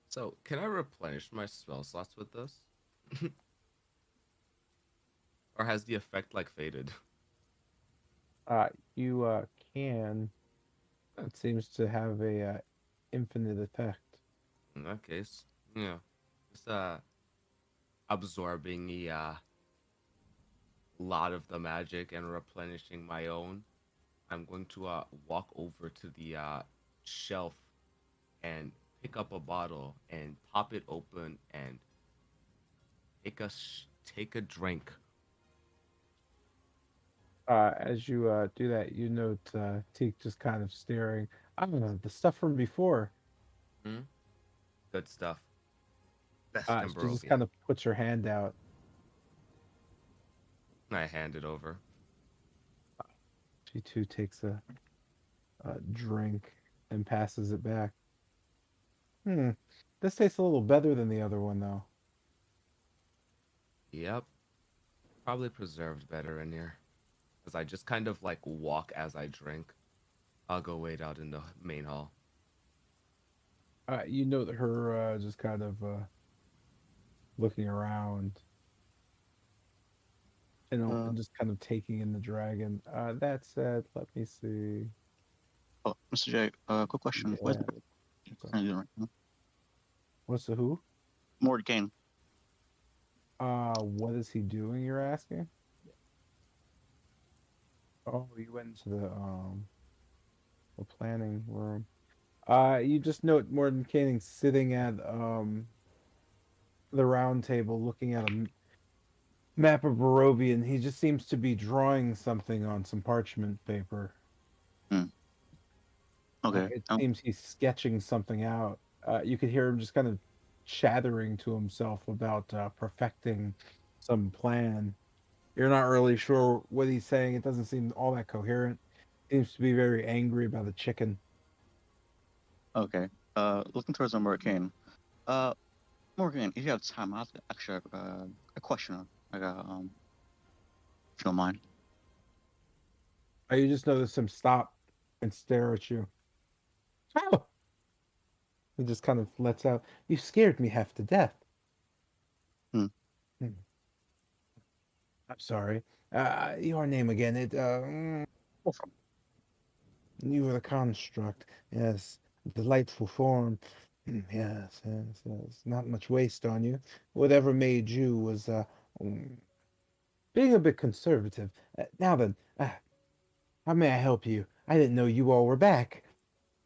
So, can I replenish my spell slots with this? Or has the effect like faded?
You can.
Eh,
It seems to have a infinite effect.
In that case, yeah. Just absorbing a lot of the magic and replenishing my own. I'm going to walk over to the shelf and pick up a bottle and pop it open and take a drink.
As you do that, you note Teak just kind of staring. I don't know, the stuff from before.
Hmm? Good stuff. Best in
She just
Barovia.
kind of puts her hand out.
I hand it over.
She too takes a drink and passes it back. Hmm. This tastes a little better than the other one, though.
Yep. Probably preserved better in here. Because I just kind of like walk as I drink. I'll go wait out in the main hall.
You note her just kind of looking around and just kind of taking in the dragon. That said, let me see.
Oh, Mr. J, quick question. Where's
Yeah.
the doing right now?
What's the who?
Morgan.
What is he doing, you're asking? Oh, you went into the planning room. You just note Morton Canning sitting at the round table looking at a map of Barovia, and he just seems to be drawing something on some parchment paper.
Hmm. Okay.
It seems he's sketching something out. You could hear him just kind of chattering to himself about perfecting some plan. You're not really sure what he's saying. It doesn't seem all that coherent. Seems to be very angry about the chicken.
Okay. Looking towards Morgan. Morgan, if you have time, I have actually a question. Like, if you don't mind.
You just notice him stop and stare at you. Oh! He just kind of lets out, "You scared me half to death."
Hmm.
Hmm. I'm sorry. Your name again? You were the construct. Yes, delightful form. Yes, yes, yes. Not much waste on you. Whatever made you was mm, being a bit conservative. Now then, how may I help you? I didn't know you all were back.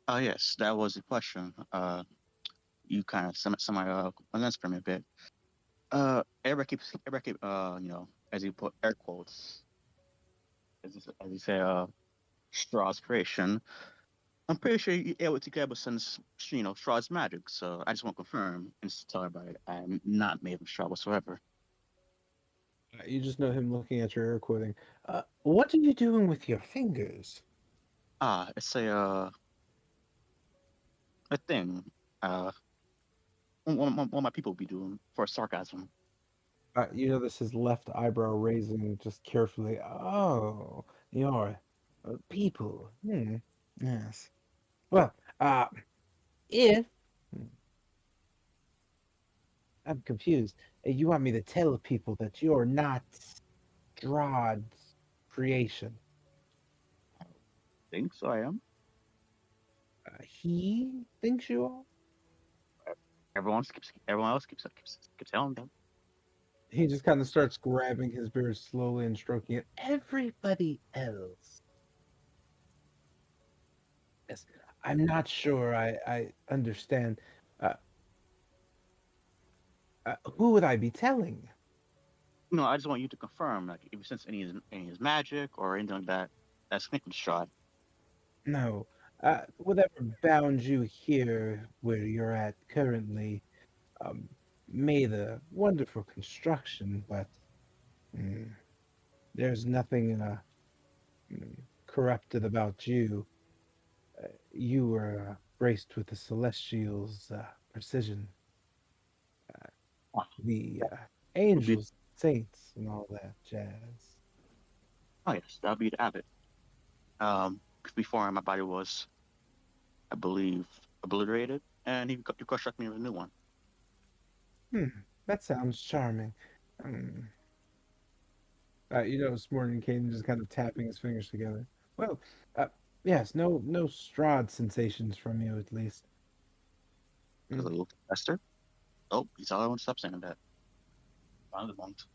Yes, that was the question. You kind of semi answered me a bit. Everybody keep, as you put air quotes, as you say, Straw's creation. I'm pretty sure you're able to get some, Straw's magic. So I just want to confirm and just tell everybody I'm not made of straw whatsoever.
You just know him looking at your air quoting. What are you doing with your fingers?
It's a thing. Uh, one of my people be doing for sarcasm.
You notice his left eyebrow raising just carefully. Oh, you're people. Hmm. Yes. Well, if hmm, I'm confused, you want me to tell people that you're not Strahd's creation.
Think so I am.
He thinks you are?
Everyone else keeps telling them.
He just kind of starts grabbing his beard slowly and stroking it. Everybody else. Yes, I'm not sure I understand. Uh, who would I be telling?
No, I just want you to confirm, like, if you sense any of his magic or anything like that, that's connected to Strahd.
No. Whatever bound you here where you're at currently um, made a wonderful construction, but mm, there's nothing corrupted about you. You were graced with the Celestial's precision,
Oh,
the
would be
angels, saints, and all that jazz.
oh yes, that'll be the abbot. 'Cause before my body was, I believe, obliterated, and he constructed me with a new one.
Hmm, that sounds charming. Hmm. You notice Morgan Kane just kind of tapping his fingers together. Well, uh, yes, no Strahd sensations from you at least.
Because
Hmm.
I looked at Esther. Oh, he's all I want to stop saying that. Finally won't.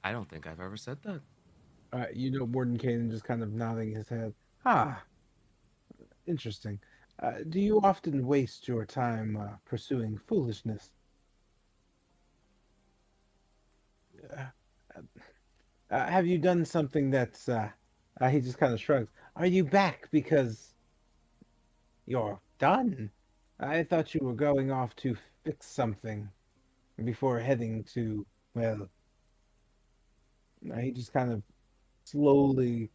I don't think I've ever said that.
You know Morgan Kane just kind of nodding his head. Ah, interesting. Do you often waste your time pursuing foolishness? Uh, have you done something that's he just kind of shrugs. Are you back because you're done? I thought you were going off to fix something before heading to, well, he just kind of slowly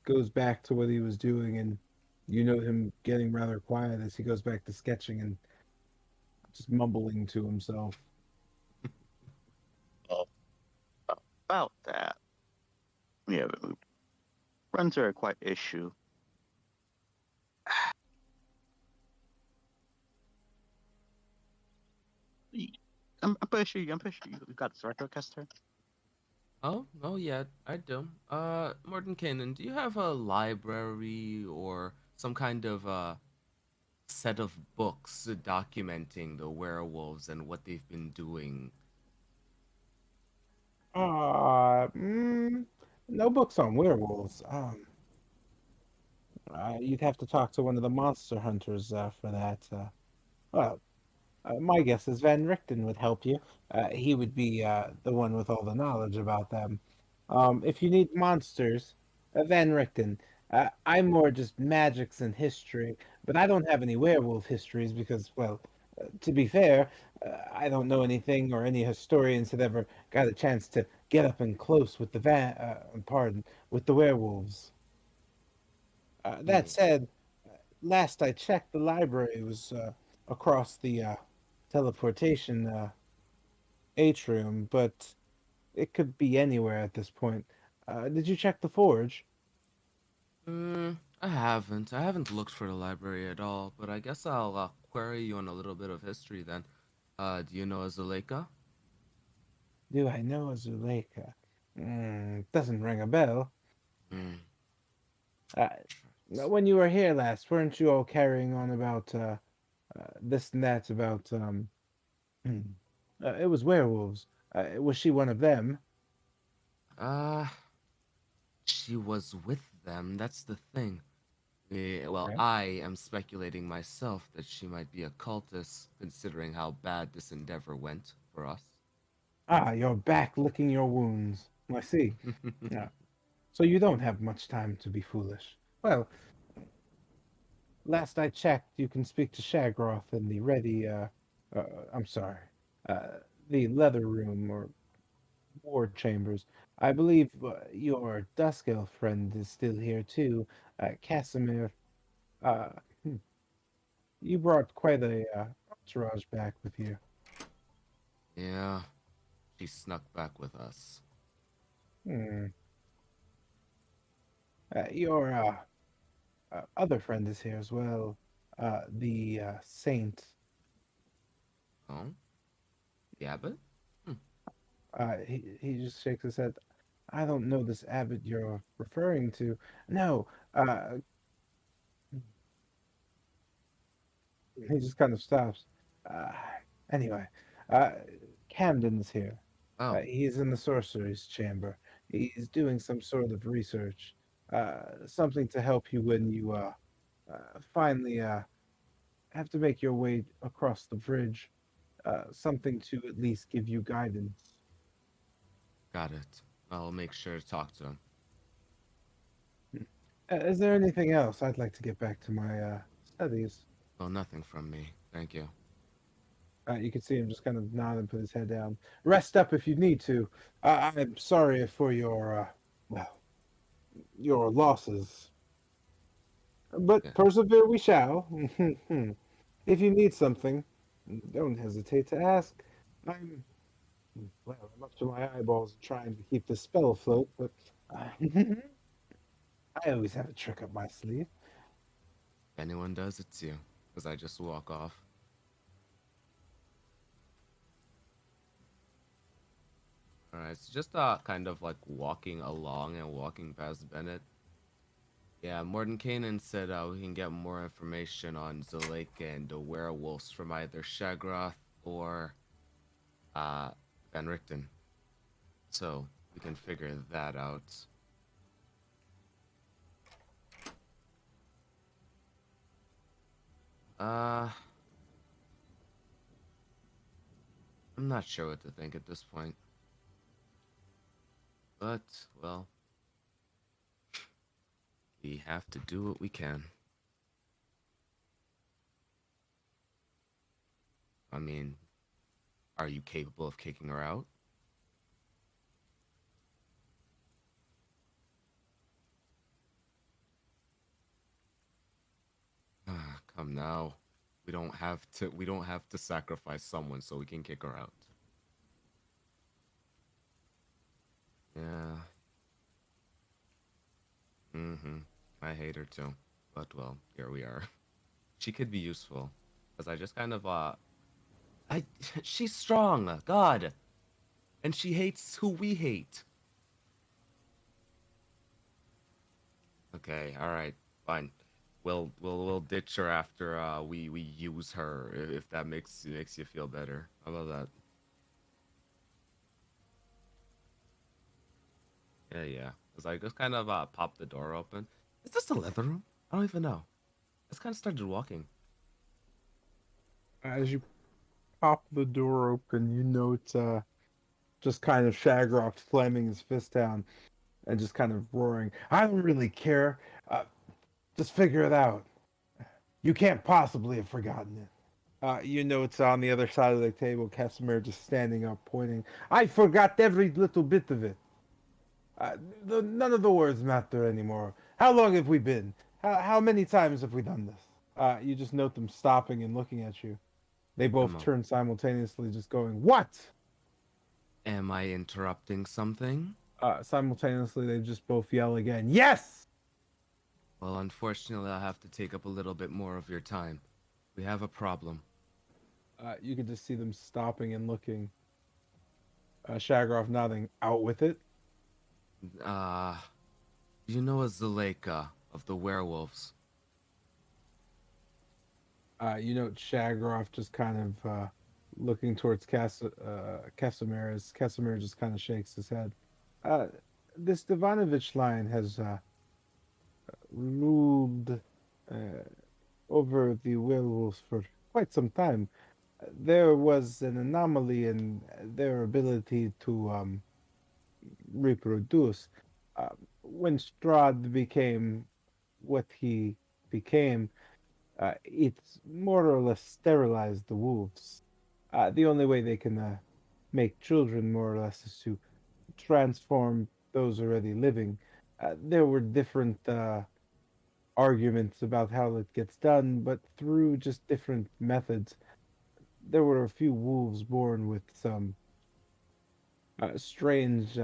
goes back to what he was doing, and you know him getting rather quiet as he goes back to sketching and just mumbling to himself.
Well, about that, yeah, runs are quite issue. I'm pretty sure you got this right, Kester.
Oh yeah, I do. Morton Kanan, do you have a library or some kind of set of books documenting the werewolves and what they've been doing?
Uh, mm, no books on werewolves. You'd have to talk to one of the monster hunters for that. Well, my guess is Van Richten would help you. He would be the one with all the knowledge about them. If you need monsters, Van Richten. I'm more just magics and history, but I don't have any werewolf histories because, well, to be fair, I don't know anything or any historians that ever got a chance to get up and close with the with the werewolves. That
Hmm.
said, last I checked, the library was across the teleportation atrium, but it could be anywhere at this point. Did you check the forge?
I haven't. I haven't looked for the library at all, but I guess I'll query you on a little bit of history then. Do you know Azuleka?
Do I know a Zuleika? Doesn't ring a bell.
Hmm.
Uh, when you were here last, weren't you all carrying on about this and that about it was werewolves. Was she one of them?
Uh, she was with them. That's the thing. Well,
Okay.
I am speculating myself that she might be a cultist, considering how bad this endeavor went for us.
Ah, you're back licking your wounds. I see. So you don't have much time to be foolish. Well, last I checked, you can speak to Shagroth in the uh I'm sorry, uh, the leather room or ward chambers. I believe your Dusk Elf friend is still here too, Casimir. Uh, hmm, you brought quite a entourage back with you.
Yeah, she snuck back with us.
Hmm. Your other friend is here as well, the Saint.
Oh, the abbot? Hmm.
He just shakes his head. I don't know this abbot you're referring to. No, uh, he just kind of stops. Uh, anyway, uh, Camden's here.
Oh,
He's in the sorcerer's chamber. He's doing some sort of research, something to help you when you finally have to make your way across the bridge. Something to at least give you guidance.
got it. I'll make sure to talk to him.
Is there anything else? I'd like to get back to my studies.
Oh, nothing from me. Thank you.
You can see him just kind of nod and put his head down. Rest up if you need to. I'm sorry for your, well, your losses, but
Yeah,
persevere we shall. If you need something, don't hesitate to ask. I'm, well, I'm up to my eyeballs trying to keep the spell afloat, but I always have a trick up my sleeve.
if anyone does, it's you. Because I just walk off. Alright, so just kind of like walking along and walking past Bennett. Yeah, Morton Kanan said we can get more information on Zuleika and the werewolves from either Shagroth or uh, Van Richten. So we can figure that out. Uh, I'm not sure what to think at this point. But, well, we have to do what we can. I mean, are you capable of kicking her out? Come now. We don't have to sacrifice someone so we can kick her out. Yeah. Mm-hmm. I hate her too. But well, here we are. She could be useful. Because I just kind of I she's strong, God. And she hates who we hate. Okay, alright, fine. We'll ditch her after we use her if that makes you feel better. How about that? Yeah, yeah. Cause I just kind of popped the door open. Is this the leather room? I don't even know. I just kind of started walking.
As you pop the door open, you note just kind of Shagroff slamming his fist down and just kind of roaring. I don't really care. Just figure it out. You can't possibly have forgotten it. You know it's on the other side of the table. Casimir just standing up, pointing. I forgot every little bit of it. Uh, None of the words matter anymore. How long have we been? How many times have we done this? You just note them stopping and looking at you. They both
Am,
turn simultaneously, just going, "What?"
am I interrupting something?
Simultaneously, they just both yell again, "Yes!"
Well, unfortunately, I'll have to take up a little bit more of your time. We have a problem.
You can just see them stopping and looking. Shagroff nodding, "Out with it."
Uh, you know a Zuleika of the werewolves?
You note Shagroff just kind of looking towards Casimir as Casimir just kind of shakes his head. Uh, this Ivanovich line has ruled uh, over the werewolves for quite some time. There was an anomaly in their ability to reproduce. Uh, when Strahd became what he became, it's more or less sterilized the wolves. The only way they can make children, more or less, is to transform those already living. There were different arguments about how it gets done, but through just different methods, there were a few wolves born with some strange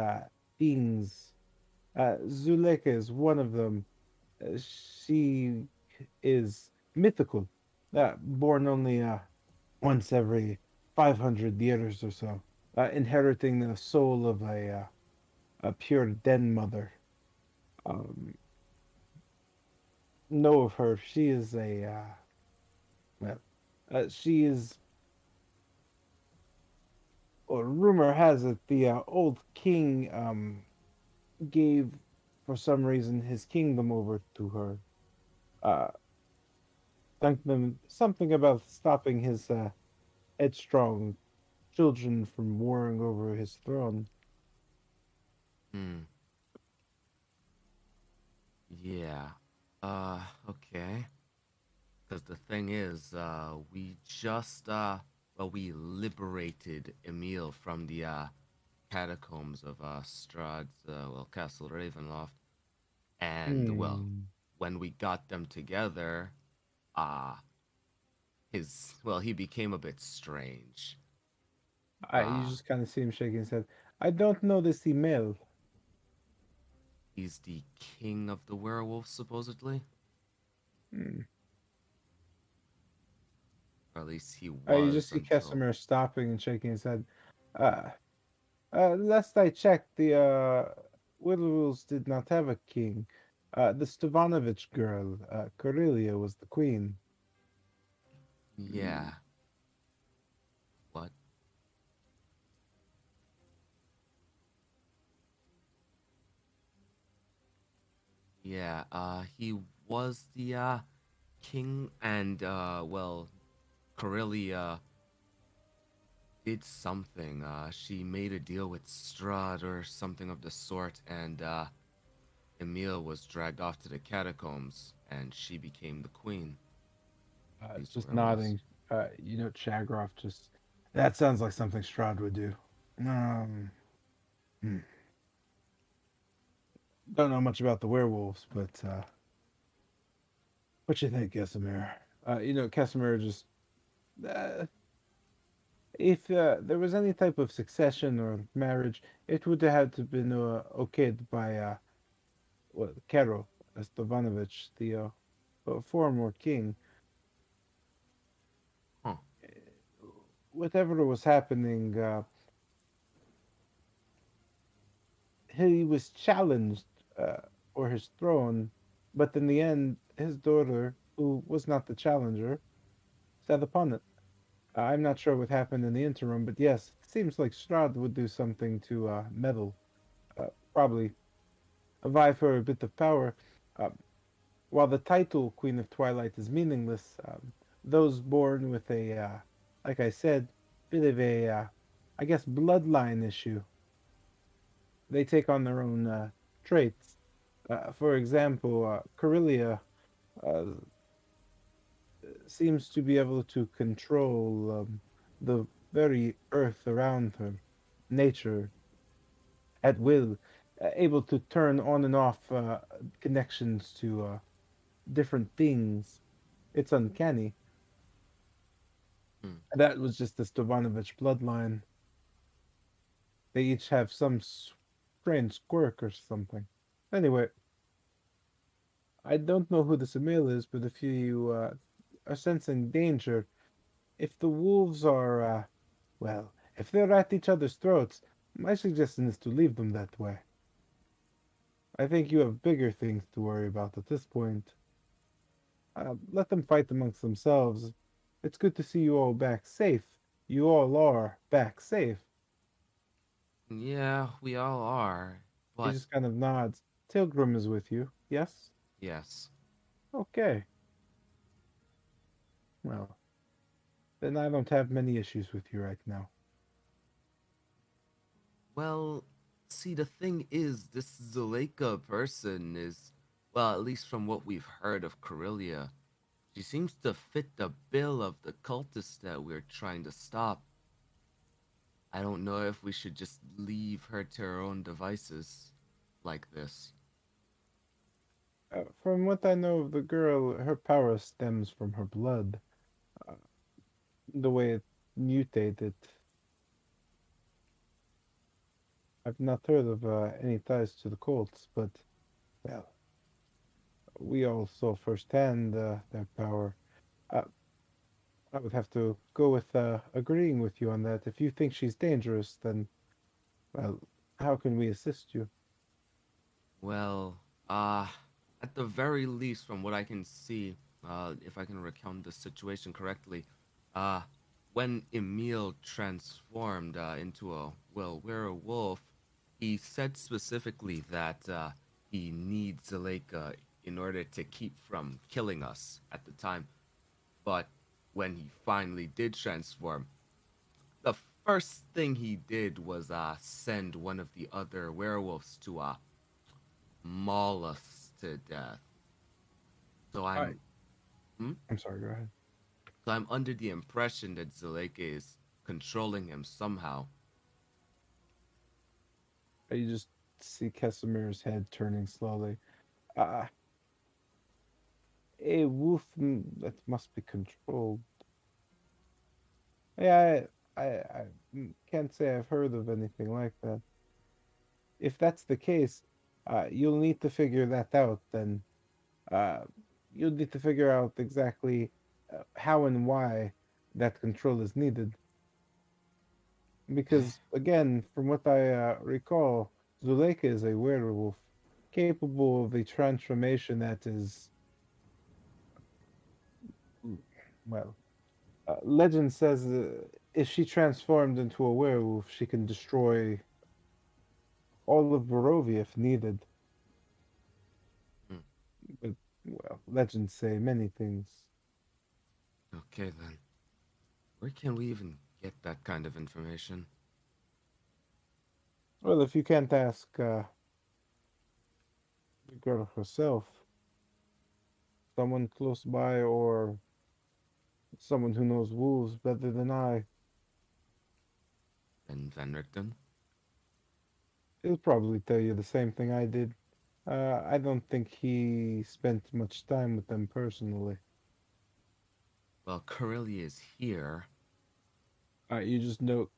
things. Zuleka is one of them. She is mythical, born only once every 500 years or so, inheriting the soul of a pure den mother. Um, know of her. She is well, she is, or rumor has it, the old king gave, for some reason, his kingdom over to her. Uh, something about stopping his headstrong children from warring over his throne.
Hmm. Yeah. Okay. Because the thing is, we just, well, we liberated Emil from the, catacombs of, Strahd's, well, Castle Ravenloft. And, well,
Hmm.
when we got them together, uh, he became a bit strange.
You
Uh,
just kind of see him shaking his head. I don't know this email.
he's the king of the werewolves, supposedly.
Hmm.
Or at least he
You just
was
see
until.
Casimir stopping and shaking his head. Uh, Last I checked, the Willows did not have a king. The Stavanovich girl, Corellia, was the queen.
Yeah. What? Yeah, he was the king and well, Corellia did something. She made a deal with Strahd or something of the sort, and Emil was dragged off to the catacombs, and she became the queen. These
Just
werewolves.
nodding. Chagroff just. That sounds like something Strahd would do. Um, hmm. Don't know much about the werewolves, but what you think, Casimir? Casimir just. Uh, if there was any type of succession or marriage, it would have had to been okayed by Kero Stavanovich, the former king.
Huh.
Whatever was happening, he was challenged for his throne, but in the end, his daughter, who was not the challenger, sat upon it. I'm not sure what happened in the interim, but yes, it seems like Strahd would do something to meddle, probably vie for a bit of power. Uh, while the title Queen of Twilight is meaningless, those born with like I said, bit of I guess, bloodline issue, they take on their own traits. For example, Corellia uh, seems to be able to control the very earth around her, nature, at will, able to turn on and off connections to different things. It's uncanny.
Hmm.
That was just the Stavanovich bloodline. They each have some strange quirk or something. Anyway, I don't know who this Emil is, but if you are sensing danger, if the wolves are, well, if they're at each other's throats, my suggestion is to leave them that way. I think you have bigger things to worry about at this point. Let them fight amongst themselves. It's good to see you all back safe. You all are back safe.
Yeah, we all are.
He
But
just kind of nods. Tilgrim is with you, yes?
yes.
Okay. Well, then I don't have many issues with you right now.
Well, see, the thing is, this Zuleika person is, well, at least from what we've heard of Corellia, she seems to fit the bill of the cultists that we're trying to stop. I don't know if we should just leave her to her own devices like this.
From what I know of the girl, her power stems from her blood. Uh, the way it mutated. I've not heard of any ties to the cults, but, well, we all saw firsthand their power. Uh, I would have to go with agreeing with you on that. If you think she's dangerous, then, well, how can we assist you?
Well, uh, at the very least, from what I can see, if I can recount the situation correctly, uh, when Emil transformed into a, well, werewolf, he said specifically that he needs Zuleika in order to keep from killing us at the time. But when he finally did transform, the first thing he did was send one of the other werewolves to maul us to death. So
I,
hmm?
I'm sorry, go ahead.
So I'm under the impression that Zuleika is controlling him somehow.
You just see Casimir's head turning slowly. Uh, a wolf that must be controlled. Yeah, I can't say I've heard of anything like that. If that's the case, you'll need to figure that out. Then uh, you'll need to figure out exactly how and why that control is needed. Because again, from what I recall, Zuleika is a werewolf capable of a transformation that is, mm, well, legend says if she transformed into a werewolf, she can destroy all of Barovia if needed.
Hmm.
But Well, legends say many things.
Okay then. Where can we even get that kind of information?
Well, if you can't ask the girl herself, someone close by, or someone who knows wolves better than I,
In Venricton?
he'll probably tell you the same thing I did. I don't think he spent much time with them personally.
Well, Corellia is here.
You just note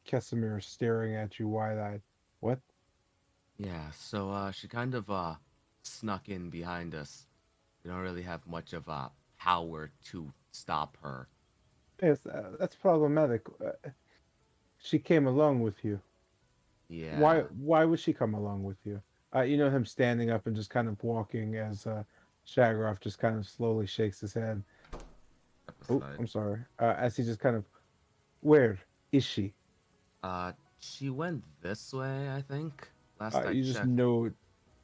Kesimir staring at you wide-eyed. What?
Yeah, so she kind of snuck in behind us. We don't really have much of power to stop her.
Yes, that's problematic. She came along with you. Why?
Yeah.
Why would she come along with you? You know him standing up and just kind of walking as Shagroff just kind of slowly shakes his head.
Step
Oh,
aside.
I'm sorry. As he just kind of, where is she?
She went this way, I think. Last I
You just
checked.
know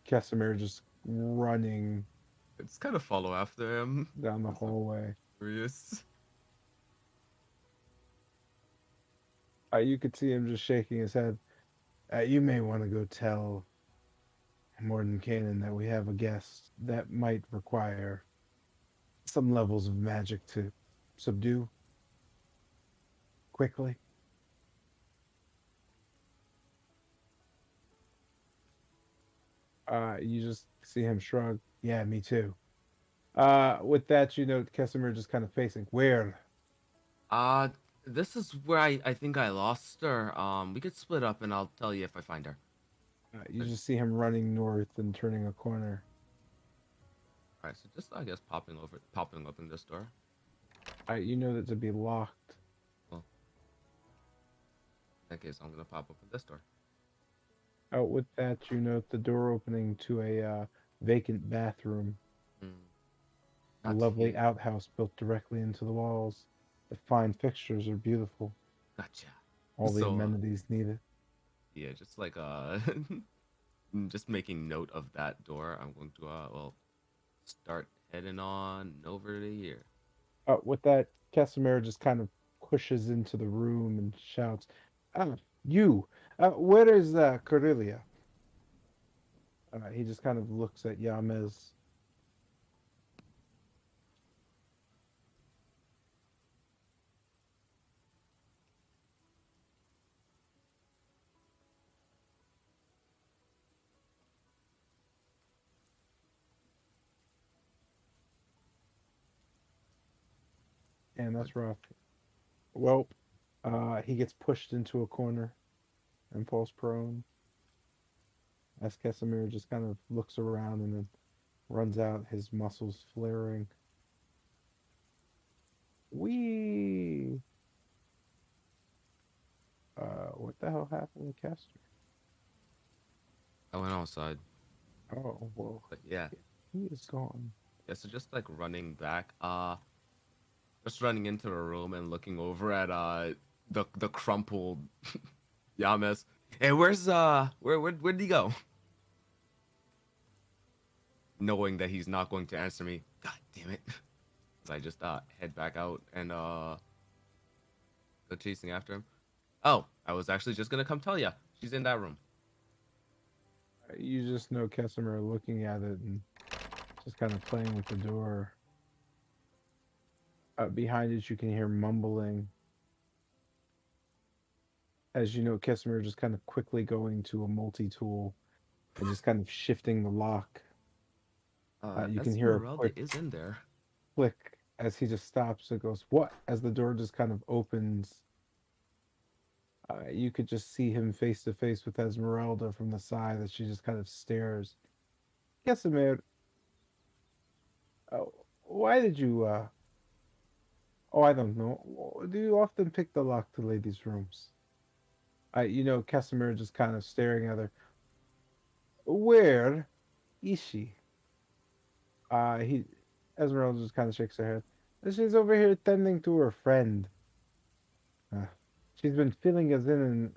Kesimir just running
It's kind of follow after him.
down the
Because I'm
hallway.
curious.
You could see him just shaking his head. You may want to go tell Mordenkainen that we have a guest that might require some levels of magic to subdue quickly. You just see him shrug. Yeah, me too. With that, you note Kesimir just kind of facing. Where?
Uh, this is where I think I lost her. We could split up and I'll tell you if I find her.
You
Uh,
just see him running north and turning a corner.
Alright, so just I guess popping open this door.
You know that to be locked.
Well, in that case, I'm gonna pop open this door.
With that, you note the door opening to a vacant bathroom.
Hmm,
A
not
lovely
here.
outhouse built directly into the walls. The fine fixtures are beautiful.
Gotcha.
All the
So,
amenities needed.
yeah, just like just making note of that door. I'm going to well start heading on over to here.
With that, Casimir just kind of pushes into the room and shouts, "Ah, you! Where is Corellia?" He just kind of looks at Yamez. And
What?
that's rough. Well, he gets pushed into a corner and falls prone. As Casimir just kind of looks around and then runs out, his muscles flaring. Wee! What the hell happened to Castor?
I went outside,
Oh, well,
but yeah,
he is gone.
yeah. So just like running back, just running into the room and looking over at the crumpled Yames. Hey, where'd he go? Knowing that he's not going to answer me. God damn it. So I just head back out and go chasing after him. Oh, I was actually just gonna come tell you. She's in that room.
You just know Casimir looking at it and just kind of playing with the door. Behind it, you can hear mumbling. As you know, Casimir just kind of quickly going to a multi-tool and just kind of shifting the lock. You can hear a
Esmeralda
quick
is in there.
click as he just stops and goes, "What?" As the door just kind of opens. You could just see him face to face with Esmeralda from the side as she just kind of stares. Casimir, uh, why did you, oh, I don't know. Do you often pick the lock to ladies' rooms? You know, Casimir just kind of staring at her. Where is she? He, Esmeralda just kind of shakes her head. She's over here tending to her friend. Uh, she's been filling us in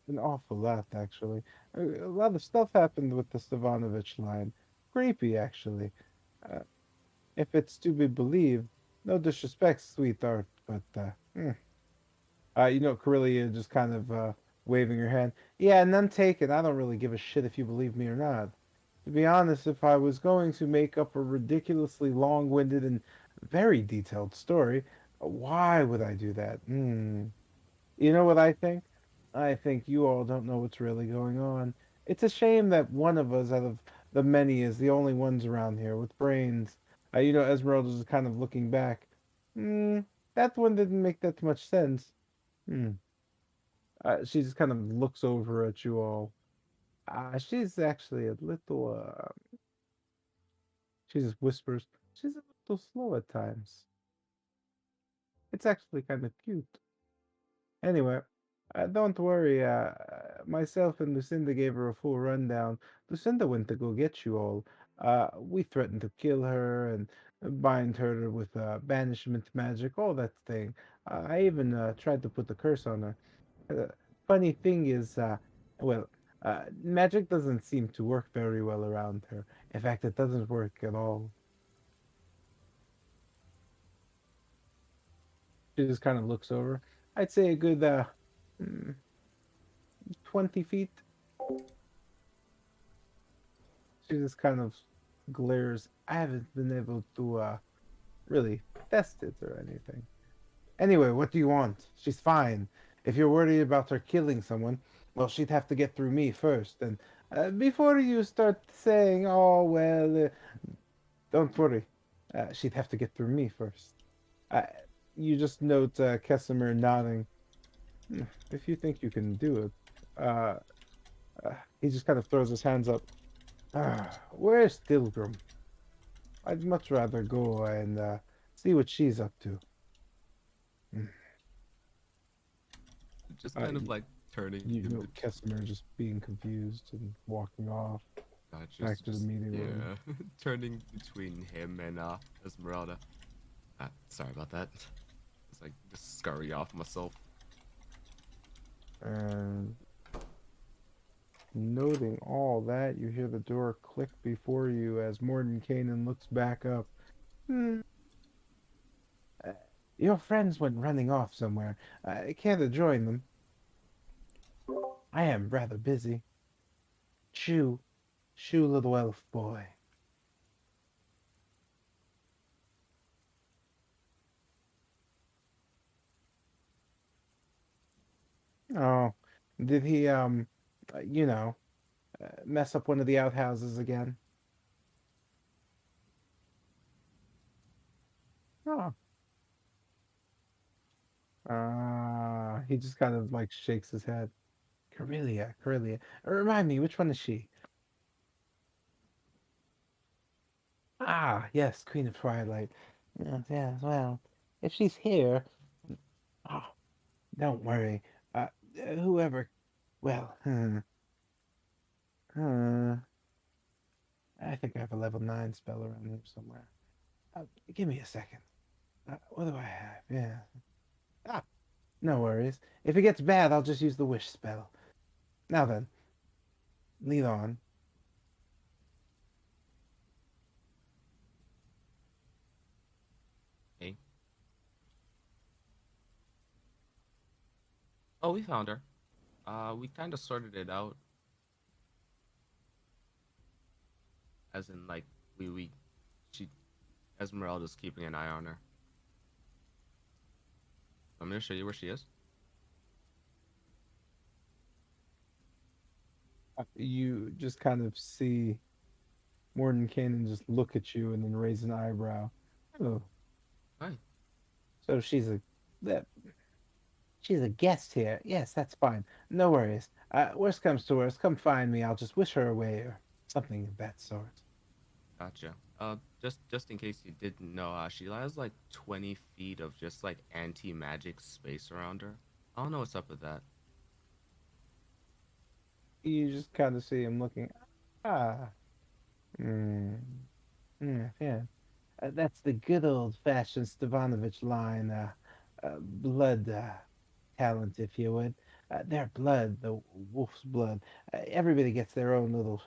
an awful lot, actually. A lot of stuff happened with the Stavanovich line. creepy, actually. Uh, if it's to be believed, no disrespect, sweetheart, but Corellia just kind of waving her hand. Yeah, none taken. I don't really give a shit if you believe me or not. To be honest, if I was going to make up a ridiculously long-winded and very detailed story, why would I do that? You know what I think? I think you all don't know what's really going on. It's a shame that one of us out of the many is the only ones around here with brains. Esmeralda's is kind of looking back. Hmm, that one didn't make that much sense. Hmm. She just kind of looks over at you all. She's actually a little, she just whispers, she's a little slow at times. It's actually kind of cute. Anyway, don't worry. Myself and Lucinda gave her a full rundown. Lucinda went to go get you all. We threatened to kill her and bind her with banishment magic, all that thing. I even tried to put the curse on her. Uh, Funny thing is, well, magic doesn't seem to work very well around her. In fact, it doesn't work at all. She just kind of looks over. I'd say a good mm, 20 feet. She just kind of glares. I haven't been able to really test it or anything. Anyway, what do you want? She's fine. If you're worried about her killing someone, well, she'd have to get through me first. And before you start saying, oh, well, don't worry. She'd have to get through me first. Uh, you just note Kesimir nodding. "Hmm, if you think you can do it. Uh, he just kind of throws his hands up. Where's Tilgrim? I'd much rather go and see what she's up to. Mm.
Just kind of like turning.
You
in
know,
bet-
Kesimir just being confused and walking off back to the
just
meeting room.
yeah, turning between him and Esmeralda. Sorry about that. It's like just scurry off myself.
And noting all that, you hear the door click before you as Mordenkainen looks back up. Hmm. Uh, your friends went running off somewhere. I can't join them. I am rather busy. Shoo, shoo, little elf boy. Oh, did he, you know, mess up one of the outhouses again? Oh, he just kind of like shakes his head. Corelia, Corelia. Remind me, which one is she? Ah, yes, Queen of Twilight. Yes, yes, well, if she's here, oh, don't worry. Whoever, well, uh, I think I have a level 9 spell around here somewhere. Give me a second. What do I have? Yeah. Ah, no worries. If it gets bad, I'll just use the wish spell. Now then, lead on.
Hey. Oh, we found her. We kind of sorted it out, as in like we she Esmeralda's keeping an eye on her. I'm gonna show you where she is.
You just kind of see Mordenkainen just look at you and then raise an eyebrow. Oh,
Hi.
so that she's a guest here. Yes, that's fine. No worries. Worst comes to worst, come find me. I'll just wish her away or something of that sort.
Gotcha. Just in case you didn't know, she has like 20 feet of just like anti-magic space around her. I don't know what's up with that.
You just kind of see him looking. Ah, mm, yeah. That's the good old-fashioned Stavanovich line. Blood talent, if you would. Their blood, the wolf's blood. Everybody gets their own little,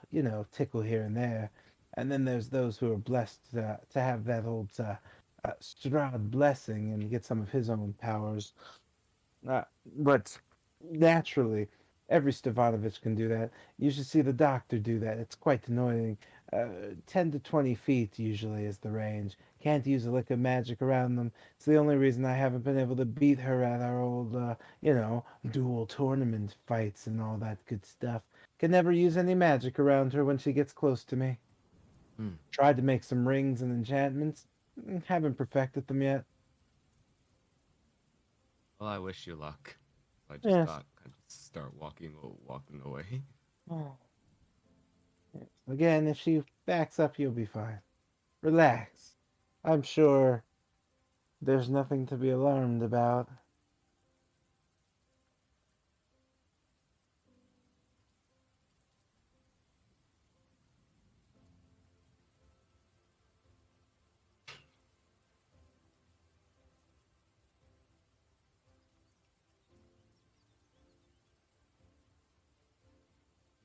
tickle here and there. And then there's those who are blessed to have that old Strahd blessing and get some of his own powers. But naturally, every Stavanovich can do that. You should see the doctor do that. It's quite annoying. 10 to 20 feet usually is the range. Can't use a lick of magic around them. It's the only reason I haven't been able to beat her at our old, dual tournament fights and all that good stuff. Can never use any magic around her when she gets close to me.
Hmm.
Tried to make some rings and enchantments. Haven't perfected them yet.
Well, I wish you luck. I just
Yes.
thought I'd just start walking away.
Oh. Yes. Again, if she backs up, you'll be fine. Relax. I'm sure there's nothing to be alarmed about.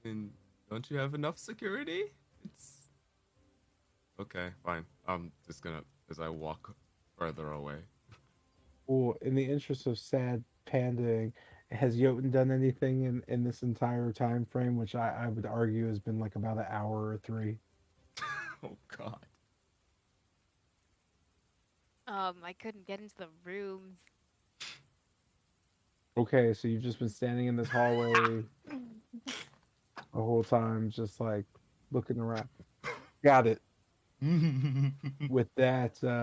And don't you have enough security? It's okay, fine. I'm just gonna as I walk further away.
Well, in the interest of sad pandaing, has Jotun done anything in this entire time frame, which I would argue has been like about an hour or three?
Oh God.
I couldn't get into the rooms.
Okay, so you've just been standing in this hallway the whole time, just like looking around. Got it. With that,
Can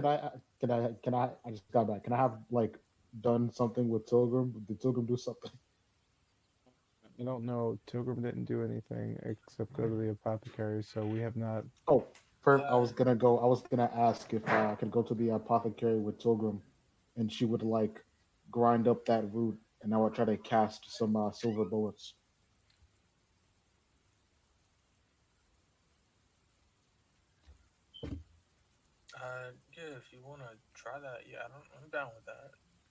I? I just got back. Can I have like done something with Tilgrim? Did Tilgrim do something?
I don't know. Tilgrim didn't do anything except go to the apothecary, so we have not.
Oh, I was gonna go. I was gonna ask if I could go to the apothecary with Tilgrim, and she would like grind up that root, and I would try to cast some silver bullets.
Yeah, if you wanna try that, yeah, I'm down with that.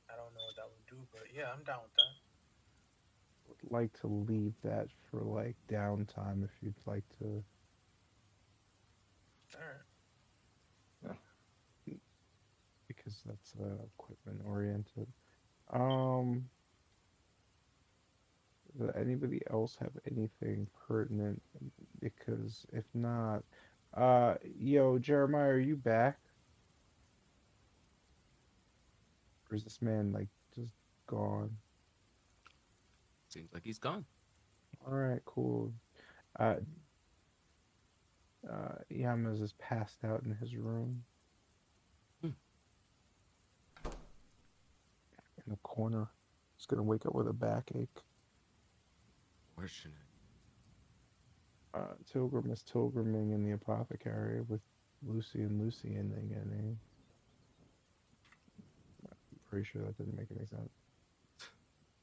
I don't know what that would do, but yeah, I'm down with that.
Would like to leave that for like downtime if you'd like to.
All right.
Because that's equipment oriented. Um, does anybody else have anything pertinent? Because if not, yo, Jeremiah, are you back? Or is this man like just gone?
Seems like he's gone.
All right, cool. Uh, Yama's is passed out in his room
Hmm.
in the corner. He's gonna wake up with a backache.
Fortunate.
Tilgrim is Tilgriming in the apothecary with Lucy and Lucy ending a name. I'm pretty sure that didn't make any sense.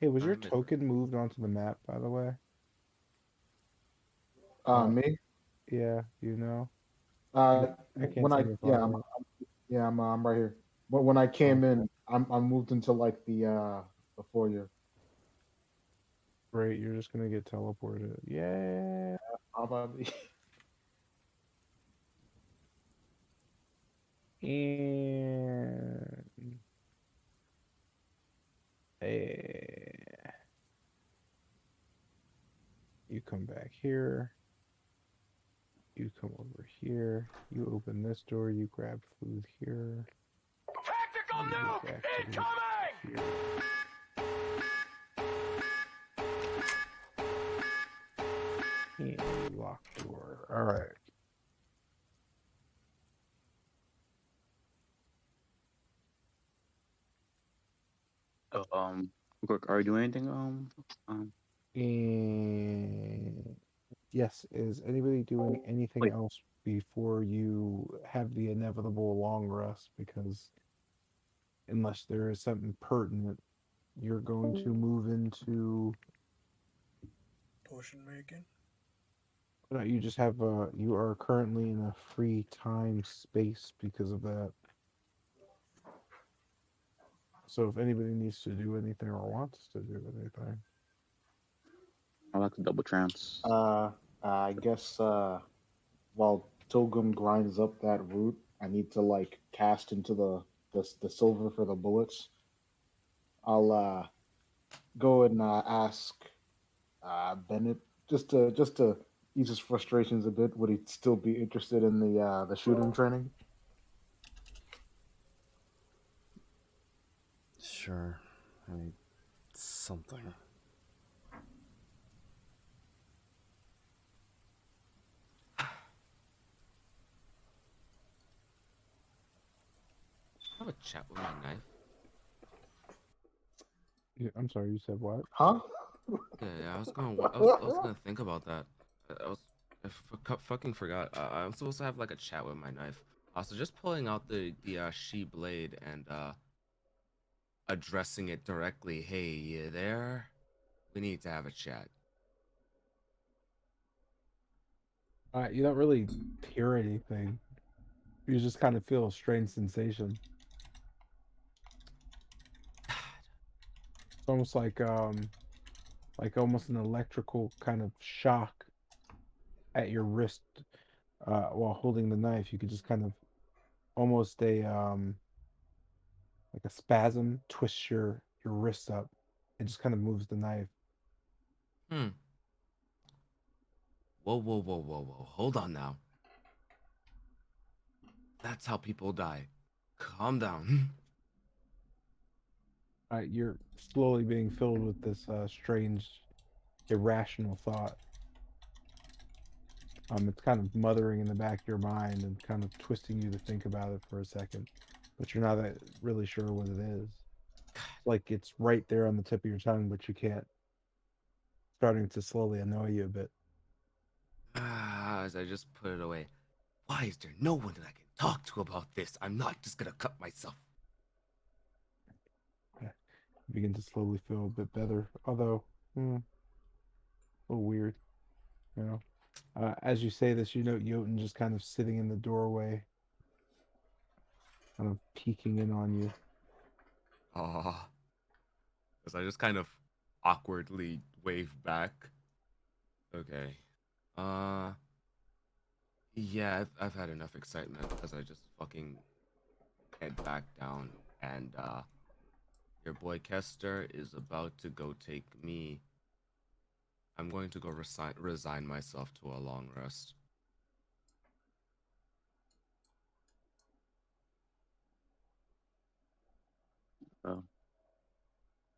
Hey, was your
I'm in-
token moved onto the map, by the way?
Me?
Yeah, you know?
Uh,
I can't
when I
seem to
yeah,
find it.
I'm right here. But when I came in, I'm moved into like the foyer.
Great, you're just gonna get teleported. Yeah.
How about me?
And you come back here. You come over here. You open this door. You grab food here.
Tactical
You go
nuke
back to
incoming!
here. And you lock door. All right.
Quick, are you doing anything?
And yes, is anybody doing anything
Wait.
else before you have the inevitable long rest? Because unless there is something pertinent, you're going to move into.
Potion making.
No, you just have you are currently in a free time space because of that. So if anybody needs to do anything or wants to do anything,
I like to double trance.
I guess while Togum grinds up that root, I need to like cast into the silver for the bullets. I'll go and ask Bennett just to ease his frustrations a bit. Would he still be interested in the shooting training?
Sure. I need something.
Have a chat with my knife.
Yeah, I'm sorry, you said what?
Huh?
Yeah, I was gonna think about that. Fucking forgot. I'm supposed to have like a chat with my knife. So just pulling out the she blade and addressing it directly. Hey, you there? We need to have a chat.
You don't really hear anything. You just kind of feel a strange sensation. It's almost like almost an electrical kind of shock at your wrist while holding the knife. You could just kind of almost a like a spasm twists your wrist up. It just kind of moves the knife.
Hmm. Whoa, whoa, whoa, whoa, whoa. Hold on now. That's how people die. Calm down.
You're slowly being filled with this strange, irrational thought. It's kind of mothering in the back of your mind and kind of twisting you to think about it for a second, but you're not really sure what it is. It's like it's right there on the tip of your tongue, but you can't. Starting to slowly annoy you a bit.
As I just put it away. Why is there no one that I can talk to about this? I'm not just gonna cut myself.
You begin to slowly feel a bit better, although a little weird, you know. As you say this, you note Jotun just kind of sitting in the doorway, kind of peeking in on you.
Ah, as I just kind of awkwardly wave back. Okay. Uh, yeah, I've had enough excitement as I just fucking head back down, and your boy Kester is about to go take me. I'm going to go resign myself to a long rest.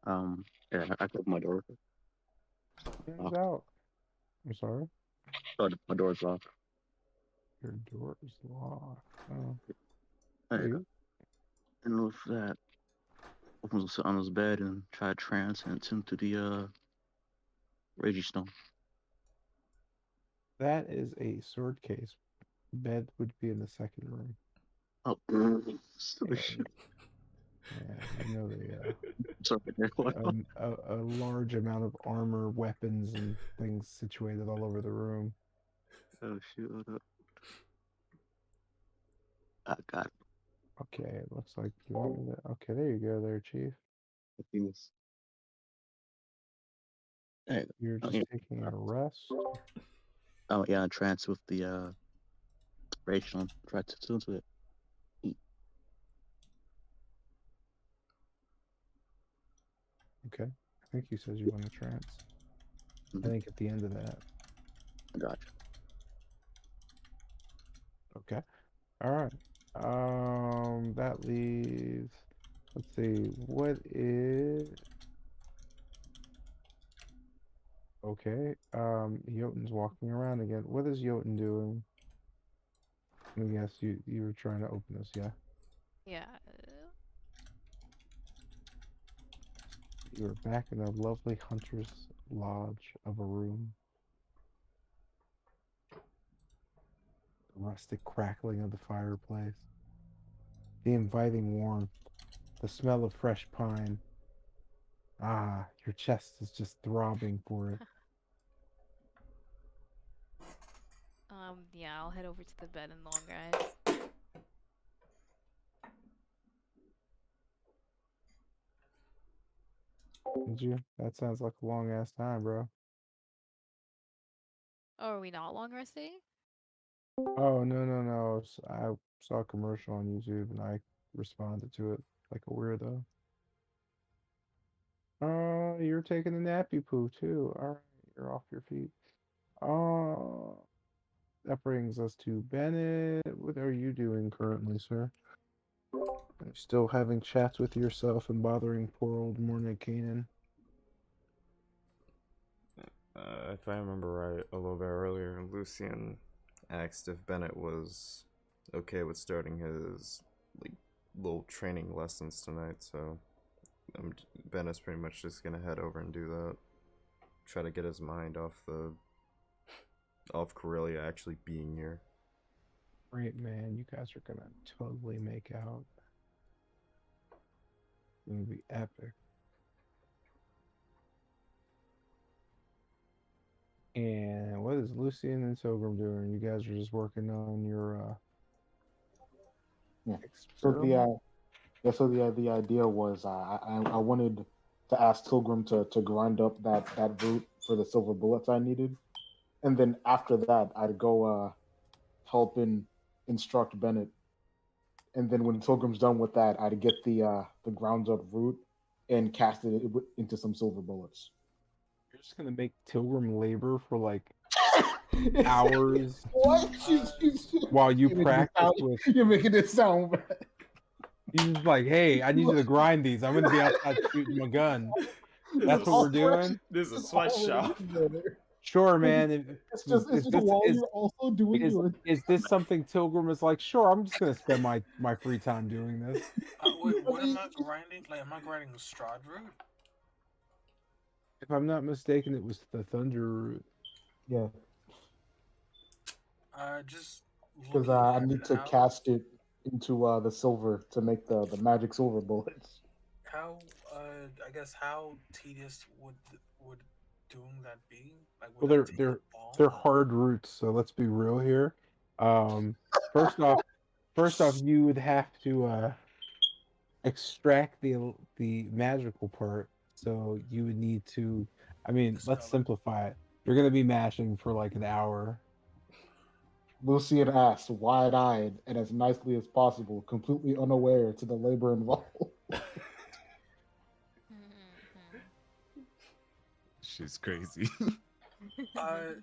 Uh, yeah, I closed my door.
Turns
Locked.
out, I'm sorry,
Oh, my door's locked.
your door is locked. Oh,
Hey,
sweet.
and with that, opens sit on his bed and try to trance and into the Reggie Stone.
That is a sword case. Bed would be in the second room.
Oh, stupid shit.
And yeah, you know the
Sorry, what?
a large amount of armor, weapons, and things situated all over the room.
Oh shoot, hold up. I got it.
Okay, it looks like you want me to. Okay, there you go, there, Chief.
I think it's- There you
You're
go. Oh,
just
yeah.
taking a rest.
Oh yeah, trance with the Rage Stone. Try to tune to it.
Okay, I think he says you want a trance. I think at the end of that.
Gotcha.
Okay. All right. That leaves. Let's see. What is? Okay. Jotun's walking around again. What is Jotun doing? Let me guess. You were trying to open this, yeah?
Yeah.
You are back in a lovely hunter's lodge of a room. The rustic crackling of the fireplace. The inviting warmth. The smell of fresh pine. Ah, your chest is just throbbing for it.
Yeah, I'll head over to the bed and long rest.
Did you? That sounds like a long ass time, bro.
Oh, are we not long resting?
Oh no! I saw a commercial on YouTube and I responded to it like a weirdo. Oh, you're taking a nappy poo too. All right, you're off your feet. Oh, that brings us to Bennett. What are you doing currently, sir? Are you still having chats with yourself and bothering poor old Morna Kanan?
If I remember right, a little bit earlier, Lucian asked if Bennett was okay with starting his like little training lessons tonight. So Bennett's pretty much just gonna head over and do that. Try to get his mind off Corellia actually being here.
Great, man. You guys are gonna totally make out. It's gonna be epic. And what is Lucian and Silgram doing? You guys are just working on your
Yeah. So
experiment?
the idea was I wanted to ask Tilgrim to grind up that root for the silver bullets I needed, and then after that I'd go help and instruct Bennett, and then when Tilgrim's done with that, I'd get the ground up root and cast it into some silver bullets.
You're just gonna make Tilgrim labor for like hours
What?
while you
You're making it
practice
sound-
with.
You're making it sound bad.
He's just like, hey, I need you to grind these. I'm gonna be outside shooting my gun. That's what we're doing.
This is a
It's
sweatshop.
already there.
Sure, man.
It's just while you're also doing your.
Is this something Tilgrim is like? Sure, I'm just gonna spend my free time doing this.
Wait, what am I grinding? Like, am I grinding Strahd root?
If I'm not mistaken, it was the Thunder root.
Yeah,
Just
because
looking
I
at
need
it,
to cast it into the silver to make the magic silver bullets.
How I guess how tedious would doing that be? Like,
Well,
would that take a ball?
they're hard roots, so let's be real here. First off, you would have to extract the magical part. So you would need to. I mean, let's simplify it. You're gonna be mashing for like an hour.
Lucian asked, wide-eyed and as nicely as possible, completely unaware to the labor involved.
She's crazy.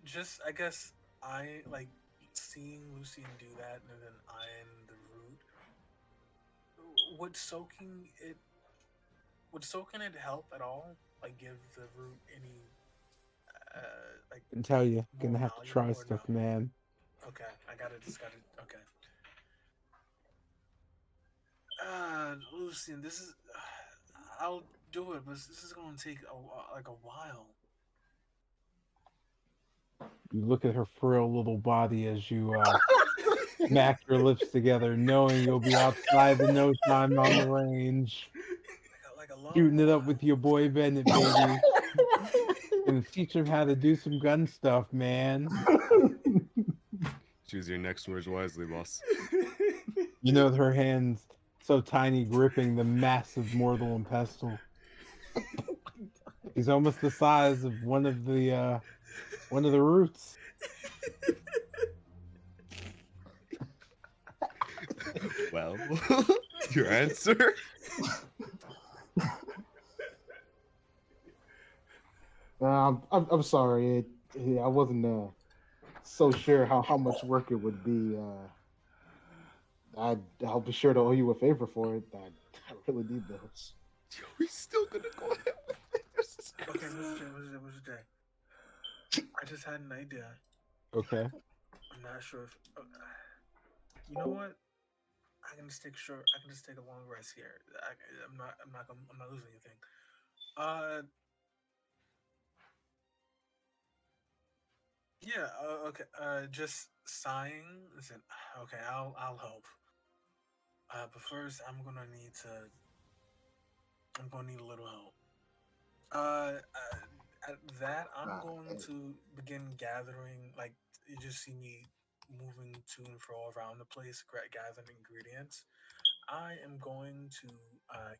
Just I guess I like seeing Lucian do that and then eyeing the root. Would soaking it help at all? Like give the root any like
I can tell you,
more
gonna have to
value
try
or
stuff,
no?
man.
Okay, I gotta okay. Lucian, this is I'll do it, but this is gonna take a while.
You look at her frail little body as you smack your lips together, knowing you'll be outside in no time on the range.
Like a long
Shooting it up with your boy Bennett, baby. Gonna teach him how to do some gun stuff, man.
Choose your next words wisely, boss.
You know, her hands so tiny, gripping the massive mortal and pestle. He's almost the size of one of the roots.
Well, your answer?
I'm sorry. I wasn't so sure how much work it would be. I'll be sure to owe you a favor for it. I really need those.
We still gonna go ahead with it. This is
Okay,
crazy.
Mr. J. I just had an idea.
Okay.
I'm not sure if you know what. I can just take a long rest here. I'm not losing anything. Yeah. Okay. Just sighing. Listen. Okay. I'll help. But first, I'm gonna need a little help. At that, I'm going to begin gathering. Like you just see me moving to and fro around the place, gathering ingredients. I am going to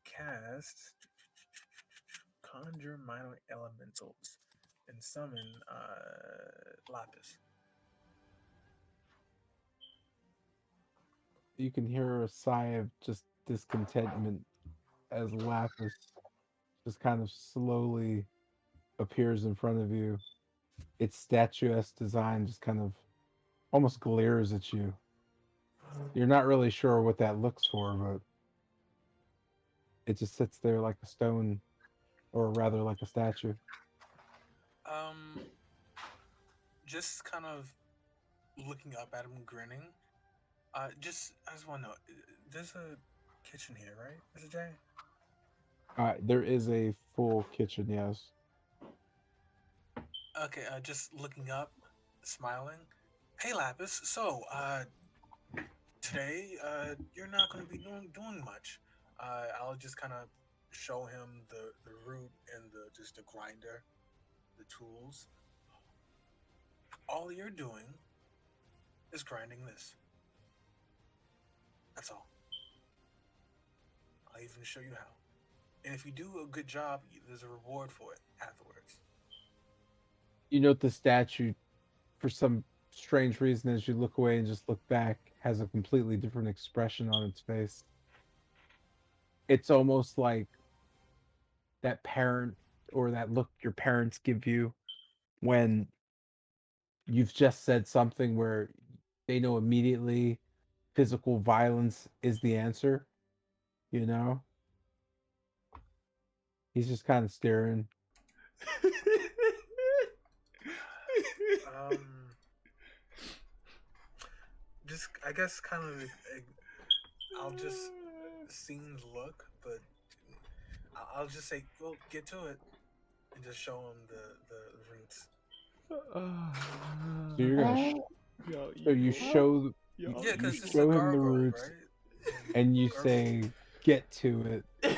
cast Conjure Minor Elementals and summon Lapis.
you can hear a sigh of just discontentment as Lapis just kind of slowly appears in front of you. Its statuesque design just kind of almost glares at you. You're not really sure what that looks for, but it just sits there like a stone, or rather like a statue.
Just kind of looking up at him, grinning. I just want to know, there's a kitchen here, right, Mr. J?
There is a full kitchen, yes.
Okay, just looking up, smiling. Hey, Lapis. So, today, you're not going to be doing much. I'll just kind of show him the root and the grinder, the tools. All you're doing is grinding this. That's all. I'll even show you how. And if you do a good job, there's a reward for it afterwards.
You note the statue, for some strange reason, as you look away and just look back, has a completely different expression on its face. It's almost like that parent or that look your parents give you when you've just said something where they know immediately physical violence is the answer, you know? He's just kind of staring.
Just, I guess, kind of, I'll just seem the look, but I'll just say, well, get to it, and just show him the roots.
So you're gonna, so you show,
Yeah,
you
because it's
show
a
him the
gargoyle,
roots,
right?
and you say, "Get to it,"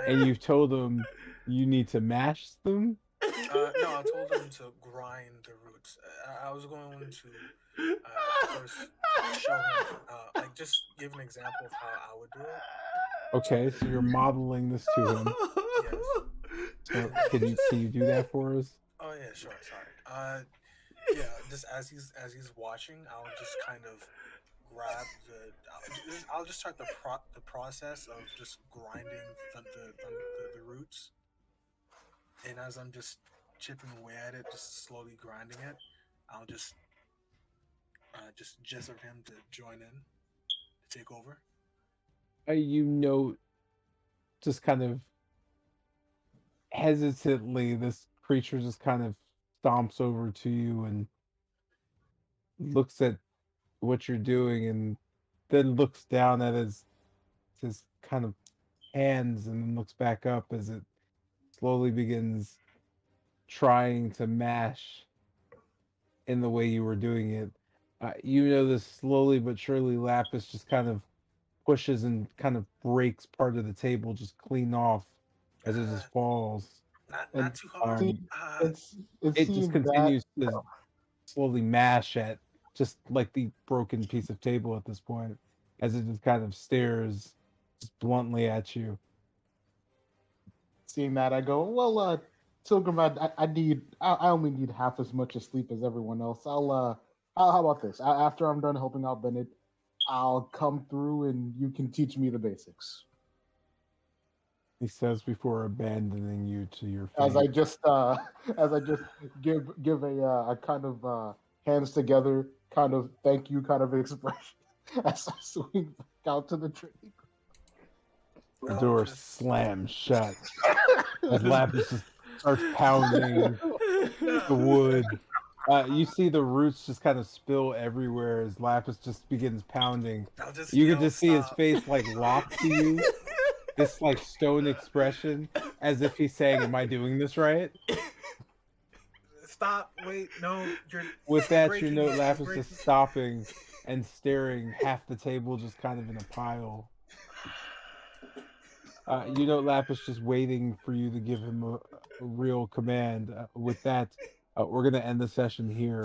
and you've told him you need to mash them.
No, I told him to grind the roots. I was going to first show him, like, just give an example of how I would do it.
Okay, so you're modeling this to him.
Yes.
So can you do that for us?
Oh yeah, sure. Sorry. Yeah, just as he's watching, I'll just kind of grab I'll just start the process of just grinding the roots, and as I'm just chipping away at it, just slowly grinding it, I'll just gesture him to join in, to take over.
You note, just kind of hesitantly, this creature just kind of stomps over to you and looks at what you're doing, and then looks down at his kind of hands, and then looks back up as it slowly begins trying to mash in the way you were doing it. You know this slowly but surely, Lapis just kind of pushes and kind of breaks part of the table just clean off as it just falls.
Not too hard.
It just continues to slowly mash at just like the broken piece of table at this point, as it just kind of stares just bluntly at you.
Seeing that, I go, well, Tilgrim, I only need half as much of sleep as everyone else. How about this? After I'm done helping out Bennett, I'll come through and you can teach me the basics.
He says before abandoning you to your fate.
As I just give a kind of hands together kind of thank you kind of expression as I swing back out to the tree.
The door slams shut as Lapis just starts pounding the wood. You see the roots just kind of spill everywhere as Lapis just begins pounding. You can just see his face like locked to you. This like stone expression, as if he's saying, "Am I doing this right?"
Stop! Wait, no.
With that, you know Lapis just stopping and staring, half the table just kind of in a pile. You know Lapis just waiting for you to give him a real command. With that, we're gonna end the session here.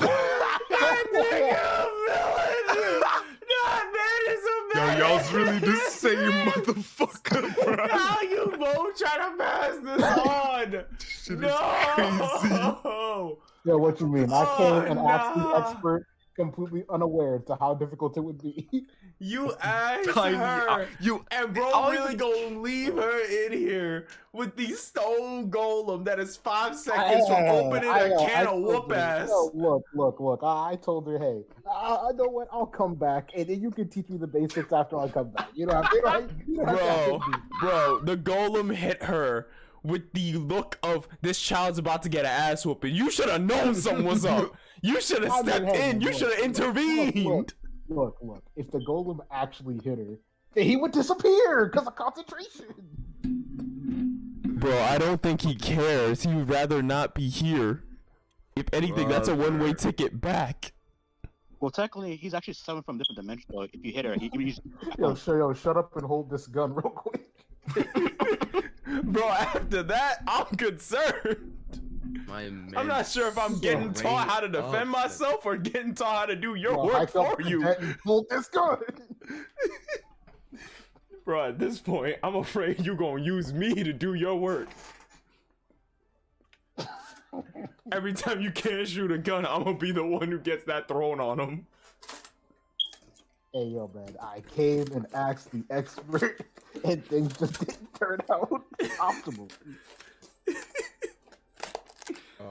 Yo, y'all's really the same motherfucker, bro.
How you both trying to pass this on?
Shit is crazy.
Yeah, what you mean? I came and asked the expert completely unaware to how difficult it would be.
You asked
Tiny,
her,
you
and bro
I'll
really
even-
gonna leave her in here with the stone golem that is 5 seconds from opening a can of whoop ass.
Look. I told her, hey, I know what? I'll come back, and then you can teach me the basics after I come back. You don't have to.
Bro, the golem hit her with the look of this child's about to get an ass whooping. You should have known something was up. You should have stepped in. You should have intervened.
Look. If the golem actually hit her, then he would disappear because of concentration.
Bro, I don't think he cares. He would rather not be here. If anything, that's a one-way ticket back.
Well, technically, he's actually summoned from a different dimension. So if you hit her, he's
Yo, shut up and hold this gun real quick.
Bro, after that, I'm concerned. I'm not sure if I'm getting taught how to defend myself or getting taught how to do your work for you.
Hold this gun.
Bro, at this point, I'm afraid you're gonna use me to do your work. Every time you can't shoot a gun, I'm gonna be the one who gets that thrown on him.
Hey, yo, man, I came and asked the expert, and things just didn't turn out optimal.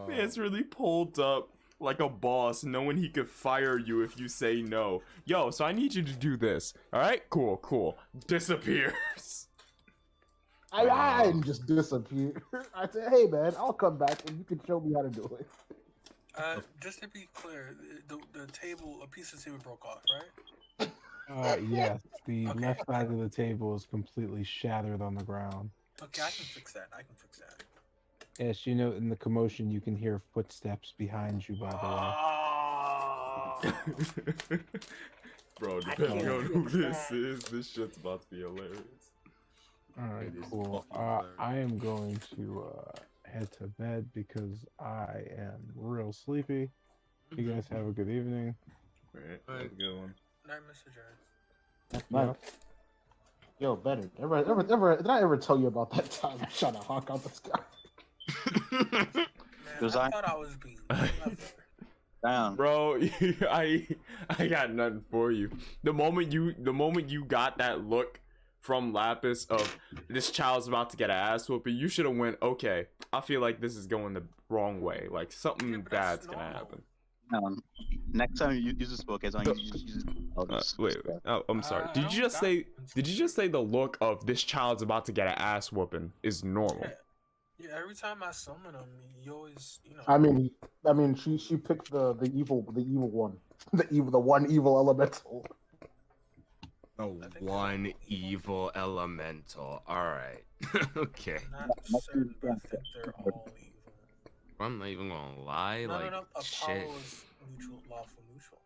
Man's really pulled up like a boss, knowing he could fire you if you say no. Yo, so I need you to do this. All right, cool. Disappears.
I didn't just disappear. I said, hey, man, I'll come back and you can show me how to do it.
Just to be clear, the table, a piece of table broke off, right?
Yes, the left side of the table is completely shattered on the ground.
Okay, I can fix that.
Yes, you know, in the commotion, you can hear footsteps behind you, by the way.
Bro, depending on who this is, this shit's about to be hilarious.
Alright, cool. I am going to head to bed because I am real sleepy. You guys have a good evening.
Alright, have a good one.
Night, Mr. Jones.
Man. Yo, Better, did I ever tell you about that time I shot a hawk out the sky?
Man, I thought I was being clever.
Damn.
Bro, I got nothing for you. The moment you got that look from Lapis of this child's about to get an ass whooping, you should have went, okay, I feel like this is going the wrong way. Like something bad's gonna happen.
Next time you use this book, as long as you use
wait. Oh, I'm sorry. Did you just say the look of this child's about to get an ass whooping is normal?
Yeah, every time I summon him, you always, you know.
I mean, she picked the evil one, the one evil elemental.
The one evil elemental. All right. Okay.
Not certain, but I think they're all evil.
I'm not even gonna lie.
No.
Like
Apollo
shit.
is neutral, lawful neutral.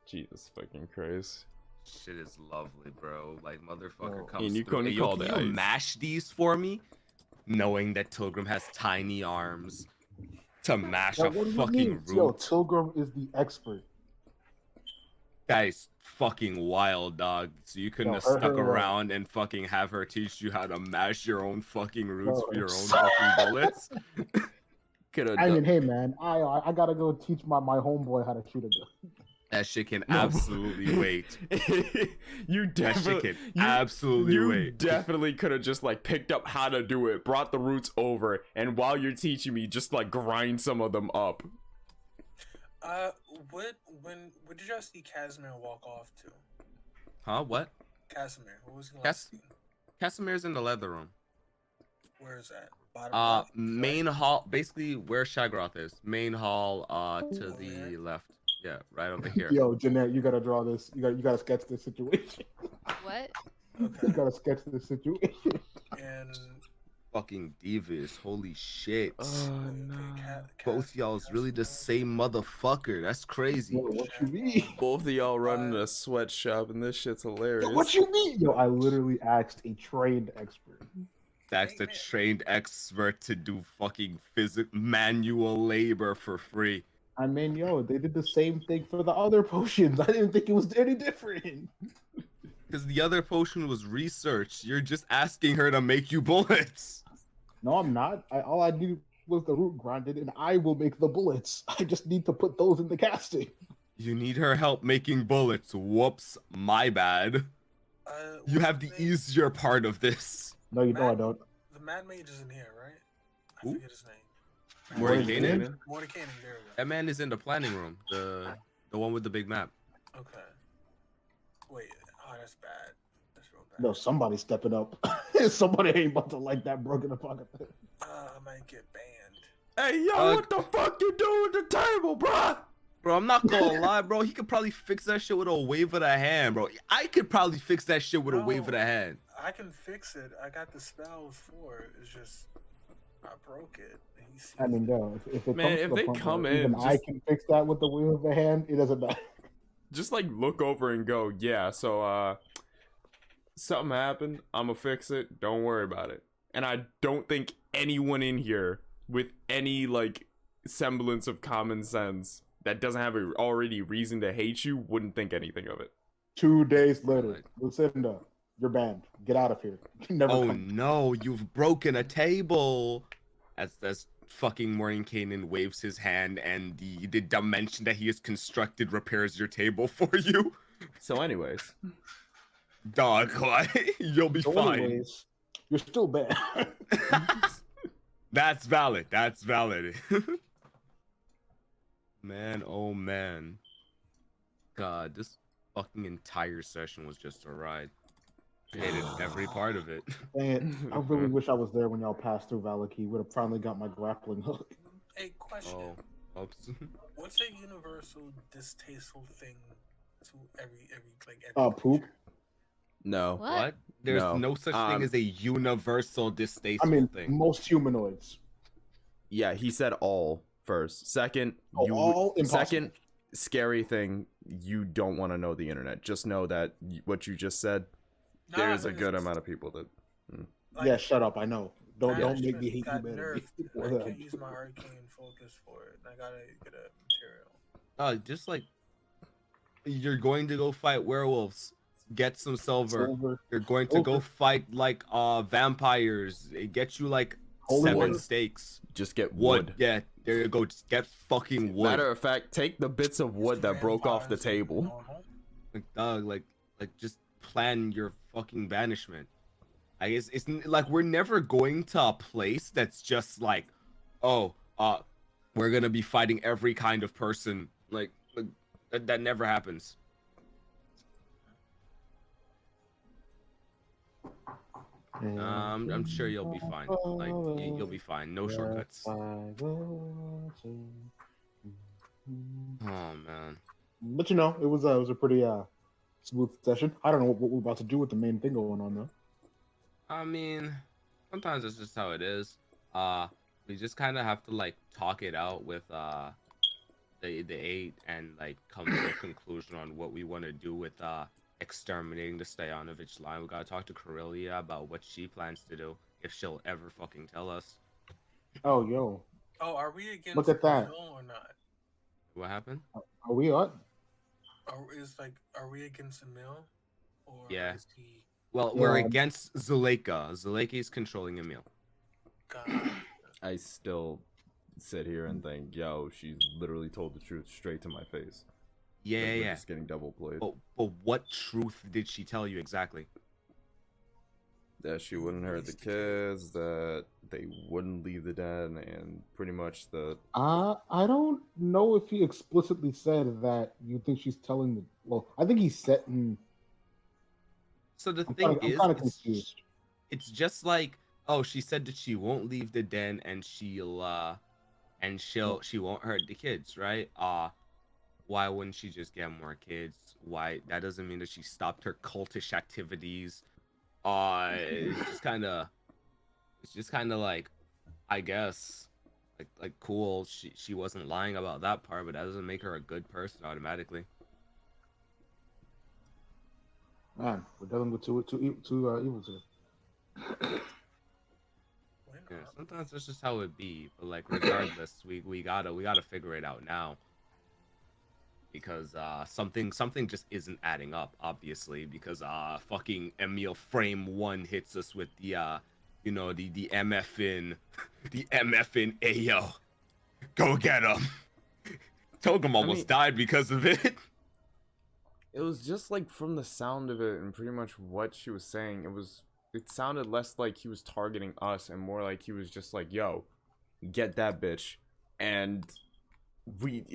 Jesus fucking Christ.
Shit is lovely, bro. Like motherfucker
Oh.
comes
And you
through.
couldn't
Hey, yo,
call
can
the
you
ice.
mash these for me? Knowing that Tilgrim has tiny arms to mash a
What do you
fucking
mean? Yo,
root.
Tilgrim is the expert.
That is fucking wild, dog. So you couldn't
Yo,
have stuck
her,
around and fucking have her teach you how to mash your own fucking roots
Yo,
for your own
it's-
fucking bullets? Coulda
I
done-
mean, hey man, I gotta go teach my homeboy how to shoot a gun.
That shit can
No,
absolutely wait.
You
That shit
definitely
can absolutely
you
wait.
definitely could have just like picked up how to do it, brought the roots over, and while you're teaching me, just like grind some of them up.
When did y'all see Casimir walk off to?
Huh? What?
Casimir, what was the last scene?
Casimir's in the leather room.
Where is that? Bottom left?
Main hall, basically where Shagroth is. Main hall, to the left. Yeah, right over here.
Yo, Jeanette, you gotta draw this. You gotta sketch this situation.
What?
You gotta sketch this situation.
And
Fucking devious. Holy shit.
No.
Both y'all's really the same motherfucker. That's crazy.
Yo, what you mean?
Both of y'all running a sweatshop, and this shit's hilarious.
Yo, what you mean? Yo, I literally asked a trained expert.
That's the trained expert to do fucking manual labor for free.
I mean, yo, they did the same thing for the other potions. I didn't think it was any different.
Because the other potion was research. You're just asking her to make you bullets.
No, I'm not. All I needed was the root grinded, and I will make the bullets. I just need to put those in the casting.
You need her help making bullets. Whoops, my bad. You
what's
have the
his name?
easier part of this.
No, you know I
Mad-
don't.
The Mad Mage is in here, right? I
Who?
forget his name.
Mordenkainen?
Mordenkainen, there we go.
That man is in the planning room. The one with the big map.
Okay. Wait, oh, that's bad. That's real bad.
No, somebody's stepping up. Somebody ain't about to like that broken pocket.
I might get banned.
Hey, yo, what the fuck you doing with the table, bruh?
Bro, I'm not gonna lie, bro. He could probably fix that shit with a wave of the hand, bro. I could probably fix that shit with a wave of the hand.
I can fix it. I got the spells for it. It's just I broke it. And he sees
I mean,
it.
no, if it
Man,
comes to
if
the
they
point
come
where
in,
even I
just-
can fix that with the wheel of the hand, it doesn't matter.
Just like look over and go, yeah, so something happened, I'ma fix it, don't worry about it. And I don't think anyone in here with any like semblance of common sense that doesn't have a already reason to hate you wouldn't think anything of it.
2 days later, Lucinda, you're banned. Get out of here. Never
Oh
come.
no, you've broken a table. As fucking Mordenkainen waves his hand and the dimension that he has constructed repairs your table for you.
So anyways,
Dog, you'll be
So
fine.
anyways, you're still banned.
That's valid. That's valid. Man, oh man. God, this fucking entire session was just a ride. Hated every part of it.
Dang it. I really wish I was there when y'all passed through Valaki. Would have finally got my grappling hook.
Hey, question.
Oh, oops.
What's a universal distasteful thing to every every
Poop.
no.
What? There's
No.
no such thing as a universal
I
distasteful
mean,
thing.
most humanoids.
Yeah, he said all first. Second,
Oh, all impossible.
second scary thing, you don't want to know the internet. Just know that what you just said,
Nah,
there's a
but
good
it's-
amount of people that
Like,
Yeah, shut up. I know. Don't make
management
me hate you
got
better.
nerfed. I can't use my arcane focus for it. I gotta get a material.
Just like you're going to go fight werewolves, get some silver.
Silver.
You're going to go
Silver.
fight like vampires. It gets you like
Holy
7
wood.
steaks.
just get
Wood.
wood.
Yeah, there you go. Just get fucking wood.
Matter of fact, take the bits of wood that broke off the
Vampires
table.
normal.
Like dog, like just plan your fucking banishment. I guess it's like we're never going to a place that's just like, oh, we're gonna be fighting every kind of person. Like that never happens. I'm sure you'll be fine. Like you'll be fine. No shortcuts. Oh man.
But you know, it was a pretty smooth session. I don't know what we're about to do with the main thing going on though.
I mean, sometimes it's just how it is. We just kind of have to like talk it out with the 8 and like come to a conclusion on what we want to do with exterminating the Stoyanovich line. We gotta talk to Corellia about what she plans to do, if she'll ever fucking tell us.
Oh, yo,
Oh, are we against
Look at that.
Mill or not?
What happened?
are we on?
Are we against the mill? Or
Yeah.
is he
Well, we're
Yeah.
against Zuleika. Zuleika is controlling Emil.
God?
I still sit here and think, yo, she's literally told the truth straight to my face.
Yeah,
Like, we're
yeah.
just getting double played.
But what truth did she tell you exactly?
That she wouldn't hurt the kids, that they wouldn't leave the den, and pretty much the
I don't know if he explicitly said that. You think she's telling the? Well, I think he said.
So the
I'm
thing
kind
is,
of confused.
it's just like, oh, she said that she won't leave the den and she won't hurt the kids, right? Why wouldn't she just get more kids? Why? That doesn't mean that she stopped her cultish activities. It's just kind of like, I guess, like cool. She wasn't lying about that part, but that doesn't make her a good person automatically.
Man, we're dealing with two evils here.
Yeah, sometimes that's just how it be. But like, regardless, we gotta figure it out now. Because something just isn't adding up, obviously. Because fucking Emil Frame 1 hits us with the you know, the MFN, the MFN Ayo. Go get him. Togum almost died because of it.
It was just like from the sound of it and pretty much what she was saying, it sounded less like he was targeting us and more like he was just like, yo, get that bitch. And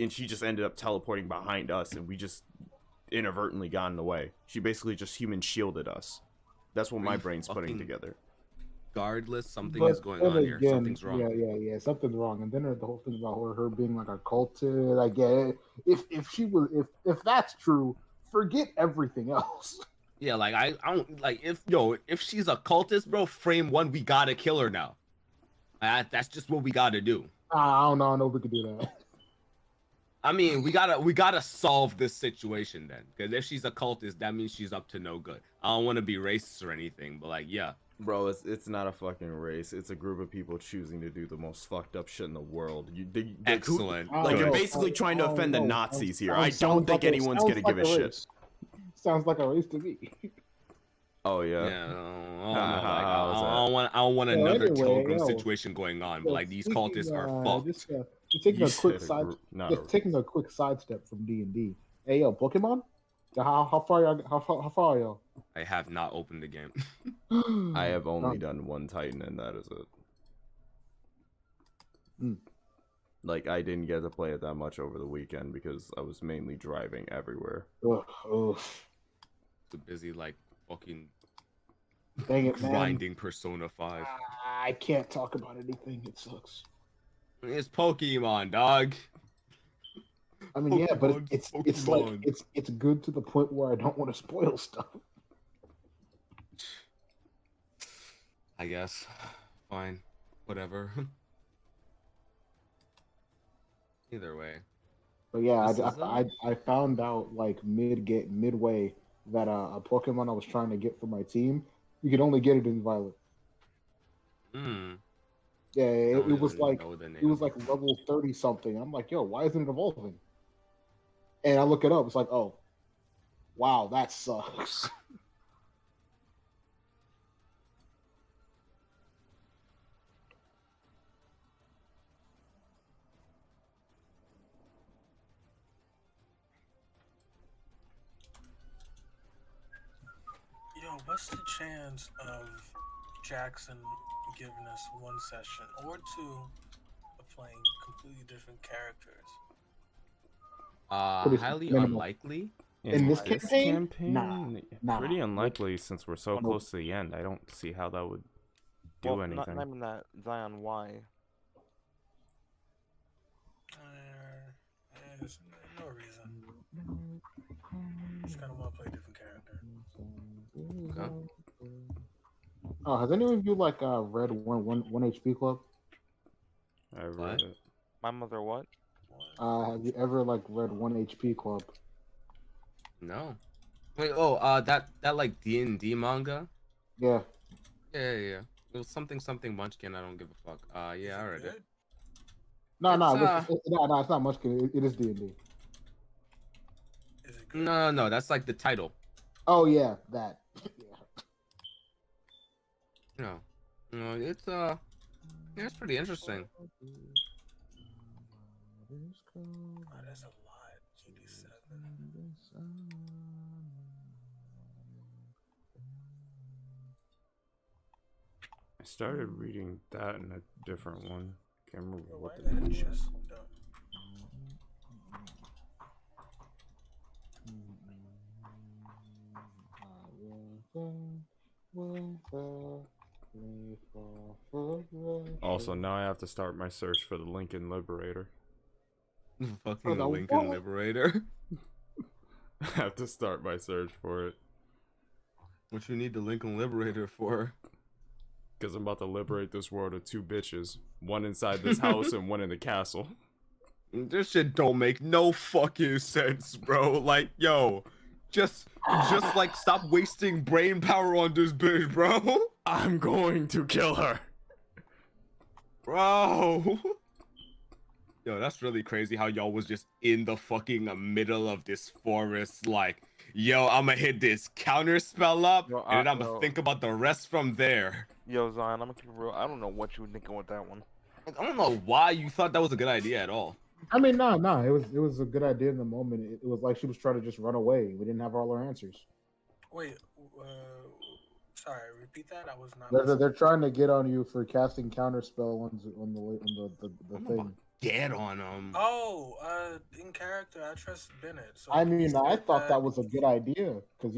she just ended up teleporting behind us and we just inadvertently got in the way. She basically just human shielded us. That's what my brain's putting together.
Regardless, something is going on here. Something's wrong.
Yeah, something's wrong. And then the whole thing about her being like a cultist. I get it. If that's true, forget everything else.
Yeah, like I don't like if she's a cultist, bro. Frame 1, we gotta kill her now. That's just what we gotta do.
I don't know if we could do that.
I mean, we gotta solve this situation then, because if she's a cultist, that means she's up to no good. I don't want to be racist or anything, but like, yeah.
Bro, it's not a fucking race. It's a group of people choosing to do the most fucked up shit in the world.
Excellent.
Like, you're basically trying to offend the Nazis here. I don't think anyone's gonna give a shit.
Sounds like a race to me.
Oh yeah.
I don't want another Togum situation going on. But like these cultists are fucked.
Just taking a quick sidestep from D&D. Hey yo, Pokemon. How far are y'all?
I have not opened the game.
I have only done one Titan, and that is it. Like, I didn't get to play it that much over the weekend because I was mainly driving everywhere.
Too busy, like, fucking
dang it,
grinding Persona 5.
I can't talk about anything. It sucks.
It's Pokemon, dog.
I mean, yeah, but it's like it's good to the point where I don't want to spoil stuff.
I guess. Fine. Whatever. Either way.
But yeah, I found out like midway that a Pokemon I was trying to get for my team, you could only get it in Violet. Yeah, it was like level 30 something. I'm like, yo, why isn't it evolving? And I look it up. It's like, oh, wow, that sucks.
Yo, what's the chance of Jackson giving us one session or two of playing completely different characters?
Highly unlikely.
In this campaign? Nah.
Pretty unlikely since we're so close to the end. I don't see how that would do anything.
Not even that. Zion, why?
There's no reason. Just kind of want to play a different character.
Okay.
Oh, has anyone of you like read one HP Club?
I read it.
My mother what?
Have you ever like read 1 HP Club?
No. Wait, that like D&D manga?
Yeah.
Yeah. It was something Munchkin. I don't give a fuck. Yeah, I read it.
No, it's not Munchkin. It is D&D.
Is it good?
No, that's like the title.
Oh yeah, that.
No, it's it's pretty interesting.
Oh, that's a lot. GD7.
I started reading that in a different one. Can't remember what the
Why
name
that
was.
just
Also, now I have to start my search for the Lincoln Liberator.
Fucking the Lincoln Liberator.
I have to start my search for it.
What you need the Lincoln Liberator for?
Because I'm about to liberate this world of 2 bitches. One inside this house and one in the castle.
This shit don't make no fucking sense, bro. Like, yo, just like stop wasting brain power on this bitch, bro.
I'm going to kill her.
Bro. Yo, that's really crazy how y'all was just in the fucking middle of this forest, like, yo, I'm gonna hit this counter spell up,
Yo,
and then I'm
yo.
gonna think about the rest from there.
Yo, Zion, I'm gonna keep it real. I don't know what you were thinking with that one.
I don't know why you thought that was a good idea at all.
I mean, no, it was a good idea in the moment. It was like she was trying to just run away. We didn't have all our answers.
Wait, sorry, repeat that. I was not.
They're trying to get on you for casting counterspell on the
I'm
thing.
about to get on them.
Oh, in character, I trust Bennett. So
I
he
mean, I
said
thought that was a good idea because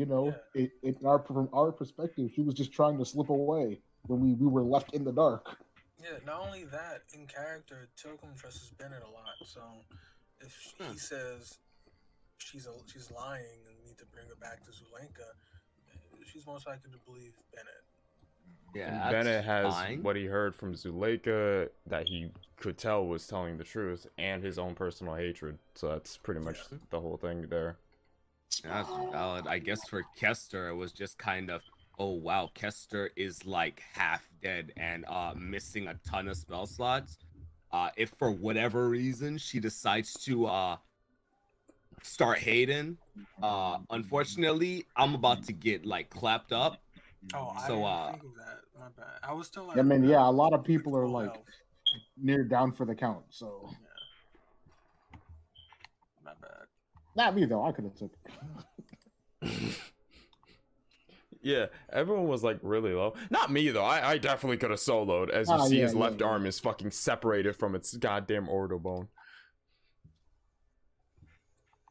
from our perspective, she was just trying to slip away when we were left in the dark.
Yeah, not only that, in character, Tilcom trusts Bennett a lot. So if he says she's lying and we need to bring her back to Zulenka, she's most likely to believe Bennett.
And Bennett has what he heard from Zuleika that he could tell was telling the truth, and his own personal hatred. So that's pretty much the whole thing there.
That's valid. I guess for Kester, it was just kind of, oh wow, Kester is like half dead and missing a ton of spell slots. If for whatever reason she decides to start hating, unfortunately, I'm about to get like clapped up.
Oh, I
so
didn't think of that. My bad. I was still like,
I mean, yeah, a lot of people are like near down for the count. So
yeah. My bad.
Not me though. I could have took it.
Yeah, everyone was like really low. Not me though. I definitely could have soloed. As you see, his left arm is fucking separated from its goddamn orbital bone.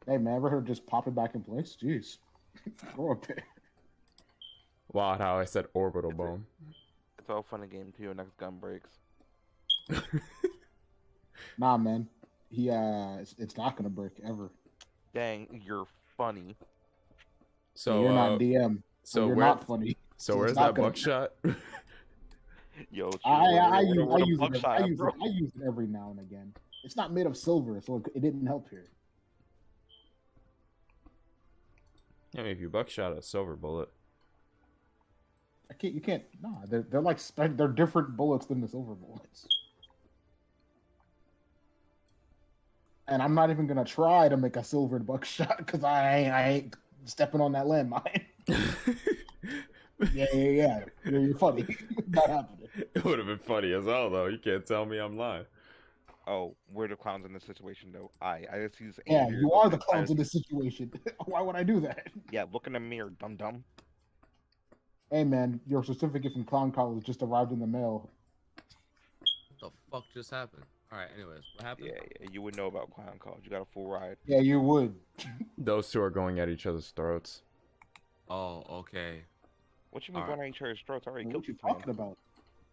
Hey man, ever heard just pop it back in place? Jeez, go up there.
Wow, how I said orbital bone.
It's all fun and game until your next gun breaks.
Nah, man, it's not gonna break ever.
Dang, you're funny.
So
you're not DM. So you're not funny.
So where's that buckshot?
Yo,
I use it every now and again. It's not made of silver, so it didn't help here.
I mean, if you buckshot a silver bullet.
You can't. Nah, they're like they're different bullets than the silver bullets. And I'm not even gonna try to make a silvered buckshot because I ain't stepping on that landmine. yeah. You're funny. Not happening.
It would have been funny as hell though. You can't tell me I'm lying.
Oh, we're the clowns in this situation though. I just use.
Yeah, you are the clowns in this situation. Why would I do that?
Yeah, look in the mirror, dum dum.
Hey man, your certificate from clown college just arrived in the mail.
What the fuck just happened? All right. Anyways, what happened?
Yeah, you would know about clown college. You got a full ride.
Yeah, you would.
Those two are going at each other's throats.
Oh, okay.
What you mean going at each other's throats? I already killed you.
What are you talking about?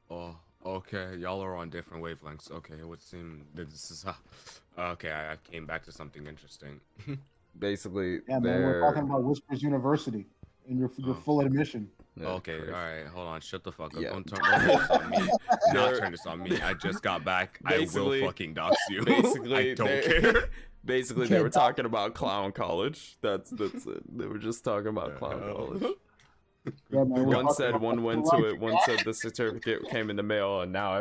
Oh, okay. Y'all are on different wavelengths. Okay, it would seem that this is okay. I came back to something interesting.
Basically,
yeah, man, we're talking about Whispers University, and your full admission.
Okay, all right, hold on, shut the fuck up. Don't turn this on me. Not turn this on me. I just got back. I will fucking dox you.
Basically,
I don't care.
Basically, they were talking about clown college. That's it. They were just talking about clown college.
Yeah, man,
one said one went to it. One said the certificate came in the mail, and now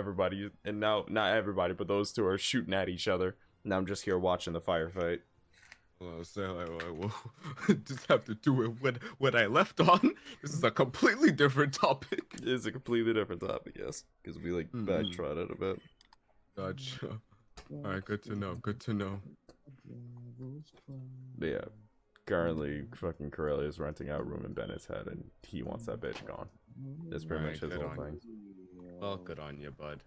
not everybody, but those two are shooting at each other. Now I'm just here watching the firefight.
Well, so I will just have to do it with what I left on. This is a completely different topic.
It is a completely different topic, yes, because we like backtrotted a bit.
Gotcha. All right, good to know. Good to know.
But yeah, currently fucking Corellia is renting out a room in Bennett's head, and he wants that bitch gone. That's pretty much his whole thing.
Well, good on you, bud.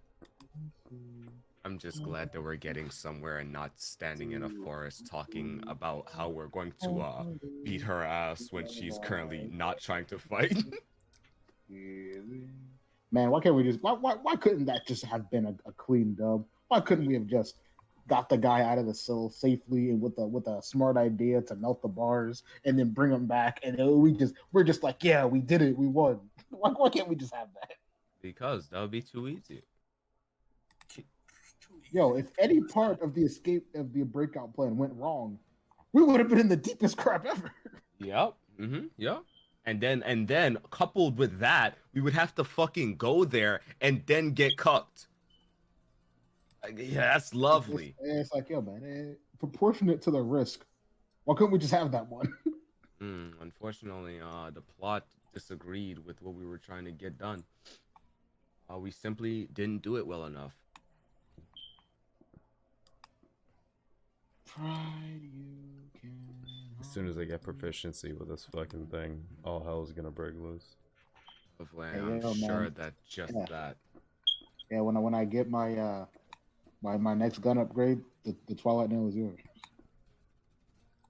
I'm just glad that we're getting somewhere and not standing in a forest talking about how we're going to beat her ass when she's currently not trying to fight.
Man, why can't we just why couldn't that just have been a clean dub? Why couldn't we have just got the guy out of the cell safely and with a smart idea to melt the bars and then bring him back, and we're just like, yeah, we did it, we won. Why can't we just have that?
Because that would be too easy.
Yo, if any part of the escape of the breakout plan went wrong, we would have been in the deepest crap ever.
Yep. Yep. And then coupled with that, we would have to fucking go there and then get cucked. Yeah, that's lovely.
It's like, yo, man, proportionate to the risk. Why couldn't we just have that one?
Unfortunately, the plot disagreed with what we were trying to get done. We simply didn't do it well enough.
As soon as I get proficiency with this fucking thing, all hell's gonna break loose.
Hopefully,
Hey,
I'm
yo,
sure
man.
that just
Yeah.
that.
Yeah, when I get my my next gun upgrade, the Twilight Nail is yours.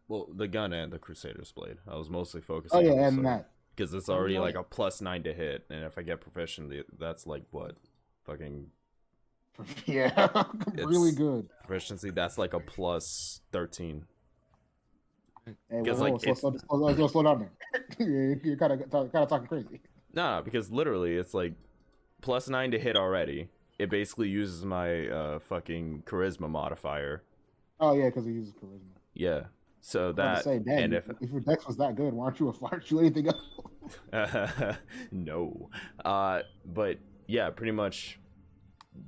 Well, the gun and the Crusader's Blade. I was mostly
Oh
focusing
yeah,
on the
and
sword.
that.
Because it's
Oh,
already
yeah.
like a +9 to hit, and if I get proficiency, that's like what? Fucking
Yeah, really
It's-
good.
proficiency, that's like a +13.
Hey,
Because,
whoa,
like,
slow down there. You're kind of talking crazy.
Nah, because literally it's like +9 to hit already. It basically uses my fucking charisma modifier.
Oh yeah, because he uses charisma.
Yeah. So
I was about
that
to say, dang,
and
if your dex was that good, why aren't you anything else?
no. But yeah, pretty much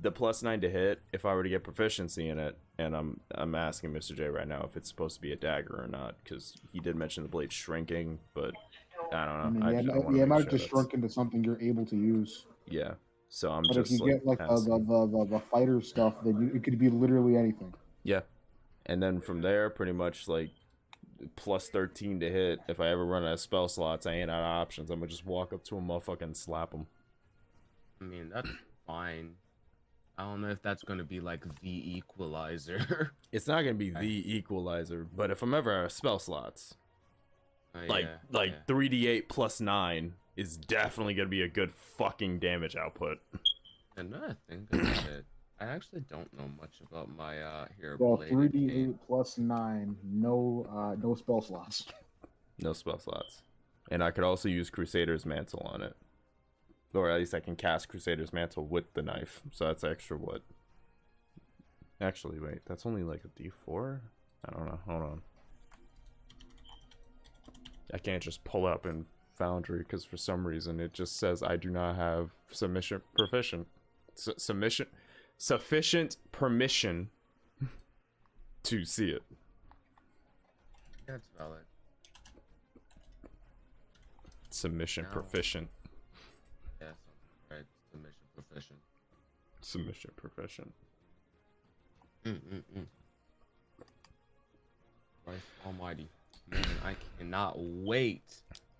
the +9 to hit, if I were to get proficiency in it, and I'm asking Mr. J right now if it's supposed to be a dagger or not, because he did mention the blade shrinking, but I don't know.
I mean, it might have just shrunk into something you're able to use.
Yeah. So I'm
But
just
if you
like
get like
asking.
the fighter stuff, then it could be literally anything.
Yeah. And then from there, pretty much like +13 to hit. If I ever run out of spell slots, I ain't out of options. I'm gonna just walk up to a motherfucker and slap him.
I mean, that's fine. I don't know if that's gonna be like the equalizer.
It's not gonna be the equalizer, but if I'm ever out of spell slots, like 3d8 +9 is definitely gonna be a good fucking damage output.
Another thing about it, I actually don't know much about my hero
Well,
blade.
3d8 +9, no spell slots.
No spell slots. And I could also use Crusader's Mantle on it. Or at least I can cast Crusader's Mantle with the knife. So that's extra what? Actually, wait. That's only like a d4? I don't know. Hold on. I can't just pull up in Foundry because for some reason it just says I do not have sufficient permission to see it.
That's valid.
Submission
No.
proficient.
Yeah, right. Submission proficient.
Submission proficient.
Christ Almighty, man! I cannot wait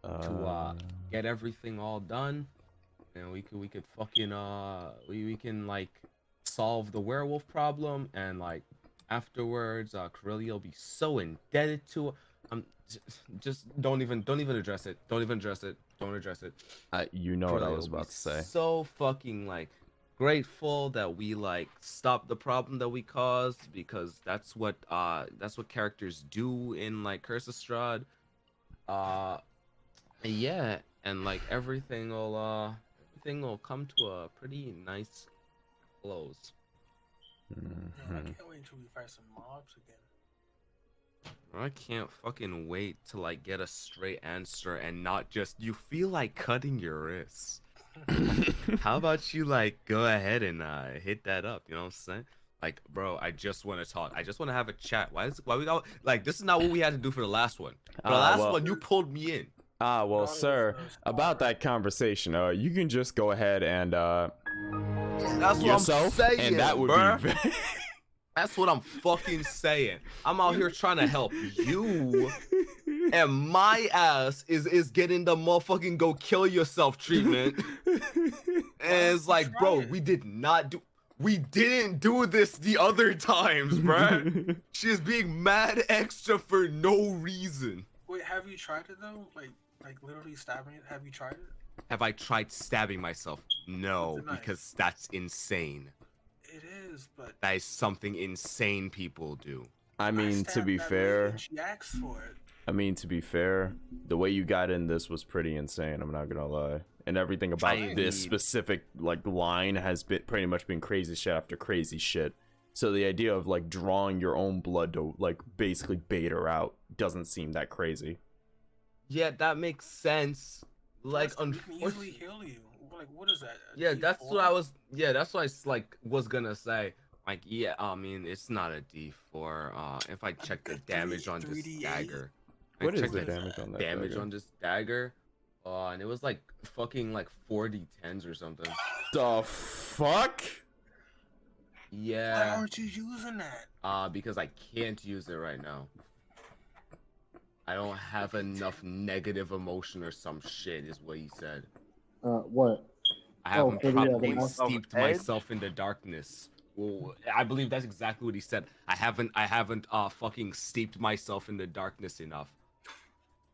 to get everything all done, and we could fucking we can like solve the werewolf problem, and like afterwards, Corellia will be so indebted to her. Just don't even address it. Don't even address it. Don't address it.
You know what I
Corellia
was
will be
about to say.
So fucking like grateful that we like stopped the problem that we caused, because that's what characters do in like Curse of Strahd. Yeah, and like everything will come to a pretty nice close.
Yeah, I can't wait until we fight some mobs again.
I can't fucking wait to like get a straight answer and not just you feel like cutting your wrists. How about you like go ahead and hit that up? You know what I'm saying? Like, bro, I just want to talk. I just want to have a chat. Why we got like this is not what we had to do for the last one. For the last one, you pulled me in.
Well, sir, about that conversation, you can just go ahead and
That's what
yourself,
I'm saying,
and that would
bruh.
be.
That's what I'm fucking saying. I'm out here trying to help you, and my ass is getting the motherfucking go kill yourself treatment. And it's like, bro, we didn't do this the other times, bruh. She's being mad extra for no reason.
Wait, have you tried it though? Like literally stabbing it? Have you tried it?
Have I tried stabbing myself? No,
With a knife.
because that's insane.
It is, but
That is something insane people do.
I mean, to be fair,
she asked for it.
the way you got in this was pretty insane. I'm not gonna lie, and everything about
I
this
mean-
specific like line has been pretty much been crazy shit after crazy shit. So the idea of like drawing your own blood to like basically bait her out doesn't seem that crazy.
Yeah, that makes sense. Like,
We can easily
unfortunately,
heal you. Like, what is that? a
yeah, that's
D4?
what I was. Yeah, that's what I like was gonna say. Like, yeah, I mean, it's not a D4. If I check the damage on this
3d8?
dagger,
What is
checked
the
its
damage on that
damage
dagger?
on this dagger, and it was like fucking like 4d10s or something.
The fuck?
Why
Yeah.
aren't you using that?
Because I can't use it right now. I don't have enough negative emotion or some shit, is what he said.
What?
I haven't
for the,
properly
the
steeped myself in the darkness. Well, I believe that's exactly what he said. I haven't fucking steeped myself in the darkness enough.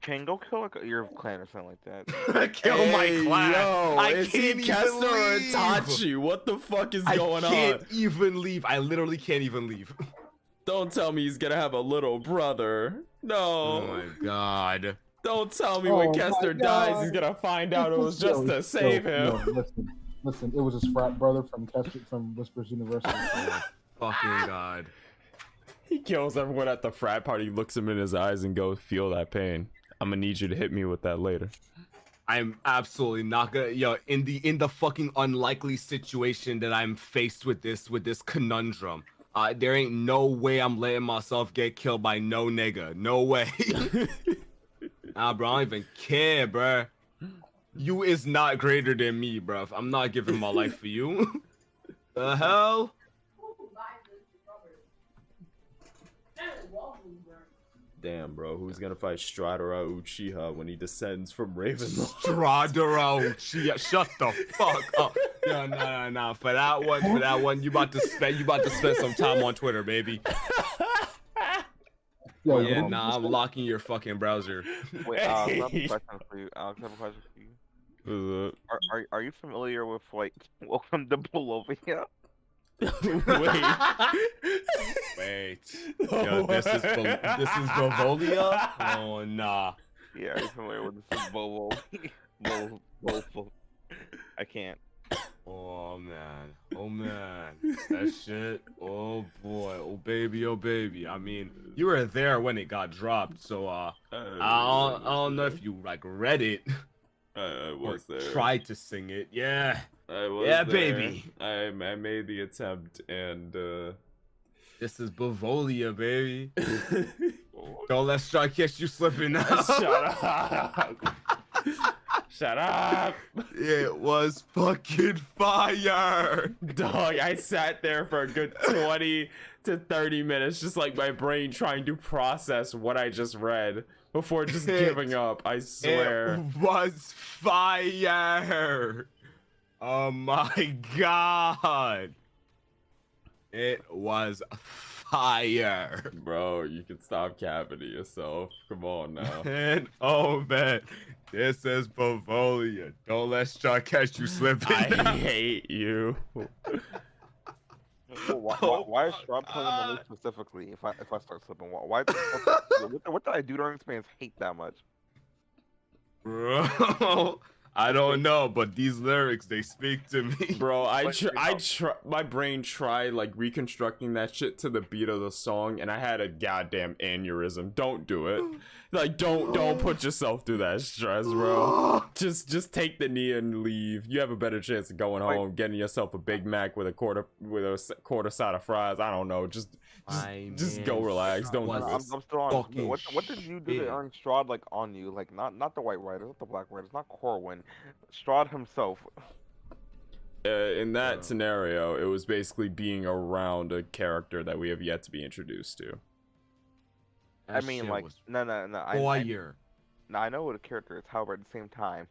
King, go kill your clan or something like that.
Kill my clan.
Yo,
I
is he
can't even
Kester or
leave.
Itachi? What the fuck is going
I can't
on?
even leave. I literally can't even leave.
Don't tell me he's gonna have a little brother. No.
Oh my god.
Don't tell me
Oh
when
my
Kester dies,
God.
he's gonna find out it was just to save him.
Listen, it was his frat brother from Whispers University.
Oh my fucking god.
He kills everyone at the frat party, looks him in his eyes, and goes, "Feel that pain. I'm gonna need you to hit me with that later."
I'm absolutely not gonna, in the fucking unlikely situation that I'm faced with this conundrum. There ain't no way I'm letting myself get killed by no nigga. No way. Nah, bro, I don't even care, bro. You is not greater than me, bro. I'm not giving my life for you. The hell?
Damn, bro, who's gonna fight Strider Uchiha when he descends from Ravenloft?
Strider Uchiha, shut the fuck up. Yo, nah. For that one, you about to spend some time on Twitter, baby.
Yo,
Yeah, nah, I'm locking your fucking browser.
Wait, I have a question for you. Alex, I have a question for you. Are you familiar with like Welcome to Bolivia?
Wait. Yo, this is Bavolia? Oh nah.
Yeah, are you familiar with this? Bovo. I can't.
Oh man. That shit. Oh boy. Oh baby. I mean, you were there when it got dropped, so I don't know if you like read it.
I was
or
there.
tried to sing it. Yeah.
I was
Yeah,
there.
baby.
I made the attempt, and
This is Bavolia, baby. Don't let Strahd catch you slipping now.
Shut up. Shut up.
It was fucking fire.
Dog, I sat there for a good 20 to 30 minutes, just like my brain trying to process what I just read before just giving up. I swear.
It was fire. Oh my god. It was fire.
Bro, you can stop capping to yourself. Come on now.
And oh man, this is Bavolia. Don't let Strahd catch you slipping.
I hate you.
Well, why is Strahd playing on me specifically? If I start slipping, why? What did I do during this man's hate that much?
Bro, I don't know, but these lyrics, they speak to me.
Bro, my brain tried like reconstructing that shit to the beat of the song, and I had a goddamn aneurysm. Don't do it. Like, don't put yourself through that stress, bro. Just take the knee and leave. You have a better chance of going home, getting yourself a Big Mac with a quarter side of fries. I don't know. Just go relax. Don't do
I'm
this.
still on.
fucking
What did you do to earn Strahd like on you? Like not the White Riders, not the Black Riders, not Corwin, Strahd himself.
In that scenario, it was basically being around a character that we have yet to be introduced to.
I mean, like no.
Fire.
I know what a character is. However, at the same time,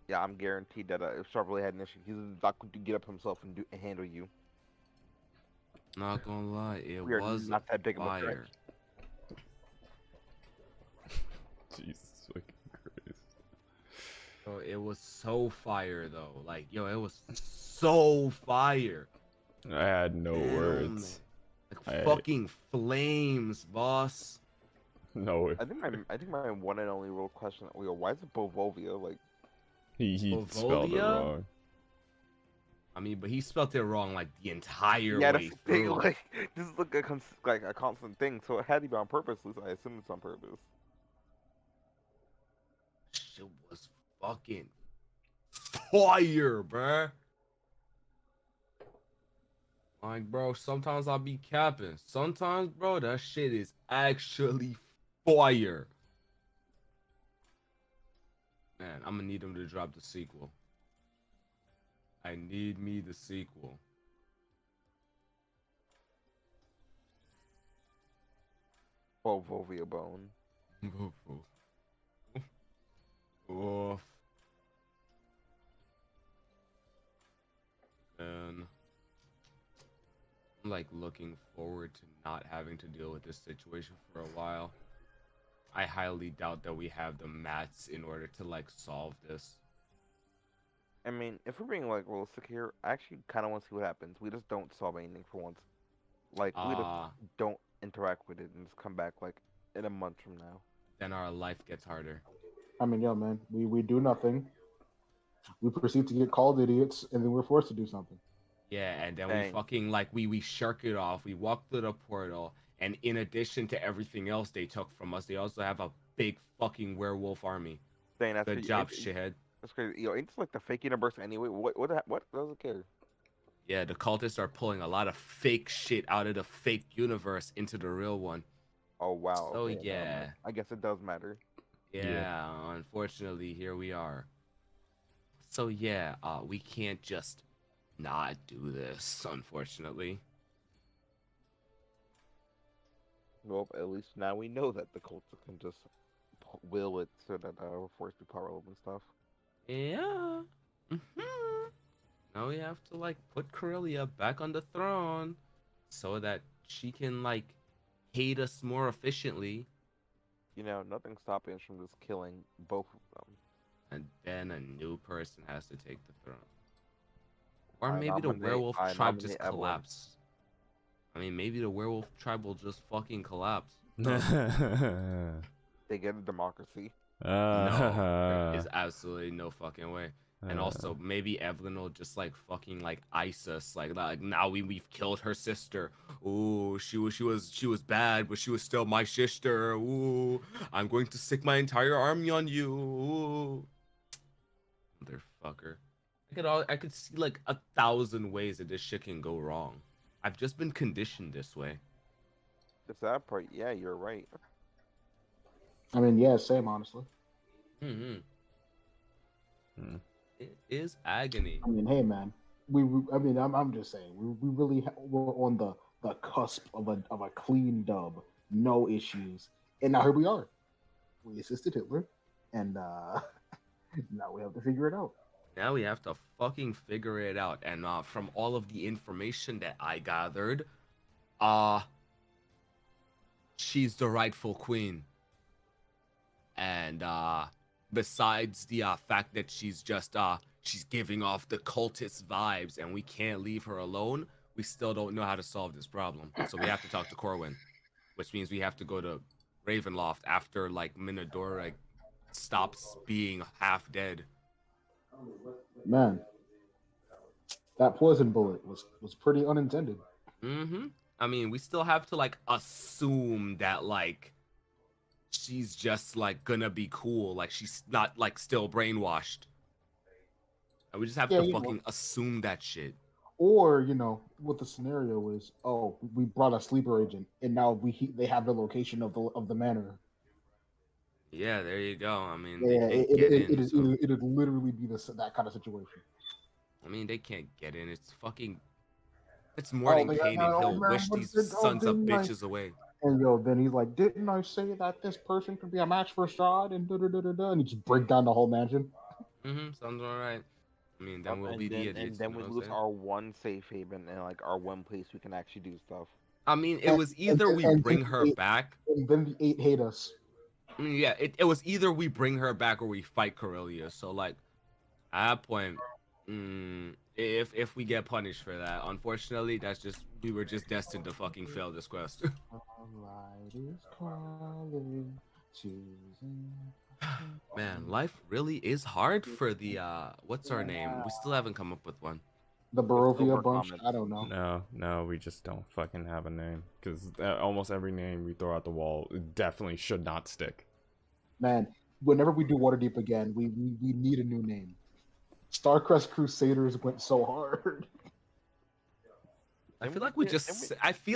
yeah, I'm guaranteed that if Strahd really had an issue, he's not going to get up himself and handle you.
Not gonna lie, it
We are
was
not that big of a threat.
fire.
Jesus fucking Christ.
Bro, it was so fire though. Like, yo, it was so fire.
I had no
Damn,
words.
Like fucking flames, boss.
No.
I think my one and only real question. Why is it Bovovia? Like
He spelled it
Bavolia?
wrong.
I mean, but he spelled it wrong like the entire
yeah,
way
that's the thing.
through.
Like this is like a constant thing. So it had to be on purpose. At least I assume it's on purpose.
Shit was fucking fire, bruh. Like, bro, sometimes I'll be capping. Sometimes, bro, that shit is actually fire. Man, I'm gonna need him to drop the sequel. I need me the sequel.
Volvia bone.
Oof. And I'm like looking forward to not having to deal with this situation for a while. I highly doubt that we have the mats in order to like solve this.
I mean, if we're being like realistic here, I actually kind of want to see what happens. We just don't solve anything for once. Like we just don't interact with it and just come back like in a month from now.
Then our life gets harder.
I mean, yeah, man, we do nothing. We proceed to get called idiots, and then we're forced to do something.
Yeah, and then
Dang.
we fucking like we shark it off. We walk through the portal, and in addition to everything else they took from us, they also have a big fucking werewolf army.
Dang, that's
Good
crazy.
job, shithead.
That's crazy. Yo, ain't this like the fake universe anyway? What doesn't care?
Yeah, the cultists are pulling a lot of fake shit out of the fake universe into the real one.
Oh wow.
So
okay, never
yeah.
mind. I guess it does matter.
Yeah, unfortunately, here we are. So yeah, we can't just not do this, unfortunately.
Well, at least now we know that the cult can just will it so that we're forced to power up and stuff.
Yeah. Now we have to like put Corellia back on the throne so that she can like hate us more efficiently.
You know, nothing's stopping us from just killing both of them.
And then a new person has to take the throne. Or
I
maybe the
nominate-
werewolf
I
tribe just
nominate Evelyn.
collapse. I mean, maybe the werewolf tribe will just fucking collapse.
They get a democracy.
No, there is absolutely no fucking way. And also, maybe Evelyn will just like fucking like ice us, like now we've killed her sister. Ooh, she was bad, but she was still my sister. Ooh, I'm going to sick my entire army on you. Ooh. Motherfucker. I could see like 1,000 ways that this shit can go wrong. I've just been conditioned this way.
The sad part, yeah, you're right.
I mean, yeah, same, honestly.
It is agony.
I mean, hey, man, I'm just saying, we really were on the cusp of a clean dub, no issues, and now here we are. We assisted Hitler, and now we have to figure it out.
Now we have to fucking figure it out. And from all of the information that I gathered, she's the rightful queen. And besides the fact that she's just she's giving off the cultist vibes and we can't leave her alone, we still don't know how to solve this problem. So we have to talk to Corwin, which means we have to go to Ravenloft after like Minadora stops being half dead.
Man, that poison bullet was pretty unintended.
I mean, we still have to like assume that like she's just like gonna be cool, like she's not like still brainwashed. And we just have to fucking assume that shit.
Or what the scenario is? Oh, we brought a sleeper agent, and now they have the location of the manor.
Yeah, there you go. I mean,
Yeah,
they can't get in.
It'd literally be that kind of situation.
I mean, they can't get in. It's morning pain, and he'll wish these sons of bitches away.
And then he's like, "Didn't I say that this person could be a match for Strahd?" And and he just break down the whole mansion.
Sounds alright. I mean, then we'll be the idiots.
And then we lose our one safe haven and like our one place we can actually do stuff.
I mean, it was either we bring her back,
and then the 8 hate us.
I mean, yeah, it was either we bring her back or we fight Corellia. So like, at that point, if we get punished for that, unfortunately, we were just destined to fucking fail this quest. Man, life really is hard for the what's our name? We still haven't come up with one.
The Barovia bunch? I don't know.
No, we just don't fucking have a name. Because almost every name we throw out the wall definitely should not stick.
Man, whenever we do Waterdeep again, we need a new name. Starcrest Crusaders went so hard.
I feel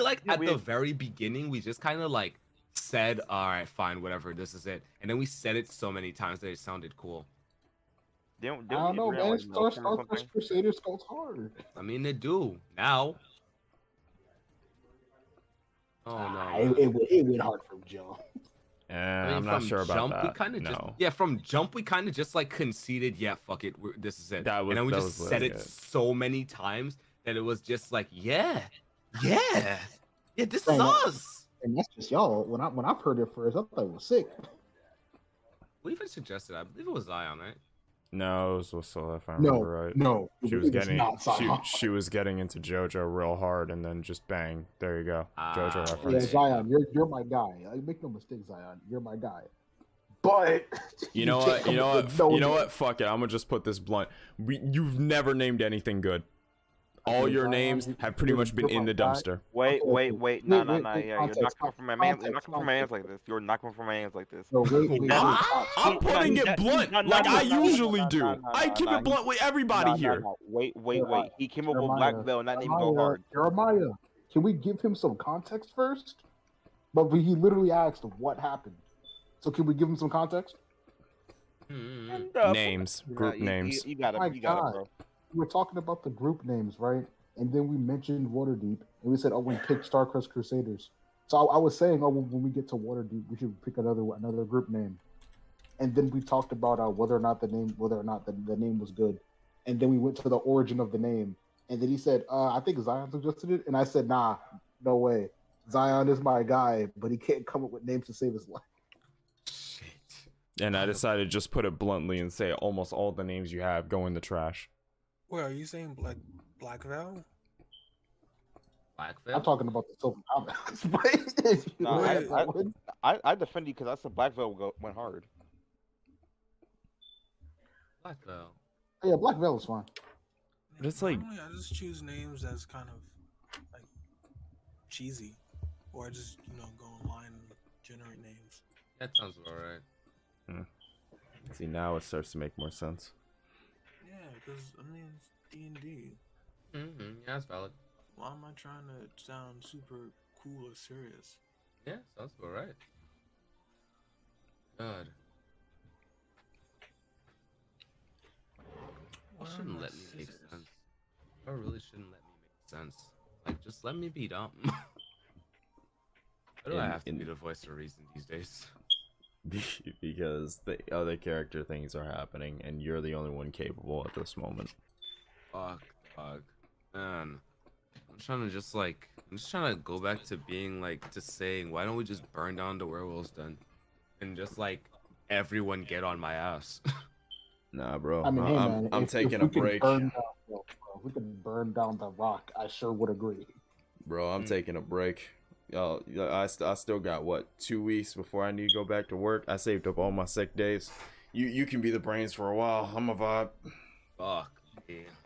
like at the very beginning, we just kind of like said, all right, fine, whatever, this is it. And then we said it so many times that it sounded cool.
I don't know, man. Star Quest Crusaders goes hard.
I mean, they do now. Oh no,
it went hard from Joe.
I mean, I'm not sure about that.
We kind of from jump we kind of just like conceded. Yeah, fuck it, this is it. And then we just said it so many times that it was just like, yeah, this is us.
And that's just y'all. When I've heard it first, I thought it was sick.
We even suggested, I believe it was Zion, right?
No, it was Whistle, if I remember right.
No,
she was getting she was getting into JoJo real hard, and then just bang, there you go, JoJo reference.
Yeah, Zion, you're my guy. Make no mistake, Zion, you're my guy. But
you know what? Fuck it. I'm gonna just put this blunt. You've never named anything good. All your names have pretty much been in the dumpster.
Wait. No. Yeah, you're not coming from my hands. You're not coming from my hands like this. You're not coming from my hands like this.
I'm putting it blunt like I usually do. I keep it blunt with everybody here.
Wait. He came up with Black Veil, and that name go hard.
Jeremiah, can we give him some context first? But he literally asked what happened. So can we give him some context?
Names, group names.
You got it, bro.
We were talking about the group names, right? And then we mentioned Waterdeep, and we said, "Oh, we picked StarCrest Crusaders." So I was saying, "Oh, when we get to Waterdeep, we should pick another group name." And then we talked about whether or not the name was good. And then we went to the origin of the name. And then he said, "I think Zion suggested it," and I said, "Nah, no way. Zion is my guy, but he can't come up with names to save his life."
Shit.
And I decided to just put it bluntly and say almost all the names you have go in the trash.
Wait, are you saying Black Veil?
Black Veil?
I'm talking about the Silver Comments.
No, I defend you because I said Black Veil went hard.
Black Veil.
Yeah, Black Veil is fine.
But it's like
normally I just choose names that's kind of like cheesy, or I just go online and generate names.
That sounds alright.
See, now it starts to make more sense.
Yeah, because I mean it's D&D.
Yeah, that's valid.
Why am I trying to sound super cool or serious?
Yeah, sounds about right. God. It shouldn't let me make sense. I really shouldn't let me make sense. Like, just let me be dumb. Why do I have to be the voice of reason these days?
Because the other character things are happening, and you're the only one capable at this moment.
Fuck, man. I'm just trying to go back to being like, to saying, why don't we just burn down the werewolves then? And just like, everyone get on my ass.
Nah, bro.
I mean,
I'm taking a break.
If we could burn down the rock, I sure would agree.
Bro, I'm taking a break. Yo, I still got what, 2 weeks before I need to go back to work. I saved up all my sick days. You can be the brains for a while. I'm a vibe.
Fuck.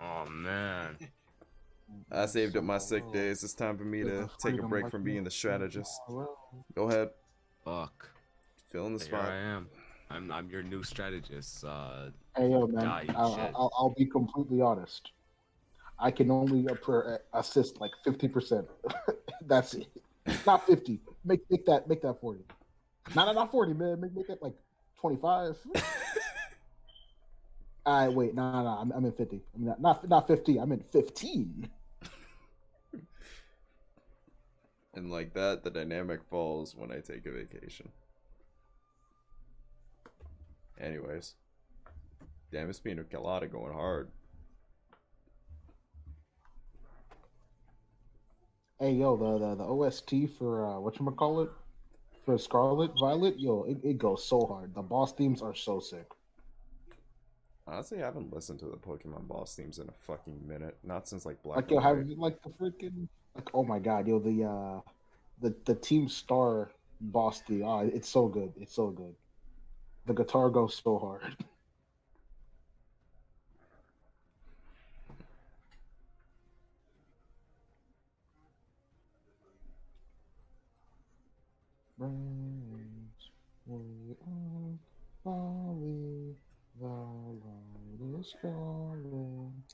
Oh man.
I saved up my sick days. It's time for me to take a break from being the strategist. Go ahead.
Fuck.
Fill in the spot.
Here I am. I'm your new strategist.
Hey yo, man. I'll be completely honest. I can only assist like 50%. That's it. Not 50. Make that 40. Not 40, man. Make that like 25. Wait, no. I'm in 50. I mean, not 50. I'm in 15.
And like that, the dynamic falls when I take a vacation. Anyways, damn, it's been a lot of going hard.
Hey yo, the OST for whatchamacallit? For Scarlet Violet, yo, it goes so hard. The boss themes are so sick.
Honestly, I haven't listened to the Pokemon boss themes in a fucking minute. Not since like Black.
Like yo, have you like the freaking oh my god, yo, the Team Star boss theme. Oh, it's so good. It's so good. The guitar goes so hard.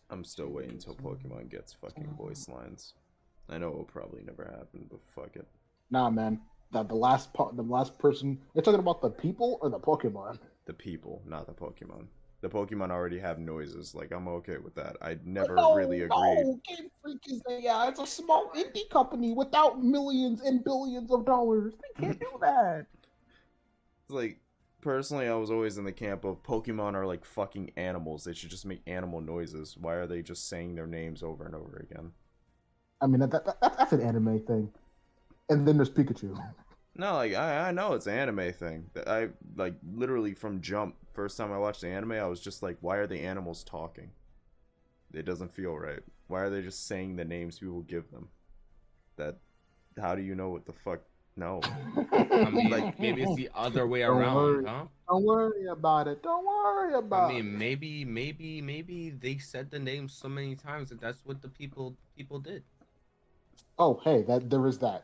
I'm still waiting until Pokemon gets fucking voice lines. I know it will probably never happen, but fuck it.
Nah, man. That the last person. You're talking about the people or the Pokemon?
The people, not the Pokemon. The Pokemon already have noises. Like, I'm okay with that. I never
No,
really agreed.
no, Game Freak is it's a small indie company without millions and billions of dollars. They can't do that.
Like, personally, I was always in the camp of Pokemon are like fucking animals. They should just make animal noises. Why are they just saying their names over and over again?
I mean, that's an anime thing. And then there's Pikachu.
No, like, I know it's an anime thing. I, like, literally from Jump, first time I watched the anime, I was just like, why are the animals talking? It doesn't feel right. Why are they just saying the names people give them? How do you know what the fuck? No.
I mean, like, maybe it's the other way around, huh?
Don't worry about it. Don't worry about it.
I mean, maybe they said the name so many times that that's what the people did.
Oh, hey, there is that.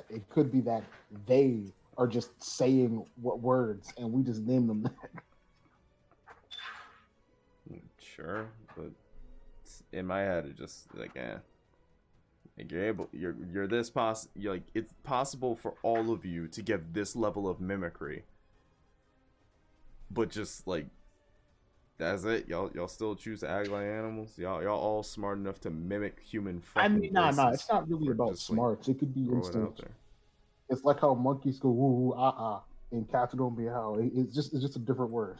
It could be that they are just saying what words, and we just name them that.
Sure, but in my head, it just like, like you're this you're like, it's possible for all of you to get this level of mimicry, but just like, that's it. Y'all still choose to act like animals. Y'all all smart enough to mimic human fucking
I mean, no,
voices,
it's not really about
just, like,
smarts. It could be
throw it out
instinct.
there.
It's like how monkeys go woo woo and cats don't meow. It's just a different word.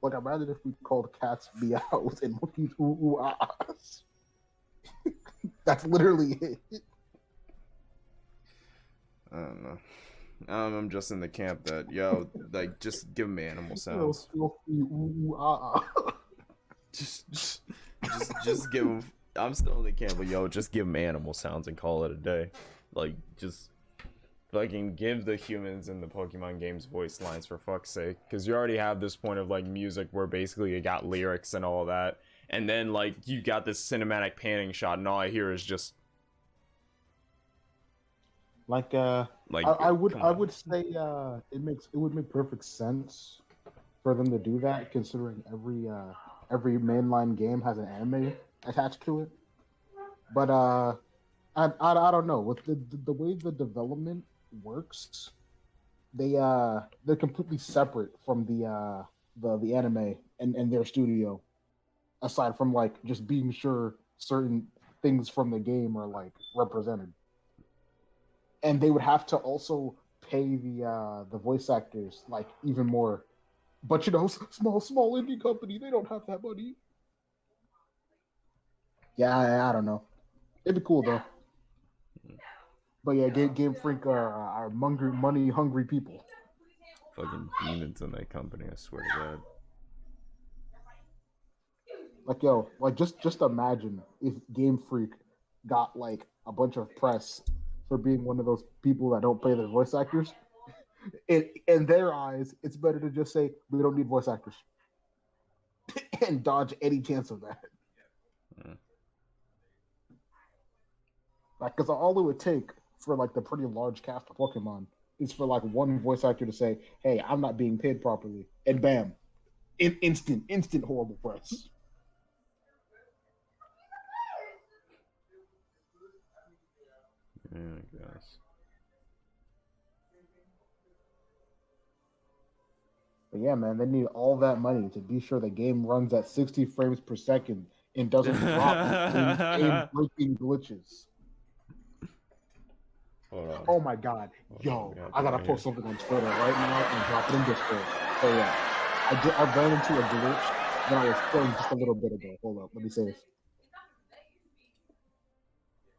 Like, imagine if we called cats meows and monkeys ooh ahs. That's literally it.
I don't know. I'm just in the camp that, yo, like, just give them animal sounds. Just give them. I'm still in the camp, but yo, just give them animal sounds and call it a day. Like, just fucking give the humans in the Pokemon games voice lines, for fuck's sake. Because you already have this point of, like, music where basically you got lyrics and all that. And then, like, you got this cinematic panning shot, and all I hear is just...
I would say it would make perfect sense for them to do that, considering every mainline game has an anime attached to it. But I don't know, with the way the development works, they're completely separate from the anime and their studio, aside from like just being sure certain things from the game are like represented. And they would have to also pay the voice actors like even more. But you know, small indie company, they don't have that money. Yeah, I don't know. It'd be cool though. But yeah, Game Freak are money hungry people.
Fucking demons in that company, I swear to God.
Like, yo, like just imagine if Game Freak got like a bunch of press for being one of those people that don't pay their voice actors. In their eyes, it's better to just say we don't need voice actors and dodge any chance of that. Like, because all it would take for like the pretty large cast of Pokemon is for like one voice actor to say, "Hey, I'm not being paid properly," and bam, instant horrible press.
Yeah, I guess.
But yeah, man, they need all that money to be sure the game runs at 60 frames per second and doesn't drop game-breaking glitches. Oh my god. Yo, I gotta post something on Twitter right now and drop it in Discord. So yeah, I ran into a glitch that I was playing just a little bit ago. Hold up, let me save.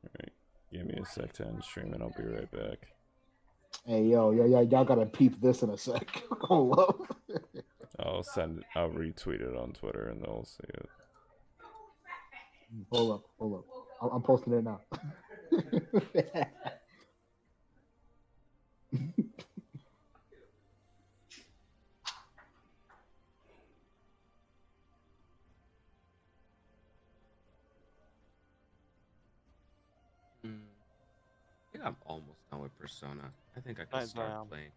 Alright, give me a sec to end stream and I'll be right back.
Hey, y'all gotta peep this in a sec. Hold up.
I'll retweet it on Twitter and they'll see it.
Hold up. I'm posting it now.
I think I'm almost done with Persona. I think I can
Night,
start
Zion.
playing.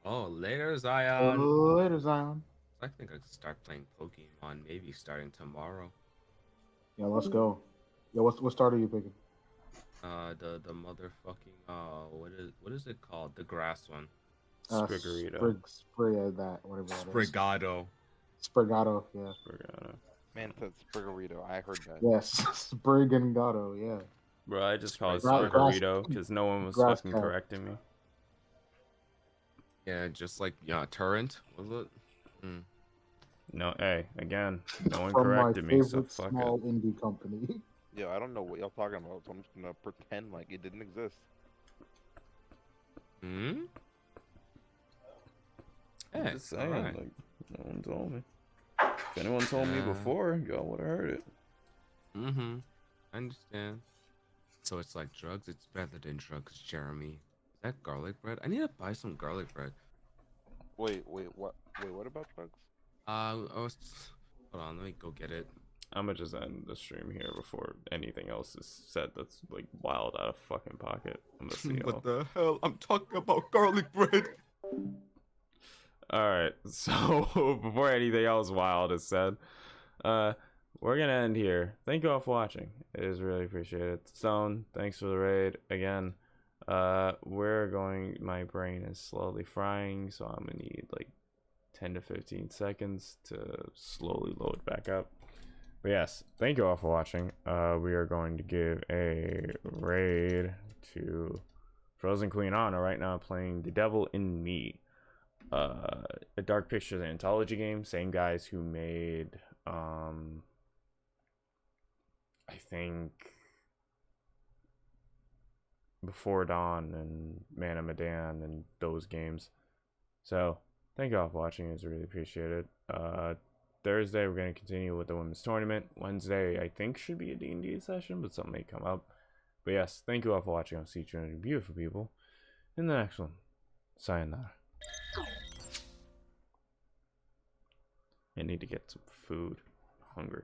Oh, later, Zion.
Later, Zion.
I think I can start playing Pokemon maybe starting tomorrow.
Yeah, let's go. Yo, what start are you picking?
The motherfucking what is it called? The grass one.
Spriggerito.
That whatever that is.
Sprigado.
Sprigato, yeah.
Sprigado.
Man said Spriggerito. I heard that.
Yes, Sprigato, yeah.
Bro, I just call it
Grass-
Spriggerito because no one was
grass
fucking
cat.
correcting me.
Yeah, just like Turrent, was it? Mm.
No, hey, again, no one
From my
corrected me, so
favorite
fuck
small
it.
indie company.
Yeah, I don't know what y'all talking about, so I'm just gonna pretend like it didn't exist.
Hmm.
I'm
Hey,
just saying,
alright.
like, no one told me. If anyone told me before, y'all would have heard it.
Mm-hmm. I understand. So it's like drugs. It's better than drugs, Jeremy. Is that garlic bread? I need to buy some garlic bread.
Wait, what? Wait, what about drugs?
I was. Hold on, let me go get it.
I'm gonna just end the stream here before anything else is said that's like wild out of fucking pocket. I'm gonna see y'all.
What the hell? I'm talking about garlic bread.
Alright, so before anything else wild is said, we're gonna end here. Thank you all for watching. It is really appreciated. Stone, thanks for the raid. Again, my brain is slowly frying, so I'm gonna need like 10 to 15 seconds to slowly load back up. But yes, thank you all for watching. We are going to give a raid to Frozen Queen Anna right now, playing The Devil in Me. A Dark Pictures anthology game. Same guys who made I think Before Dawn and Man of Medan and those games. So thank you all for watching. It's really appreciated. Thursday we're going to continue with the women's tournament. Wednesday I think should be a D&D session, but something may come up. But yes, thank you all for watching. I'll see you beautiful people in the next one. Sayonara. I need to get some food. I'm hungry.